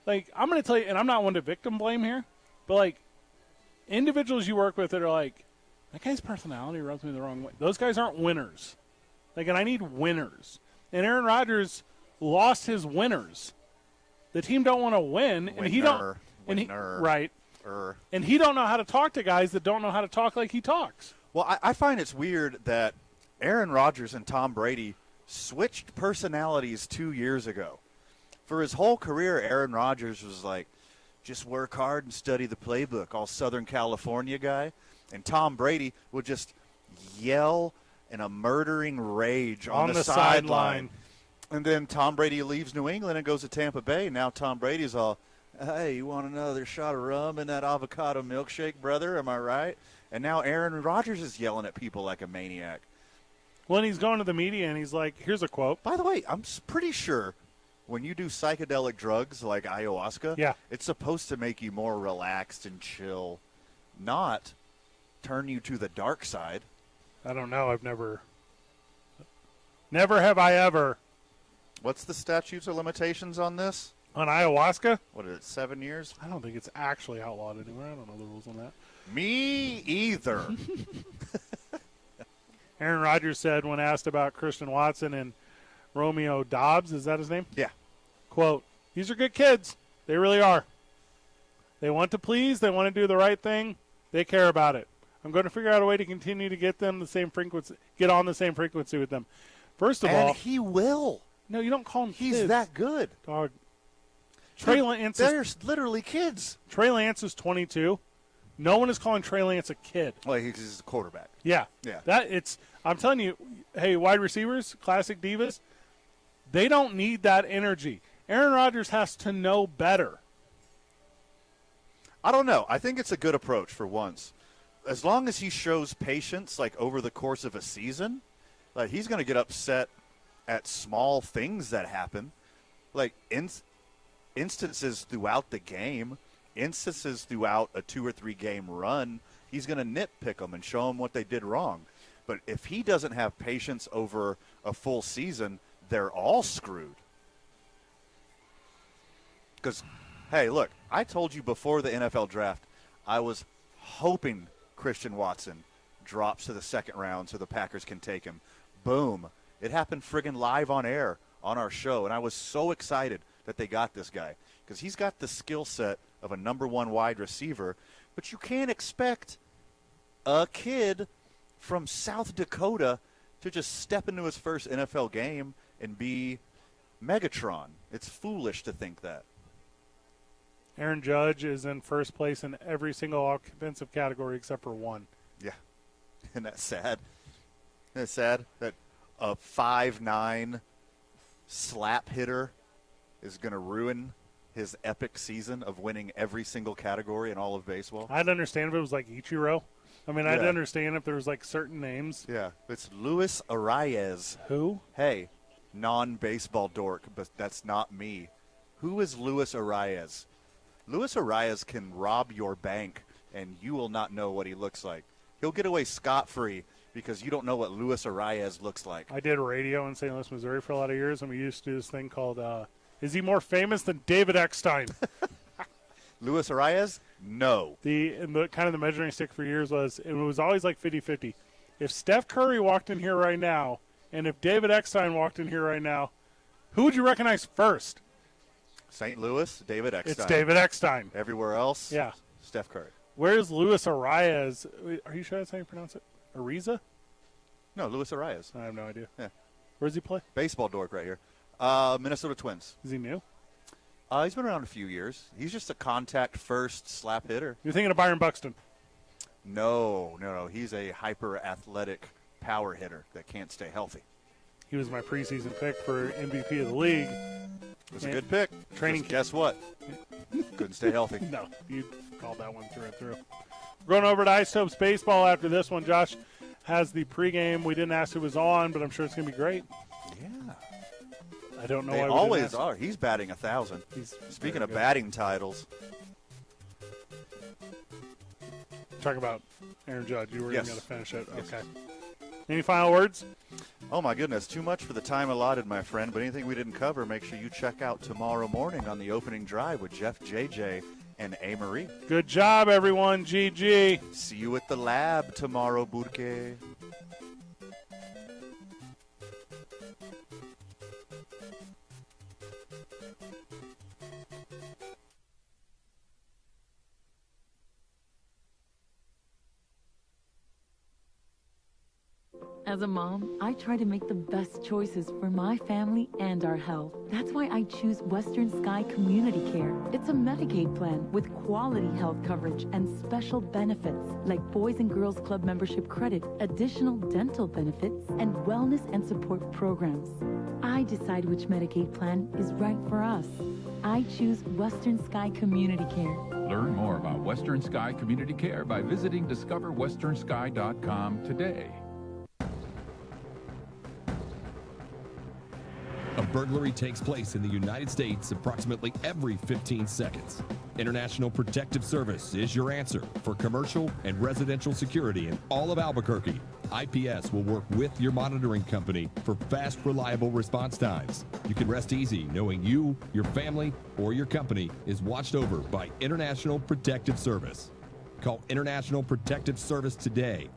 Like, I'm going to tell you, and I'm not one to victim blame here, but like individuals you work with that are like, "That guy's personality rubs me the wrong way." Those guys aren't winners. Like, and I need winners. And Aaron Rodgers lost his winners. The team don't want to win, and he don't. And he, right. And he don't know how to talk to guys that don't know how to talk like he talks. Well, I find it's weird that Aaron Rodgers and Tom Brady switched personalities 2 years ago. For his whole career, Aaron Rodgers was like, just work hard and study the playbook, all Southern California guy. And Tom Brady would just yell in a murdering rage on the sideline. And then Tom Brady leaves New England and goes to Tampa Bay. Now Tom Brady's all, "Hey, you want another shot of rum in that avocado milkshake, brother? Am I right?" And now Aaron Rodgers is yelling at people like a maniac. Well, and he's going to the media and he's like, here's a quote. By the way, I'm pretty sure when you do psychedelic drugs like ayahuasca, it's supposed to make you more relaxed and chill, not turn you to the dark side. I don't know. I've never have I ever. What's the statutes or limitations on this? On ayahuasca? What is it, 7 years? I don't think it's actually outlawed anywhere. I don't know the rules on that. Me either. Aaron Rodgers said when asked about Christian Watson and Romeo Dobbs, is that his name? Yeah. Quote, "These are good kids. They really are. They want to please. They want to do the right thing. They care about it. I'm going to figure out a way to continue to get them the same frequency, get on the same frequency with them." First of all, he will. No, you don't call him He's kids. that good. Dog. Trey Lance. They're literally kids. Trey Lance is 22. No one is calling Trey Lance a kid. Well, he's a quarterback. Yeah. I'm telling you, hey, wide receivers, classic divas, they don't need that energy. Aaron Rodgers has to know better. I don't know. I think it's a good approach for once. As long as he shows patience, like over the course of a season, like he's going to get upset at small things that happen, like instances throughout the game, instances throughout a 2 or 3 game run. He's going to nitpick them and show them what they did wrong. But if he doesn't have patience over a full season, they're all screwed. Because, hey, look, I told you before the NFL draft, I was hoping Christian Watson drops to the second round so the Packers can take him. Boom. It happened friggin' live on air on our show, and I was so excited that they got this guy because he's got the skill set of a number 1 wide receiver, but you can't expect a kid from South Dakota to just step into his first NFL game and be Megatron. It's foolish to think that. Aaron Judge is in first place in every single offensive category except for one. Yeah. Isn't that sad? Isn't it sad that a 5'9" slap hitter is going to ruin his epic season of winning every single category in all of baseball? I'd understand if it was like Ichiro. I mean, I'd understand if there was like certain names. Yeah. It's Luis Arias. Who? Hey, non-baseball dork, but that's not me. Who is Luis Arias? Luis Arias can rob your bank, and you will not know what he looks like. He'll get away scot-free because you don't know what Luis Arias looks like. I did radio in St. Louis, Missouri for a lot of years, and we used to do this thing called is he more famous than David Eckstein? Luis Arias? No. The kind of the measuring stick for years was, it was always like 50-50. If Steph Curry walked in here right now, and if David Eckstein walked in here right now, who would you recognize first? St. Louis, David Eckstein. It's David Eckstein. Everywhere else, yeah, Steph Curry. Where's Luis Arias? Are you sure that's how you pronounce it? Ariza? No, Luis Arias. I have no idea. Yeah. Where does he play? Baseball dork right here. Minnesota Twins. Is he new? He's been around a few years. He's just a contact-first slap hitter. You're thinking of Byron Buxton? No. He's a hyper-athletic power hitter that can't stay healthy. He was my preseason pick for MVP of the league. It was a good pick. Just guess what? Couldn't stay healthy. No, you called that one through and through. We're going over to Isotopes Baseball after this one. Josh has the pregame. We didn't ask who was on, but I'm sure it's going to be great. Yeah. I don't know they why we always are. He's batting 1,000. Speaking of batting titles. Talk about Aaron Judge. You were Yes. going to finish it. Yes. Okay. Any final words? Oh, my goodness. Too much for the time allotted, my friend. But anything we didn't cover, make sure you check out tomorrow morning on the opening drive with Jeff JJ and A. Marie. Good job, everyone. GG. See you at the lab tomorrow, Burke. As a mom, I try to make the best choices for my family and our health. That's why I choose Western Sky Community Care. It's a Medicaid plan with quality health coverage and special benefits like Boys and Girls Club membership credit, additional dental benefits, and wellness and support programs. I decide which Medicaid plan is right for us. I choose Western Sky Community Care. Learn more about Western Sky Community Care by visiting discoverwesternsky.com today. A burglary takes place in the United States approximately every 15 seconds. International Protective Service is your answer for commercial and residential security in all of Albuquerque. IPS will work with your monitoring company for fast, reliable response times. You can rest easy knowing you, your family, or your company is watched over by International Protective Service. Call International Protective Service today